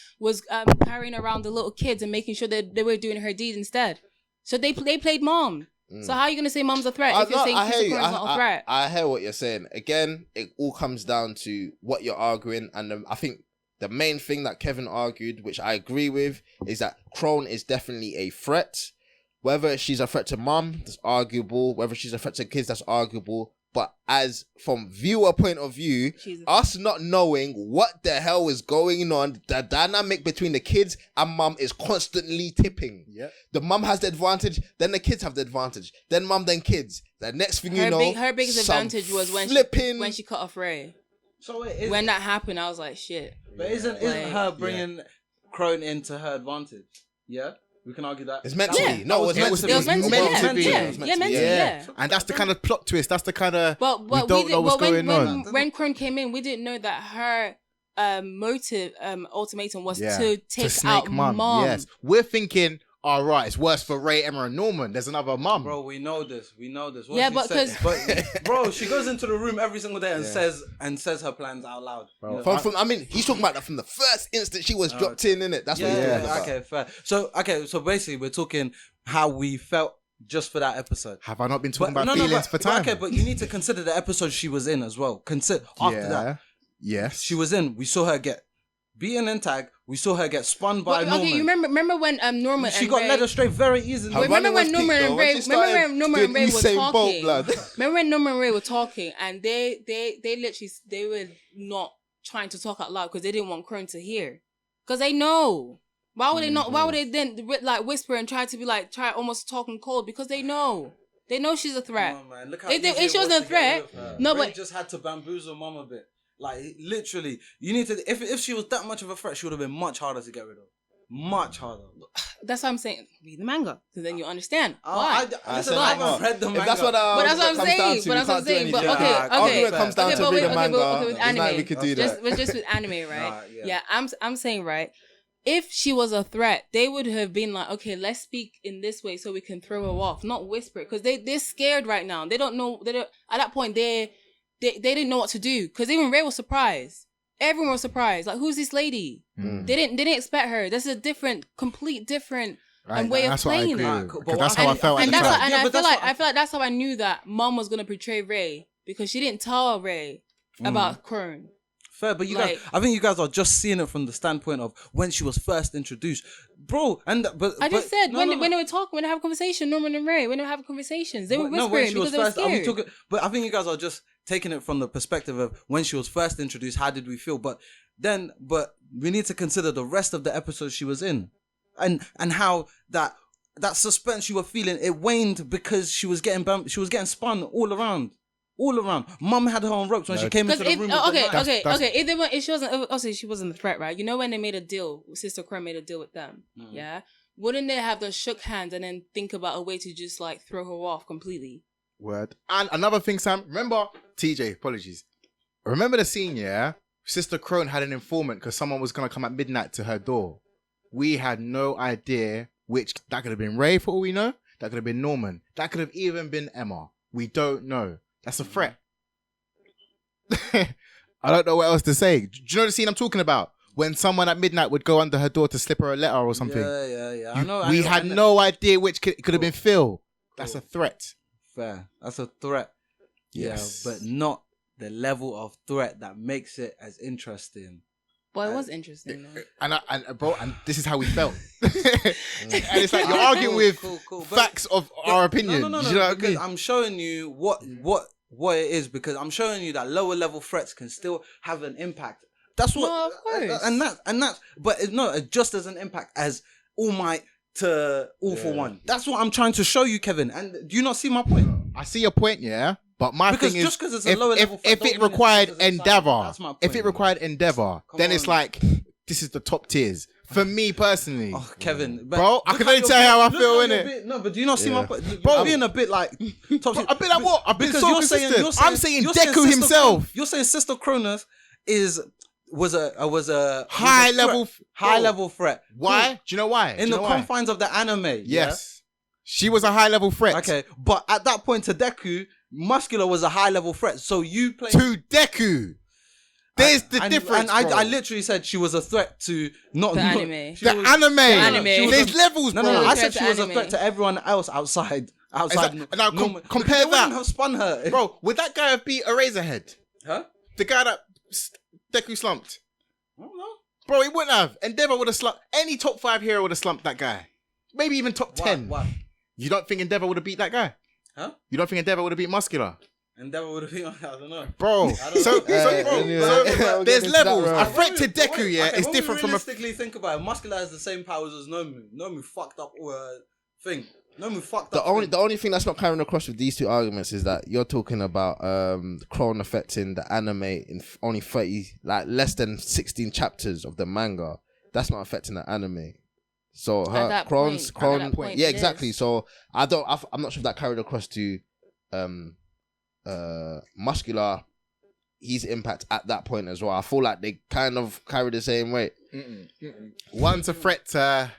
Speaker 1: carrying around the little kids and making sure that they were doing her deed instead. So they played Mom. So how are you gonna say Mom's a threat if you're saying Sister Crone's not a threat?
Speaker 4: I hear what you're saying. Again, it all comes down to what you're arguing, and I think the main thing that Kevin argued, which I agree with, is that Crone is definitely a threat. Whether she's a threat to Mum, that's arguable. Whether she's a threat to kids, that's arguable. But as from viewer point of view, us not knowing what the hell is going on, the dynamic between the kids and Mum is constantly tipping.
Speaker 2: Yep.
Speaker 4: The mum has the advantage, then the kids have the advantage, then Mum, then kids. The next thing you know,
Speaker 1: Her biggest
Speaker 4: some
Speaker 1: advantage was when
Speaker 4: flipping
Speaker 1: she cut off Ray.
Speaker 3: So
Speaker 1: When that happened, I was like, shit.
Speaker 3: But isn't her bringing Crone into her advantage? Yeah, we can argue that.
Speaker 4: It's meant to be. No, it was meant to be.
Speaker 1: It was meant to be. Yeah, meant to be. Yeah.
Speaker 2: And that's the kind of plot twist. That's the kind of
Speaker 1: But
Speaker 2: we don't know what's going on.
Speaker 1: When Crone came in, we didn't know that her motive ultimatum was
Speaker 2: Yeah.
Speaker 1: to
Speaker 2: To
Speaker 1: take
Speaker 2: snake
Speaker 1: out Mom.
Speaker 2: Yes, we're thinking, all right, it's worse for Ray, Emma, and Norman. There's another Mum.
Speaker 3: Bro, we know this. What
Speaker 1: Yeah,
Speaker 3: she
Speaker 1: but
Speaker 3: said- but bro, she goes into the room every single day and says her plans out loud.
Speaker 2: Bro,
Speaker 3: You know?
Speaker 4: I mean, he's talking about that from the first instant she was dropped in, innit? That's what he's talking about.
Speaker 3: Okay, fair. So basically, we're talking how we felt just for that episode.
Speaker 2: Have I not been talking about feelings for time?
Speaker 3: Okay, but you need to consider the episode she was in as well. Consider after that
Speaker 2: Yes.
Speaker 3: she was in. We saw her get beaten in tag. We saw her get spun by Norman.
Speaker 1: Okay, you remember when Norman
Speaker 3: She
Speaker 1: and
Speaker 3: got
Speaker 1: Ray,
Speaker 3: led astray very easily.
Speaker 4: Her
Speaker 1: remember
Speaker 4: running
Speaker 1: when
Speaker 4: was
Speaker 1: Norman
Speaker 4: peak,
Speaker 1: and
Speaker 4: though.
Speaker 1: Ray
Speaker 4: When she
Speaker 1: remember
Speaker 4: started
Speaker 1: when Norman and
Speaker 4: doing
Speaker 1: Ray were
Speaker 4: Usain Bolt,
Speaker 1: talking?
Speaker 4: blood.
Speaker 1: Remember when Norman and Ray were talking and they literally they were not trying to talk out loud because they didn't want Crone to hear. Because they know. Why would they not? Why would they then like whisper and try to be like almost talking cold? Because they know. They know she's a threat.
Speaker 3: Come on, man. Look how
Speaker 1: If
Speaker 3: easy
Speaker 1: she
Speaker 3: it was
Speaker 1: wasn't a
Speaker 3: to get
Speaker 1: threat,
Speaker 3: rid of her.
Speaker 1: no,
Speaker 3: Ray
Speaker 1: but
Speaker 3: just had to bamboozle Mom a bit. Like literally, you need to. If she was that much of a threat, she would have been much harder to get rid of. Much harder.
Speaker 1: that's what I'm saying. Read the manga, because then you understand
Speaker 3: Oh,
Speaker 1: why.
Speaker 3: Listen, I haven't read the manga.
Speaker 4: If that's what
Speaker 1: But that's what I'm
Speaker 4: comes
Speaker 1: saying.
Speaker 4: down to,
Speaker 1: But that's
Speaker 4: we
Speaker 1: what I'm
Speaker 4: can't do
Speaker 1: saying. But
Speaker 4: anything.
Speaker 1: okay,
Speaker 3: Yeah,
Speaker 4: Argument comes down to read the manga.
Speaker 1: with
Speaker 4: There's nothing
Speaker 1: anime,
Speaker 4: we could do that.
Speaker 1: But just with anime, right?
Speaker 3: Nah,
Speaker 1: yeah, I'm saying right. If she was a threat, they would have been like, okay, let's speak in this way so we can throw her off, not whisper, because they're scared right now. They don't know. They don't. At that point, they didn't know what to do, because even Ray was surprised. Everyone was surprised. Like, who's this lady? They didn't expect her. This is a complete different way of
Speaker 2: That's what I
Speaker 1: playing
Speaker 2: agree
Speaker 1: it.
Speaker 2: with, because that's how I felt at
Speaker 1: And
Speaker 2: the
Speaker 1: that's
Speaker 2: time.
Speaker 1: what, and
Speaker 3: Yeah,
Speaker 1: I
Speaker 3: but
Speaker 1: feel
Speaker 3: that's
Speaker 1: like
Speaker 3: what-
Speaker 1: that's how I knew that Mom was gonna betray Ray, because she didn't tell Ray about Crone.
Speaker 3: Fair, but you
Speaker 1: Like-
Speaker 3: guys, I think you guys are just seeing it from the standpoint of when she was first introduced, bro.
Speaker 1: I just said when they were talking, when they have a conversation, Norman and Ray, when they were having conversations, they were whispering because they were scared.
Speaker 3: But I think you guys are just taking it from the perspective of when she was first introduced. How did we feel? But we need to consider the rest of the episodes she was in, and how that suspense you were feeling, it waned because she was getting spun all around. Mum had her on ropes when she came into the room.
Speaker 1: If she wasn't, obviously she wasn't a threat, right? You know when they made a deal, Sister Crone made a deal with them, yeah. Wouldn't they have the shook hands and then think about a way to just like throw her off completely?
Speaker 2: Word. And another thing, Sam, remember, TJ, apologies. Remember the scene, yeah? Sister Crone had an informant because someone was going to come at midnight to her door. We had no idea which, that could have been Ray for all we know. That could have been Norman. That could have even been Emma. We don't know. That's a threat. I don't know what else to say. Do you know the scene I'm talking about? When someone at midnight would go under her door to slip her a letter or something.
Speaker 3: Yeah.
Speaker 2: We had no idea which could have been Phil. That's a threat.
Speaker 3: Fair. That's a threat.
Speaker 2: Yes.
Speaker 3: Yeah, but not the level of threat that makes it as interesting.
Speaker 1: Well, it was interesting though.
Speaker 2: And this is how we felt. And it's like you're arguing with
Speaker 3: Cool.
Speaker 2: facts of our opinion.
Speaker 3: No.
Speaker 2: Do you know what I
Speaker 3: Because
Speaker 2: mean?
Speaker 3: I'm showing you what it is, because I'm showing you that lower level threats can still have an impact. That's what.
Speaker 1: No, of course.
Speaker 3: And that. But it just doesn't impact as All Might to All for One. That's what I'm trying to show you, Kevin. And do you not see my point?
Speaker 2: I see your point, yeah. But my
Speaker 3: Because
Speaker 2: thing is,
Speaker 3: just 'cause it's a lower level
Speaker 2: if
Speaker 3: threat
Speaker 2: it
Speaker 3: don't mean
Speaker 2: required
Speaker 3: it's a
Speaker 2: endeavor,
Speaker 3: That's my
Speaker 2: if
Speaker 3: point.
Speaker 2: it required endeavor,
Speaker 3: Come
Speaker 2: then it's
Speaker 3: on.
Speaker 2: like this is the top tiers for me personally.
Speaker 3: Oh, Kevin,
Speaker 2: Bro, I
Speaker 3: look
Speaker 2: can
Speaker 3: how
Speaker 2: only
Speaker 3: you're
Speaker 2: tell you how I
Speaker 3: being-
Speaker 2: feel,
Speaker 3: look how
Speaker 2: innit?
Speaker 3: you're being- No, but do you not see my point?
Speaker 2: Bro.
Speaker 3: You're being a bit like top
Speaker 2: I've been like what? I've been
Speaker 3: because
Speaker 2: so
Speaker 3: you're saying,
Speaker 2: consistent. I'm saying
Speaker 3: you're
Speaker 2: Deku
Speaker 3: Sister
Speaker 2: himself.
Speaker 3: Cronus- you're saying Sister Cronus was a
Speaker 2: High level
Speaker 3: high
Speaker 2: bro.
Speaker 3: level threat.
Speaker 2: Why?
Speaker 3: Cool.
Speaker 2: Do you know why?
Speaker 3: In
Speaker 2: Do you
Speaker 3: the
Speaker 2: know why?
Speaker 3: confines of the anime.
Speaker 2: Yes. She was a high level threat.
Speaker 3: Yeah? Okay, but at that point to Deku, Muscular was a high level threat. So you play
Speaker 2: To Deku. There's the difference.
Speaker 3: And
Speaker 2: bro.
Speaker 3: I literally said she was a threat to not
Speaker 1: The
Speaker 3: not-
Speaker 1: anime.
Speaker 3: she
Speaker 2: The
Speaker 3: was-
Speaker 2: anime.
Speaker 1: anime.
Speaker 2: There's levels,
Speaker 3: No,
Speaker 2: bro.
Speaker 3: no, no. I
Speaker 1: Threat
Speaker 3: said
Speaker 1: to
Speaker 3: she was a
Speaker 1: anime.
Speaker 3: threat to everyone else outside.
Speaker 2: Now,
Speaker 3: normal-
Speaker 2: compare
Speaker 3: because they wouldn't
Speaker 2: that.
Speaker 3: have spun her.
Speaker 2: Bro, would that guy have beat Eraserhead?
Speaker 3: Huh?
Speaker 2: The guy that Deku slumped.
Speaker 3: I don't know.
Speaker 2: Bro, he wouldn't have. Endeavor would have slumped. Any top 5 hero would have slumped that guy. Maybe even top 10.
Speaker 3: Why?
Speaker 2: You don't think Endeavor would have beat that guy?
Speaker 3: Huh?
Speaker 2: You don't think Endeavor would have beat Muscular?
Speaker 3: Endeavor would have been. I don't know.
Speaker 2: Bro,
Speaker 3: I don't
Speaker 2: so,
Speaker 3: know.
Speaker 2: so there's levels. A
Speaker 3: But
Speaker 2: threat to
Speaker 3: when we-
Speaker 2: Deku, yeah,
Speaker 3: okay,
Speaker 2: is
Speaker 3: when
Speaker 2: different
Speaker 3: we
Speaker 2: from a...
Speaker 3: realistically think about it, Muscular has the same powers as Nomu. Nomu fucked up thing. Nomu fucked up.
Speaker 4: The only thing that's not carrying across with these two arguments is that you're talking about Clone affecting the anime in only 30, like less than 16 chapters of the manga. That's not affecting the anime. So her
Speaker 1: that
Speaker 4: Clone's
Speaker 1: point- at that
Speaker 4: Clone,
Speaker 1: point
Speaker 4: yeah,
Speaker 1: it
Speaker 4: exactly.
Speaker 1: is.
Speaker 4: So I'm not sure if that carried across to Muscular. His impact at that point as well. I feel like they kind of carry the same weight.
Speaker 2: One's a threat to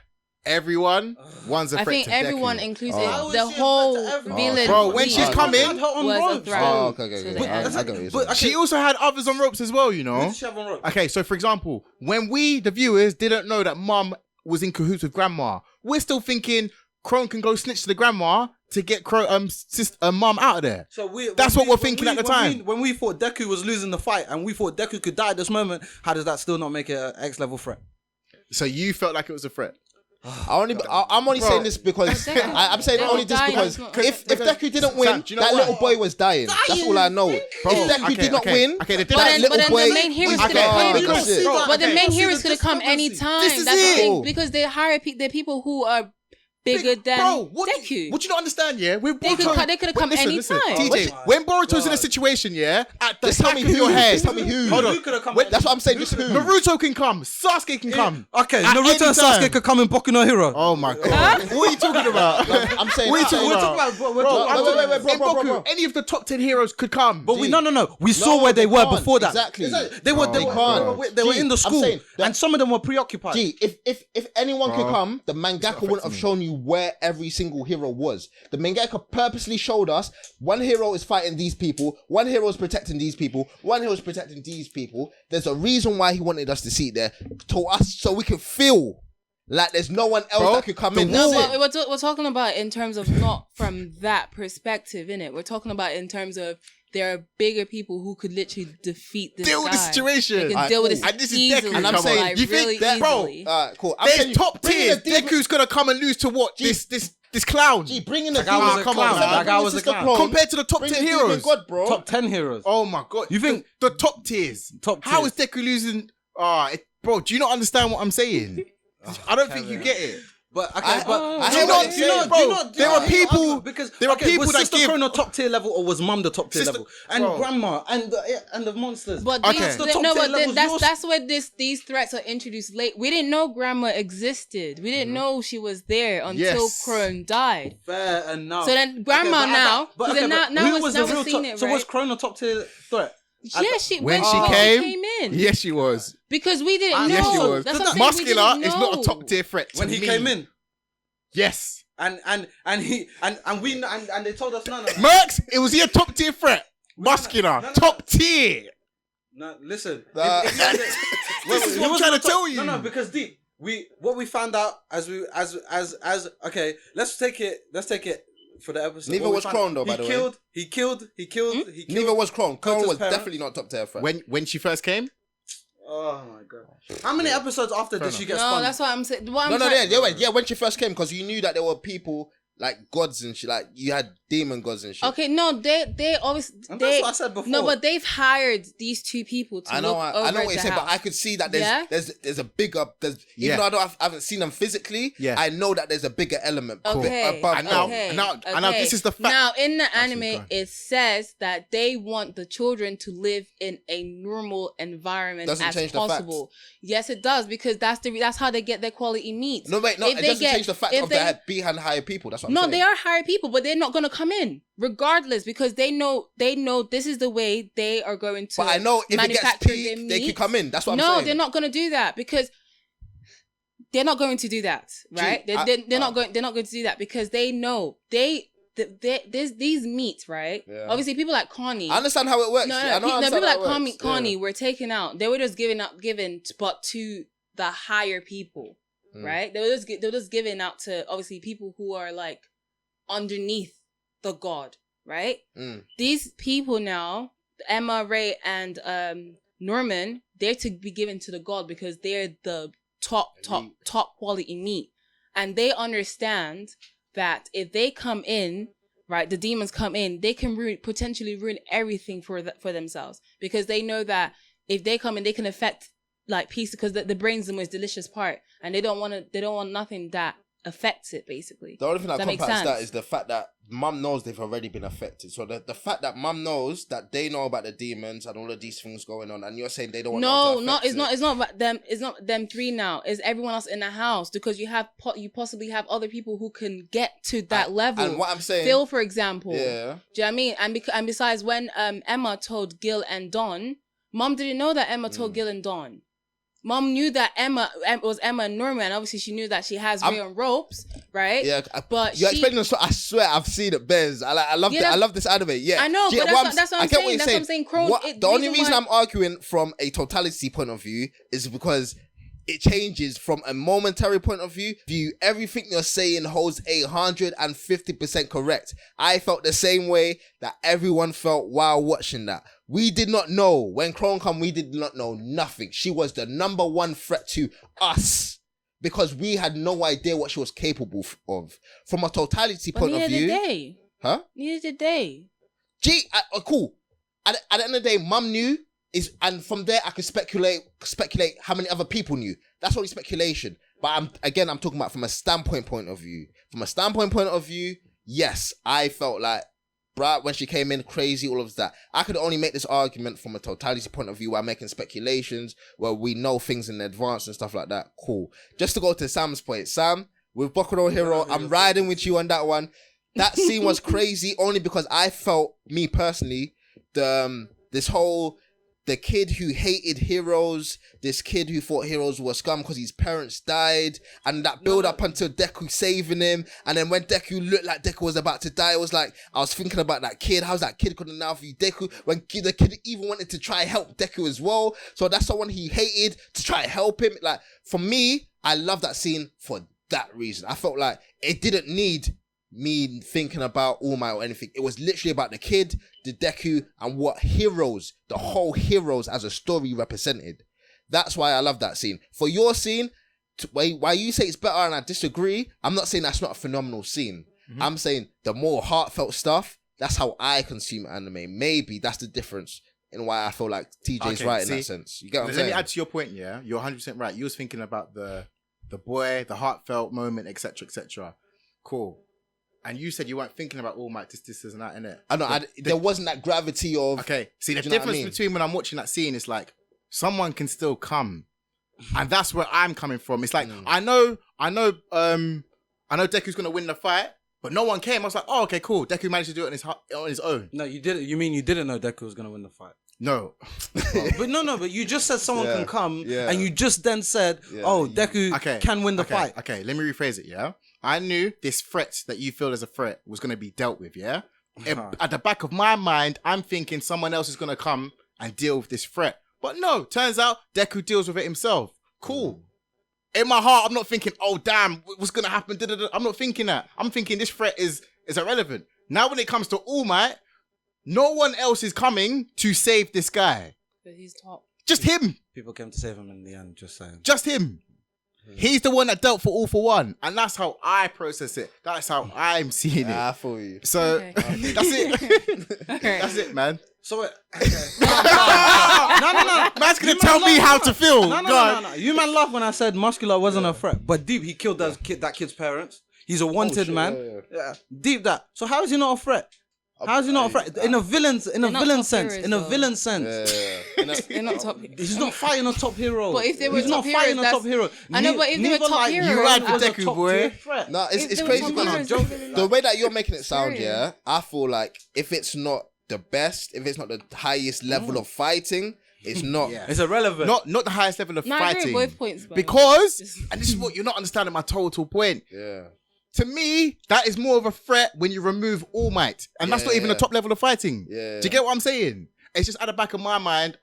Speaker 2: everyone. One's a
Speaker 1: I
Speaker 2: threat
Speaker 1: think
Speaker 2: to
Speaker 1: everyone,
Speaker 2: Deku.
Speaker 1: inclusive,
Speaker 3: How is
Speaker 1: the
Speaker 3: she a threat to
Speaker 1: whole
Speaker 3: everyone?
Speaker 1: village.
Speaker 2: Bro, when she's
Speaker 1: village
Speaker 2: coming-
Speaker 3: Had her on
Speaker 1: was a
Speaker 3: ropes,
Speaker 1: threat.
Speaker 3: bro.
Speaker 4: Oh, okay.
Speaker 1: to
Speaker 4: I
Speaker 1: the
Speaker 4: get
Speaker 1: anime.
Speaker 4: what you're
Speaker 3: But
Speaker 4: saying.
Speaker 3: okay,
Speaker 2: She also had others on ropes as well, you
Speaker 3: who
Speaker 2: know?
Speaker 3: did she have on ropes?
Speaker 2: Okay, so for example, when we, the viewers, didn't know that Mum was in cahoots with Grandma, we're still thinking Crone can go snitch to the Grandma to get Mum out of there.
Speaker 3: So
Speaker 2: That's what we're thinking at the time.
Speaker 3: When we thought Deku was losing the fight and we thought Deku could die at this moment, how does that still not make it an X level threat?
Speaker 2: So you felt like it was a threat.
Speaker 4: I'm only
Speaker 2: Bro.
Speaker 4: saying this because
Speaker 1: Deku-
Speaker 4: I'm saying
Speaker 1: Deku
Speaker 4: only this
Speaker 1: dying
Speaker 4: because
Speaker 1: is not-
Speaker 4: if Deku didn't win,
Speaker 2: Sam, do you know
Speaker 4: that
Speaker 2: why?
Speaker 4: little boy was dying. That's all I know. If Deku did not win,
Speaker 2: okay, the
Speaker 1: But then,
Speaker 4: little
Speaker 1: but then
Speaker 4: boy
Speaker 1: the main heroes
Speaker 4: was
Speaker 1: could have
Speaker 4: gone.
Speaker 1: come.
Speaker 4: That's it.
Speaker 1: But the
Speaker 2: Okay.
Speaker 1: main
Speaker 3: See
Speaker 1: heroes
Speaker 3: the
Speaker 1: could have come
Speaker 3: discrepancy.
Speaker 1: anytime.
Speaker 2: This is
Speaker 1: That's the
Speaker 2: it.
Speaker 1: thing, because they hire they're people who are bigger than
Speaker 2: Bro, what
Speaker 1: Deku.
Speaker 2: you not understand, yeah? We're
Speaker 1: They could have come
Speaker 2: listen,
Speaker 1: anytime.
Speaker 2: TJ,
Speaker 3: Oh my
Speaker 2: when Boruto's in a
Speaker 3: God.
Speaker 2: situation, yeah, at the
Speaker 4: Just tell
Speaker 2: back
Speaker 4: me
Speaker 2: of
Speaker 4: who.
Speaker 2: your head.
Speaker 4: Just tell me who.
Speaker 2: Hold on.
Speaker 3: Who could have come?
Speaker 4: Wait, that's what I'm saying. Just who?
Speaker 2: Naruto can come. Sasuke can come.
Speaker 3: Okay,
Speaker 2: At
Speaker 3: Naruto
Speaker 2: any
Speaker 3: and
Speaker 2: time.
Speaker 3: Sasuke could come in Boku no Hero.
Speaker 2: Oh my god. What are you talking about?
Speaker 4: I'm saying.
Speaker 2: What are you
Speaker 4: I'm
Speaker 2: talking
Speaker 4: saying-
Speaker 2: about?
Speaker 3: Bro,
Speaker 2: In
Speaker 4: bro,
Speaker 2: Boku, any of the top 10 heroes could come.
Speaker 3: But no. We saw where they were
Speaker 4: can't.
Speaker 3: before that.
Speaker 4: Exactly.
Speaker 3: They were
Speaker 4: They can't.
Speaker 3: they were
Speaker 4: Gee,
Speaker 3: in the
Speaker 4: I'm
Speaker 3: school,
Speaker 4: saying that-
Speaker 3: and some of them were preoccupied.
Speaker 4: Gee, if anyone could
Speaker 2: Bro.
Speaker 4: come, the mangaka wouldn't have shown you where every single hero was. The mangaka purposely showed us one hero is fighting these people, one hero is protecting these people, one hero is protecting these people. There's a reason why he wanted us to see it there, to us, so we could feel like there's no one else
Speaker 2: Bro,
Speaker 4: that could come
Speaker 2: the
Speaker 4: in.
Speaker 1: No,
Speaker 4: That's it.
Speaker 1: but we're talking about in terms of not from that perspective, innit? We're talking about in terms of there are bigger people who could literally defeat this
Speaker 2: Deal with the
Speaker 1: guy.
Speaker 2: situation.
Speaker 1: They can
Speaker 2: Alright,
Speaker 1: deal with
Speaker 2: cool.
Speaker 1: this
Speaker 2: And this is
Speaker 1: easily.
Speaker 2: Deku
Speaker 4: And I'm
Speaker 2: come
Speaker 4: saying,
Speaker 2: on.
Speaker 1: like,
Speaker 2: You think
Speaker 1: really
Speaker 2: that, bro,
Speaker 1: easily.
Speaker 4: Alright, cool. I'm
Speaker 2: There's
Speaker 4: saying,
Speaker 2: top
Speaker 4: bring in
Speaker 2: tiers.
Speaker 4: a demon-
Speaker 2: Deku's gonna come and lose to what? This clown.
Speaker 4: Gee, bring in the
Speaker 3: That guy was
Speaker 4: demon-
Speaker 3: a
Speaker 2: come on,
Speaker 3: clown.
Speaker 2: man.
Speaker 3: That guy was a
Speaker 4: Sister
Speaker 3: clown.
Speaker 4: Clone.
Speaker 2: Compared to the top
Speaker 4: Bring
Speaker 2: 10
Speaker 4: the demon
Speaker 2: heroes.
Speaker 4: God, bro.
Speaker 3: Top 10 heroes.
Speaker 2: Oh my god.
Speaker 3: You think-
Speaker 2: the top tiers?
Speaker 3: Top
Speaker 2: How
Speaker 3: tiers.
Speaker 2: is Deku losing? Bro, do you not understand what I'm saying? I don't think you get it.
Speaker 3: But okay,
Speaker 4: I-
Speaker 3: but
Speaker 4: I
Speaker 2: Do
Speaker 4: hear
Speaker 2: you
Speaker 4: what
Speaker 2: not?
Speaker 4: you're saying,
Speaker 2: Bro, there are people.
Speaker 3: because
Speaker 2: There are
Speaker 3: okay,
Speaker 2: people
Speaker 3: was
Speaker 2: that
Speaker 3: Sister
Speaker 2: give.
Speaker 3: Chrono top tier level or was Mum the top tier
Speaker 2: Sister-
Speaker 3: level? And
Speaker 2: bro.
Speaker 3: Grandma and the monsters.
Speaker 1: But
Speaker 2: Okay.
Speaker 1: these,
Speaker 3: The top
Speaker 1: no,
Speaker 3: tier
Speaker 1: but then
Speaker 3: levels, yours-
Speaker 1: that's where these threats are introduced late. We didn't know Grandma existed. We didn't know she was there until
Speaker 2: Yes.
Speaker 1: Crone died.
Speaker 3: Fair enough.
Speaker 1: So then Grandma
Speaker 3: but
Speaker 1: now-
Speaker 3: but
Speaker 1: so then now
Speaker 3: who
Speaker 1: it's-
Speaker 3: was
Speaker 1: now
Speaker 3: the
Speaker 1: we're
Speaker 3: real
Speaker 1: seeing
Speaker 3: top?
Speaker 1: it,
Speaker 3: So was
Speaker 1: right?
Speaker 3: Chrono top tier threat?
Speaker 1: Yeah, she
Speaker 2: When
Speaker 1: she
Speaker 2: came
Speaker 1: in.
Speaker 2: Yes, she was.
Speaker 1: Because we didn't know.
Speaker 2: Yes, she was.
Speaker 1: That's what I'm saying, we
Speaker 2: Muscular
Speaker 1: didn't
Speaker 2: is not a
Speaker 1: know.
Speaker 2: top tier threat to
Speaker 3: When he
Speaker 2: me.
Speaker 3: came in.
Speaker 2: Yes.
Speaker 3: And they told us no.
Speaker 2: Murks, it was he a top tier threat? Muscular,
Speaker 3: no.
Speaker 2: top tier.
Speaker 3: No, listen.
Speaker 4: This
Speaker 2: is what I'm trying to tell you.
Speaker 3: No, because deep. What we found out as okay. Let's take it for the episode.
Speaker 4: Neither
Speaker 3: What we
Speaker 4: was
Speaker 3: found-
Speaker 4: Crone though, by the way.
Speaker 3: He killed.
Speaker 4: Neither was Chrome. Chrome
Speaker 3: Curtis'
Speaker 4: was
Speaker 3: parents.
Speaker 4: definitely not top tier threat.
Speaker 2: When she first came,
Speaker 3: Oh my god! How many episodes after did she get
Speaker 1: No,
Speaker 3: spun?
Speaker 1: that's what I'm saying.
Speaker 4: No, yeah, when she first came, because you knew that there were people like gods and shit. Like you had demon gods and shit.
Speaker 1: Okay, no, they always
Speaker 3: And
Speaker 1: they.
Speaker 3: that's what I said before.
Speaker 1: No, but they've hired these two people to
Speaker 4: I know,
Speaker 1: look
Speaker 4: I
Speaker 1: over
Speaker 4: know what
Speaker 1: the
Speaker 4: you're saying,
Speaker 1: house.
Speaker 4: but I could see that
Speaker 1: Yeah?
Speaker 4: there's a bigger. Even
Speaker 2: Yeah.
Speaker 4: though I haven't seen them physically,
Speaker 2: Yeah.
Speaker 4: I know that there's a bigger element
Speaker 1: Okay.
Speaker 4: above.
Speaker 2: And now-
Speaker 1: okay.
Speaker 2: and now
Speaker 1: okay.
Speaker 2: this is the fact.
Speaker 1: Now in the
Speaker 2: Actually,
Speaker 1: anime,
Speaker 2: go on.
Speaker 1: it says that they want the children to live in a normal environment
Speaker 4: Doesn't
Speaker 1: as
Speaker 4: change the fact.
Speaker 1: possible. Yes, it does, because that's how they get their quality meat.
Speaker 4: No, wait, no,
Speaker 1: If
Speaker 4: it
Speaker 1: they
Speaker 4: doesn't
Speaker 1: get-
Speaker 4: change the fact
Speaker 1: if
Speaker 4: of
Speaker 1: they-
Speaker 4: that behind higher people. That's what I'm
Speaker 1: No,
Speaker 4: saying.
Speaker 1: they are hired people, but they're not gonna come in regardless, because they know this is the way they are going to.
Speaker 4: But I know if it gets
Speaker 1: manufacture their
Speaker 4: peak, they
Speaker 1: meat.
Speaker 4: can come in. That's what I'm
Speaker 1: No,
Speaker 4: saying.
Speaker 1: they're not gonna do that, because they're not going to do that, right?
Speaker 4: Gee,
Speaker 1: They're not going. They're not going to do that, because they know these meats, right?
Speaker 4: Yeah.
Speaker 1: Obviously, people like Connie.
Speaker 4: I understand how it works.
Speaker 1: No,
Speaker 4: I know
Speaker 1: people
Speaker 4: understand
Speaker 1: like
Speaker 4: how it works.
Speaker 1: Connie were taken out. They were just given, but to the higher people,
Speaker 4: Mm.
Speaker 1: right? They were just given out to obviously people who are like underneath the god, right?
Speaker 4: Mm.
Speaker 1: These people now, Emma, Ray, and Norman, they're to be given to the god because they're the top quality meat, and they understand that if they come in, right, the demons come in, they can potentially ruin everything for themselves, because they know that if they come in, they can affect like peace, because the brain's the most delicious part, and they don't want nothing that affects it, basically.
Speaker 4: The only thing that
Speaker 1: Does that make
Speaker 4: compounds that
Speaker 1: sense?
Speaker 4: is the fact that mum knows they've already been affected. So the fact that mum knows that they know about the demons and all of these things going on, and you're saying they don't want
Speaker 1: No,
Speaker 4: to
Speaker 1: no,
Speaker 4: affect
Speaker 1: it's
Speaker 4: it.
Speaker 1: not. It's not about them. It's not them three now. It's everyone else in the house, because you possibly have other people who can get to that level.
Speaker 4: And what I'm saying,
Speaker 1: Phil, for example.
Speaker 4: yeah,
Speaker 1: Do you know what I mean? And besides, when Emma told Gil and Dawn, Mom didn't know that Emma told Gil and Dawn. Mom knew that Emma was Emma and Norman. Obviously, she knew that she has Ray on ropes, right?
Speaker 4: yeah.
Speaker 1: But
Speaker 4: you're
Speaker 1: she-
Speaker 4: explaining this. I swear, I've seen it. Bez, I love
Speaker 1: Yeah,
Speaker 4: I love this anime. Yeah,
Speaker 1: I know,
Speaker 4: Gee,
Speaker 1: but that's what I'm saying. That's what I'm saying. Crow,
Speaker 4: The only reason I'm arguing from a totality point of view is because it changes from a momentary point of view. Everything you're saying holds 150% correct. I felt the same way that everyone felt while watching that. We did not know when Crone come. We did not know nothing. She was the number one threat to us, because we had no idea what she was capable of. From a totality point of
Speaker 1: neither
Speaker 4: view,
Speaker 1: did they.
Speaker 4: huh?
Speaker 1: Neither did they.
Speaker 4: Cool. At the end of the day, mum knew, and from there I could speculate how many other people knew. That's only speculation. But I'm talking about from a standpoint point of view. From a standpoint point of view, yes, I felt like, bruh, when she came in, crazy, all of that. I could only make this argument from a totality point of view, while making speculations, where we know things in advance and stuff like that. Cool. Just to go to Sam's point. Sam, with Boku no Hero, I'm riding with you on that one. That scene was crazy only because I felt, me personally, the kid who hated heroes, this kid who thought heroes were scum because his parents died, and that build up until Deku saving him, and then when Deku looked like Deku was about to die, it was like, I was thinking about that kid, how's that kid gonna now view Deku, when the kid even wanted to try help Deku as well, so that's someone he hated to try help him. Like, for me, I love that scene for that reason. I felt like it didn't need me thinking about All Might or anything. It was literally about the kid, the Deku, and what heroes, the whole heroes as a story represented. That's why I love that scene. For your scene, why you say it's better and I disagree, I'm not saying that's not a phenomenal scene. Mm-hmm. I'm saying the more heartfelt stuff, that's how I consume anime. Maybe that's the difference in why I feel like TJ's right in that sense. You get what I'm saying?
Speaker 2: Let me add to your point, yeah? You're 100% right. You was thinking about the boy, the heartfelt moment, etc., etc. Cool. And you said you weren't thinking about All Might, this, and that, innit?
Speaker 4: I know, there wasn't that gravity of...
Speaker 2: Okay, see, the difference between when I'm watching that scene is like, someone can still come. And that's where I'm coming from. It's like, I know Deku's going to win the fight, but no one came. I was like, oh, okay, cool. Deku managed to do it on his own.
Speaker 3: No, you didn't. You mean you didn't know Deku was going to win the fight?
Speaker 2: No.
Speaker 3: But you just said someone can come,
Speaker 4: yeah.
Speaker 3: and you just then said, Deku can win the fight.
Speaker 2: Okay, let me rephrase it, yeah? I knew this threat that you feel as a threat was going to be dealt with, yeah? At the back of my mind, I'm thinking someone else is going to come and deal with this threat. But no, turns out Deku deals with it himself. Cool. In my heart, I'm not thinking, oh, damn, what's going to happen? I'm not thinking that. I'm thinking this threat is irrelevant. Now when it comes to All Might, no one else is coming to save this guy.
Speaker 1: But he's top.
Speaker 2: Just him.
Speaker 3: People came to save him in the end, just saying.
Speaker 2: Just him. He's the one that dealt for All for One, and that's how I process it. That's how I'm seeing it.
Speaker 4: I feel you.
Speaker 2: So
Speaker 1: Okay.
Speaker 2: that's it. That's it, man.
Speaker 3: So wait, okay. No.
Speaker 2: Man's gonna
Speaker 3: You
Speaker 2: tell
Speaker 3: man
Speaker 2: me
Speaker 3: laugh-
Speaker 2: how to feel.
Speaker 3: No. You man laughed when I said Muscular wasn't a threat, but deep he killed that kid's parents. He's a wanted
Speaker 4: shit,
Speaker 3: man.
Speaker 4: yeah.
Speaker 3: Deep that. So how is he not a threat? How is he not a threat? In a villain
Speaker 1: not
Speaker 3: sense.
Speaker 1: top
Speaker 3: In a
Speaker 1: heroes,
Speaker 3: villain sense.
Speaker 1: They're not top.
Speaker 3: He's not fighting a top hero.
Speaker 1: But if they were
Speaker 3: he's
Speaker 1: top
Speaker 3: not fighting
Speaker 1: heroes,
Speaker 3: a top hero.
Speaker 1: I know, but if they were
Speaker 3: Neither,
Speaker 1: top
Speaker 3: like,
Speaker 1: heroes,
Speaker 3: you
Speaker 1: You
Speaker 2: ride for
Speaker 3: was a
Speaker 2: Deku,
Speaker 3: top
Speaker 2: boy.
Speaker 3: tier threat.
Speaker 4: No,
Speaker 1: If
Speaker 4: it's
Speaker 1: there were
Speaker 4: crazy
Speaker 1: top
Speaker 4: because
Speaker 1: heroes,
Speaker 4: the way that you're making it sound,
Speaker 1: Serious.
Speaker 4: yeah, I feel like if it's not the best, if it's not the highest level of fighting, it's not.
Speaker 2: Yeah.
Speaker 3: It's irrelevant.
Speaker 2: Not the highest level of
Speaker 1: No, I agree
Speaker 2: fighting.
Speaker 1: with both points, but
Speaker 2: Because, and this is what you're not understanding my total point.
Speaker 4: Yeah.
Speaker 2: To me, that is more of a threat when you remove All Might. And that's not even the
Speaker 4: Yeah.
Speaker 2: top level of fighting.
Speaker 4: Yeah.
Speaker 2: Do you get what I'm saying? It's just at the back of my mind,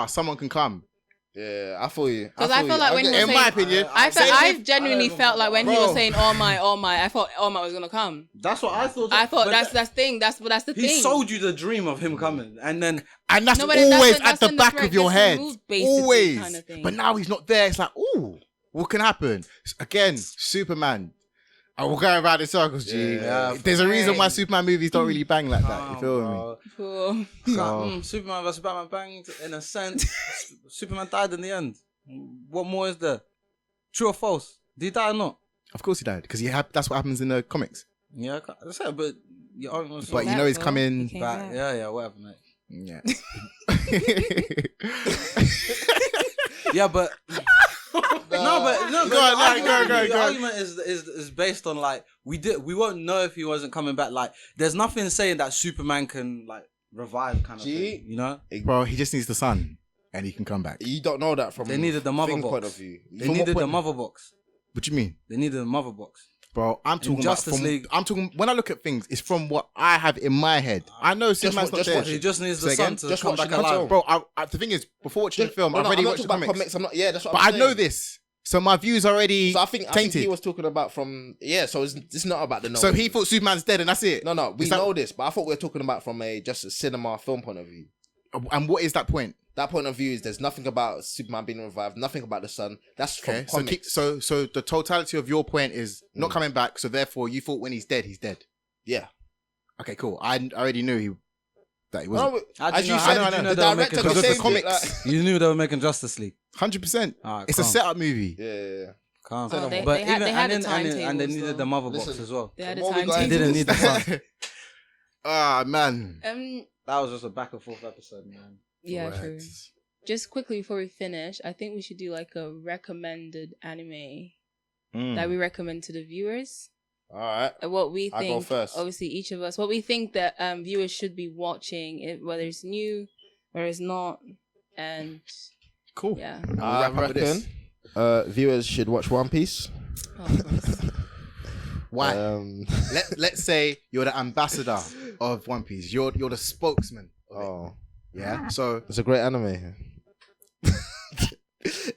Speaker 2: someone can come.
Speaker 4: Yeah, I feel you.
Speaker 1: Because I feel like when he was
Speaker 2: In
Speaker 1: saying,
Speaker 2: my opinion,
Speaker 1: I genuinely felt like when he
Speaker 2: Bro.
Speaker 1: was saying All Might, I thought All Might was gonna come.
Speaker 3: That's what I thought.
Speaker 1: I thought
Speaker 3: But
Speaker 1: that's the thing. That's the
Speaker 3: he
Speaker 1: thing.
Speaker 3: sold you the dream of him coming, and then
Speaker 2: And that's
Speaker 1: No, but
Speaker 2: always
Speaker 1: that's
Speaker 2: at the
Speaker 1: when the
Speaker 2: back
Speaker 1: threat
Speaker 2: of your
Speaker 1: gets
Speaker 2: head.
Speaker 1: removed, basically,
Speaker 2: Always.
Speaker 1: kind of thing.
Speaker 2: But now he's not there. It's like, ooh, what can happen? Again, Superman. We're going around in circles, G.
Speaker 3: Yeah.
Speaker 2: There's a reason why Superman movies don't really bang like that. You feel me?
Speaker 3: bro.
Speaker 1: Cool.
Speaker 2: So-
Speaker 3: Superman vs Batman banged in a sense. Superman died in the end. What more is there? True or false? Did he die or not?
Speaker 2: Of course he died, because that's what happens in the comics.
Speaker 3: Yeah, I said, but your argument's
Speaker 2: But
Speaker 3: so
Speaker 2: you know he's
Speaker 1: Batman,
Speaker 2: coming
Speaker 1: he came
Speaker 3: back.
Speaker 1: back.
Speaker 3: Yeah, whatever, mate.
Speaker 2: Yeah.
Speaker 3: Yeah, but no, but
Speaker 2: Go
Speaker 3: the
Speaker 2: on,
Speaker 3: argument-
Speaker 2: go
Speaker 3: the
Speaker 2: on.
Speaker 3: argument is based on like we won't know if he wasn't coming back. Like, there's nothing saying that Superman can like revive kind of thing. You know,
Speaker 2: Bro, he just needs the sun, and he can come back.
Speaker 4: You don't know that from
Speaker 3: They needed the mother
Speaker 4: thing
Speaker 3: box.
Speaker 4: point of view.
Speaker 3: they
Speaker 2: From what
Speaker 3: needed the
Speaker 2: point?
Speaker 3: mother box.
Speaker 2: What do you mean?
Speaker 3: They needed the mother box.
Speaker 2: Bro, I'm talking about
Speaker 3: Justice
Speaker 2: from,
Speaker 3: League-
Speaker 2: I'm talking, when I look at things, it's from what I have in my head. I know Superman's not
Speaker 4: just
Speaker 2: there.
Speaker 4: watch
Speaker 3: He just needs the
Speaker 2: Say
Speaker 3: sun
Speaker 2: again?
Speaker 3: to
Speaker 4: Just
Speaker 3: come
Speaker 4: watch
Speaker 3: back
Speaker 4: the
Speaker 3: alive.
Speaker 4: film.
Speaker 2: Bro, the thing is, before watching the film, I've already
Speaker 4: I'm not
Speaker 2: watched the
Speaker 4: talking about
Speaker 2: comics.
Speaker 4: I'm not. Yeah, that's what
Speaker 2: But
Speaker 4: I'm
Speaker 2: I
Speaker 4: saying.
Speaker 2: know this. So my view's already
Speaker 4: So I think
Speaker 2: tainted.
Speaker 4: he was talking about from So it's not about the.
Speaker 2: So he thought Superman's dead and that's it.
Speaker 4: No, we
Speaker 2: Is that-
Speaker 4: know this, but I thought we were talking about from just a cinema film point of view.
Speaker 2: And what is that point?
Speaker 4: That point of view is there's nothing about Superman being revived, nothing about the sun. That's from
Speaker 2: Okay. So,
Speaker 4: comics.
Speaker 2: so the totality of your point is not coming back. So therefore, you thought when he's dead, he's dead.
Speaker 4: Yeah.
Speaker 2: Okay, cool. I already knew that he wasn't.
Speaker 4: No,
Speaker 3: How
Speaker 4: as
Speaker 3: do you
Speaker 4: you
Speaker 3: know-
Speaker 4: said,
Speaker 3: how did you know
Speaker 4: the
Speaker 3: they were
Speaker 4: director
Speaker 3: making
Speaker 2: Because of the
Speaker 4: changed it,
Speaker 2: comics.
Speaker 3: You knew they were making Justice League.
Speaker 2: 100%.
Speaker 3: Alright,
Speaker 2: It's a
Speaker 3: calm.
Speaker 2: setup movie.
Speaker 4: Yeah.
Speaker 3: Calm.
Speaker 1: Oh, they
Speaker 3: But
Speaker 1: had-
Speaker 3: even
Speaker 1: they had
Speaker 3: and
Speaker 1: a
Speaker 3: then- and they
Speaker 1: timetable,
Speaker 3: needed
Speaker 1: so-
Speaker 3: the mother box
Speaker 4: Listen,
Speaker 3: as well.
Speaker 1: They had a
Speaker 4: What we got
Speaker 1: timetable.
Speaker 3: They didn't need the sun.
Speaker 2: Ah, man.
Speaker 3: That was just a back and forth episode, man.
Speaker 1: Yeah,
Speaker 2: Correct.
Speaker 1: true. Just quickly before we finish, I think we should do like a recommended anime that we recommend to the viewers.
Speaker 4: All right.
Speaker 1: What we
Speaker 4: I'll go
Speaker 1: think,
Speaker 4: first.
Speaker 1: obviously each of us, what we think that viewers should be watching, whether it's new or it's not, and
Speaker 2: Cool.
Speaker 1: yeah.
Speaker 2: We'll
Speaker 4: I
Speaker 2: wrap up with this.
Speaker 4: reckon viewers should watch One Piece.
Speaker 1: Oh, of course.
Speaker 2: Why? Let's say you're the ambassador of One Piece. You're the spokesman. Of it.
Speaker 4: Oh,
Speaker 2: Yeah. So
Speaker 4: it's a great anime.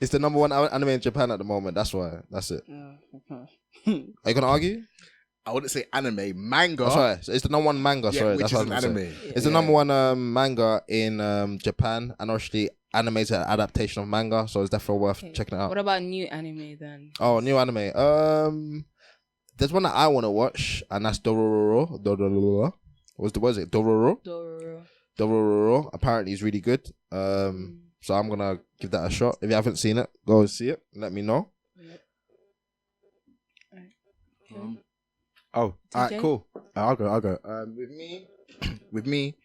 Speaker 4: It's the number one anime in Japan at the moment. That's why. That's it. Are you gonna argue?
Speaker 2: I wouldn't say anime, manga.
Speaker 4: That's right. So it's the number one manga.
Speaker 2: Yeah,
Speaker 4: sorry,
Speaker 2: which
Speaker 4: that's
Speaker 2: is
Speaker 4: what
Speaker 2: an
Speaker 4: I'm saying.
Speaker 2: anime.
Speaker 4: It's the number one manga in Japan, and actually animated adaptation of manga. So it's definitely worth
Speaker 1: Okay.
Speaker 4: checking it out.
Speaker 1: What about new anime then?
Speaker 4: Oh, new anime. There's one that I want to watch, and that's Dororo. Dororo. What is it? Dororo.
Speaker 1: Dororo.
Speaker 4: Dororo. Apparently, it's really good. So I'm gonna give that a shot. If you haven't seen it, go and see it. Let me know.
Speaker 2: Oh, alright,
Speaker 1: TJ?
Speaker 2: cool. I'll go. With me,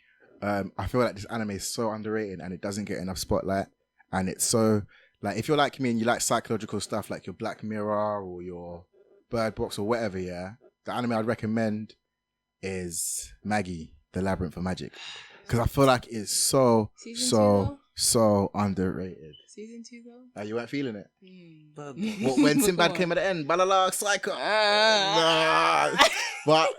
Speaker 2: I feel like this anime is so underrated and it doesn't get enough spotlight. And it's so like, if you're like me and you like psychological stuff, like your Black Mirror or your Bird Box or whatever, yeah, the anime I'd recommend is Maggie, the Labyrinth of Magic, because I feel like it's so
Speaker 1: Season 2
Speaker 2: underrated.
Speaker 1: Season 2 though?
Speaker 2: You weren't feeling it.
Speaker 3: But
Speaker 2: What, when Sinbad came at the end, balala, psycho. Nah. But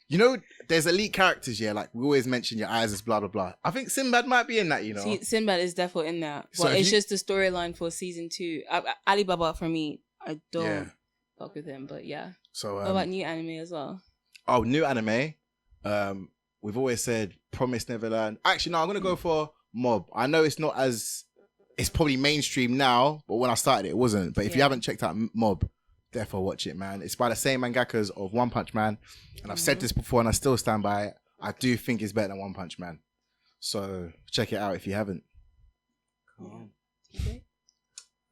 Speaker 2: you know, there's elite characters, yeah. Like we always mention your eyes as blah blah blah. I think Sinbad might be in that, you know.
Speaker 1: Sinbad is definitely in that.
Speaker 2: So
Speaker 1: But
Speaker 2: if
Speaker 1: it's
Speaker 2: you-
Speaker 1: just the storyline for season 2. Alibaba, for me, I don't
Speaker 2: Yeah.
Speaker 1: fuck with him, but yeah.
Speaker 2: So
Speaker 1: What about new anime as well?
Speaker 2: new anime. We've always said Promised Neverland. Actually, no, I'm gonna go for Mob. I know it's not as it's probably mainstream now, but when I started it wasn't. But if you
Speaker 1: Yeah.
Speaker 2: haven't checked out Mob, therefore watch it, man. It's by the same mangakas of One Punch Man, and I've said this before and I still stand by it. I do think it's better than One Punch Man, so check it out if you haven't.
Speaker 3: Cool.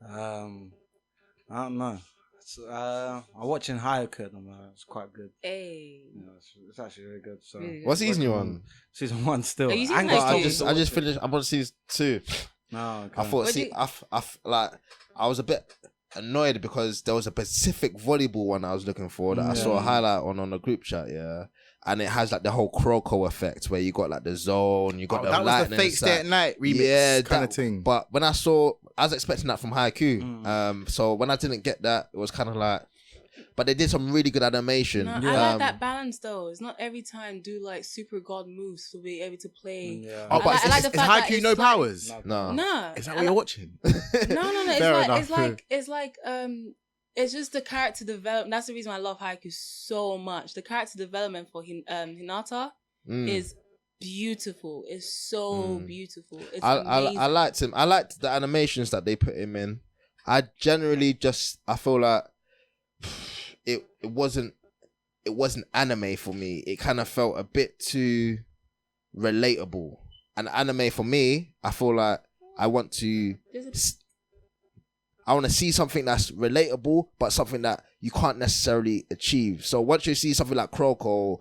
Speaker 3: I don't know. I'm watching Hayaka at the moment. It's quite good.
Speaker 1: Hey.
Speaker 3: Yeah, it's actually really good. So
Speaker 1: Really good.
Speaker 4: What season you on?
Speaker 3: Season 1 still.
Speaker 1: Are you seeing
Speaker 3: Anger's
Speaker 1: Haikyuu?
Speaker 3: still
Speaker 4: I just finished. I'm on season 2.
Speaker 3: No, okay.
Speaker 4: I thought,
Speaker 1: What do you-
Speaker 4: I was a bit annoyed because there was a Pacific volleyball one I was looking for that I saw a highlight on a group chat, yeah. And it has like the whole Croco effect where you got like the zone, you got the
Speaker 2: That was
Speaker 4: lightning.
Speaker 2: the Fate Stay at Night remix kind of thing.
Speaker 4: But when I was expecting that from Haikyuu. So when I didn't get that, it was kind of like, but they did some really good animation.
Speaker 1: No, I like that balance though. It's not every time do like super god moves to be able to play.
Speaker 3: Yeah.
Speaker 2: Oh, but
Speaker 1: I like the
Speaker 2: is
Speaker 1: fact that
Speaker 2: Haikyuu
Speaker 1: it's
Speaker 2: no
Speaker 1: like-
Speaker 2: powers?
Speaker 4: No.
Speaker 1: Nah.
Speaker 2: Is that what you're watching?
Speaker 1: No. It's
Speaker 2: Fair
Speaker 1: like
Speaker 2: enough.
Speaker 1: it's like it's just the character development. That's the reason why I love Haikyuu so much. The character development for Hinata is beautiful. It's so beautiful. It's amazing.
Speaker 4: I liked him. I liked the animations that they put him in. I generally I feel like it wasn't anime for me. It kind of felt a bit too relatable. And anime for me, I feel like I want to see something that's relatable, but something that you can't necessarily achieve. So once you see something like Croco,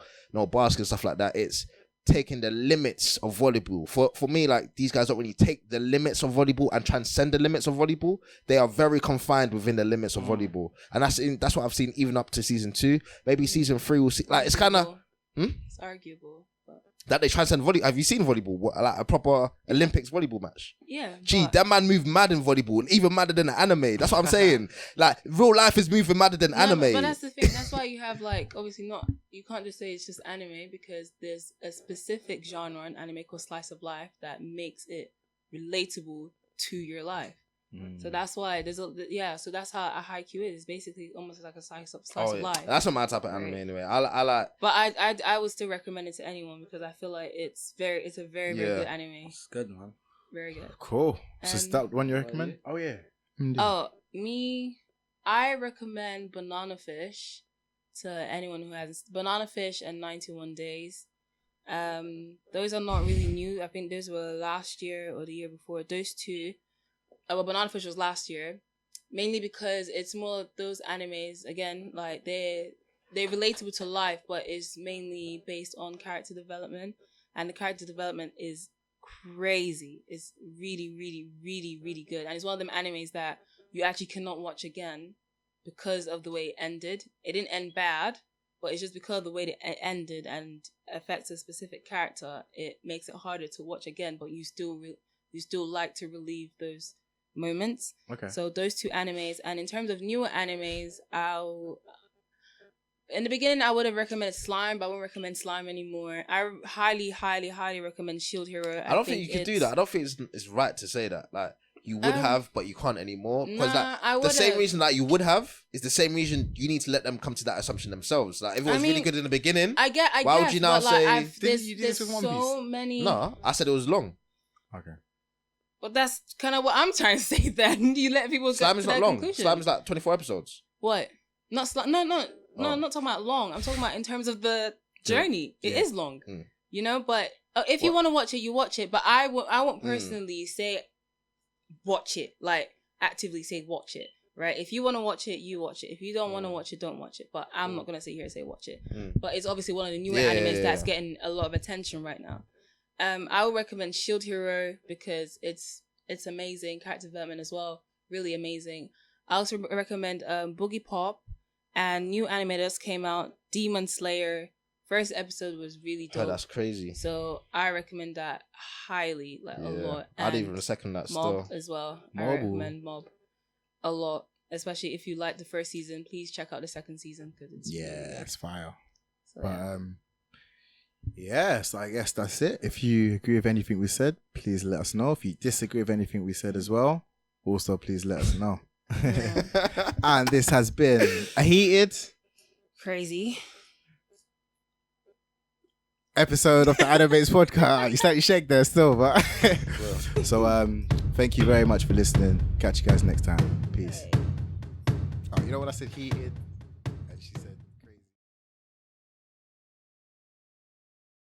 Speaker 4: basket, stuff like that, it's taking the limits of volleyball. For me, like, these guys don't really take the limits of volleyball and transcend the limits of volleyball. They are very confined within the limits of volleyball. And that's what I've seen even up to season 2. Maybe season 3 will see, like, it's kind of
Speaker 1: It's arguable. But...
Speaker 4: that they transcend volleyball. Have you seen volleyball? Like a proper Olympics volleyball match?
Speaker 1: Yeah.
Speaker 4: Gee,
Speaker 1: but...
Speaker 4: that man moved mad in volleyball, even madder than the anime. That's what I'm saying. Like, real life is moving madder than anime.
Speaker 1: But that's the thing. That's why you have, like, obviously you can't just say it's just anime, because there's a specific genre in anime called slice of life that makes it relatable to your life. So that's why so that's how a Haikyuu is. It's basically almost like a slice of life.
Speaker 4: That's not my type of anime anyway. I like.
Speaker 1: But I would still recommend it to anyone, because I feel like it's a very very good anime.
Speaker 3: It's good, man.
Speaker 1: Very good.
Speaker 2: Cool. So is that one you recommend?
Speaker 3: you?
Speaker 2: Oh yeah.
Speaker 1: Oh, me, I recommend Banana Fish to anyone who hasn't. Banana Fish and 91 Days. Those are not really new. I think those were last year or the year before. Those two. Well, Banana Fish was last year, mainly because it's more those animes, again, like they're relatable to life, but it's mainly based on character development, and the character development is crazy. It's really, really, really, really good, and it's one of them animes that you actually cannot watch again because of the way it ended. It didn't end bad, but it's just because of the way it ended and affects a specific character, it makes it harder to watch again, but you still like to relive those moments.
Speaker 2: Okay.
Speaker 1: So those two animes, and in terms of newer animes, in the beginning I would have recommended Slime, but I won't recommend Slime anymore. I highly, highly, highly recommend Shield Hero.
Speaker 4: I don't think you can do that. I don't think it's right to say that. Like, you would have, but you can't anymore. Because the same reason that you would have is the same reason you need to let them come to that assumption themselves. Like, if it was really good in the beginning,
Speaker 1: why
Speaker 4: guess, would you now
Speaker 1: but, like,
Speaker 4: say?
Speaker 1: There's
Speaker 2: you do this with One
Speaker 1: so
Speaker 2: Piece?
Speaker 1: many.
Speaker 4: No, I said it was long.
Speaker 2: Okay.
Speaker 1: But that's kind of what I'm trying to say. Then you let people
Speaker 4: Slime
Speaker 1: get
Speaker 4: is
Speaker 1: to
Speaker 4: not
Speaker 1: their
Speaker 4: long.
Speaker 1: conclusion.
Speaker 4: Slime is like 24 episodes.
Speaker 1: What? Not Slime? No,
Speaker 4: Oh.
Speaker 1: I'm not talking about long. I'm talking about in terms of the journey. It is long,
Speaker 4: Mm.
Speaker 1: you know. But if you want to watch it, you watch it. But I won't personally say watch it. Like, actively say watch it. Right? If you want to watch it, you watch it. If you don't want to watch it, don't watch it. But I'm not gonna sit here and say watch it. But it's obviously one of the newer animes that's getting a lot of attention right now. I would recommend Shield Hero because it's amazing. Character development as well, really amazing. I also recommend Boogie Pop, and new anime that just came out, Demon Slayer. First episode was really dope.
Speaker 4: Oh, that's crazy.
Speaker 1: So I recommend that highly, like a lot.
Speaker 4: I'd
Speaker 1: And
Speaker 4: even second that
Speaker 1: Mob
Speaker 4: still.
Speaker 1: as well. I
Speaker 2: Mob.
Speaker 1: recommend Mob a lot, especially if you like the first season. Please check out the second season because it's really good.
Speaker 2: It's fire.
Speaker 1: So,
Speaker 2: But so I guess that's it. If you agree with anything we said, please let us know. If you disagree with anything we said as well, also please let us know. And this has been a heated,
Speaker 1: crazy,
Speaker 2: episode of the Animates podcast. You slightly shake there still, but so thank you very much for listening. Catch you guys next time. Peace. Oh, you know what I said? Heated.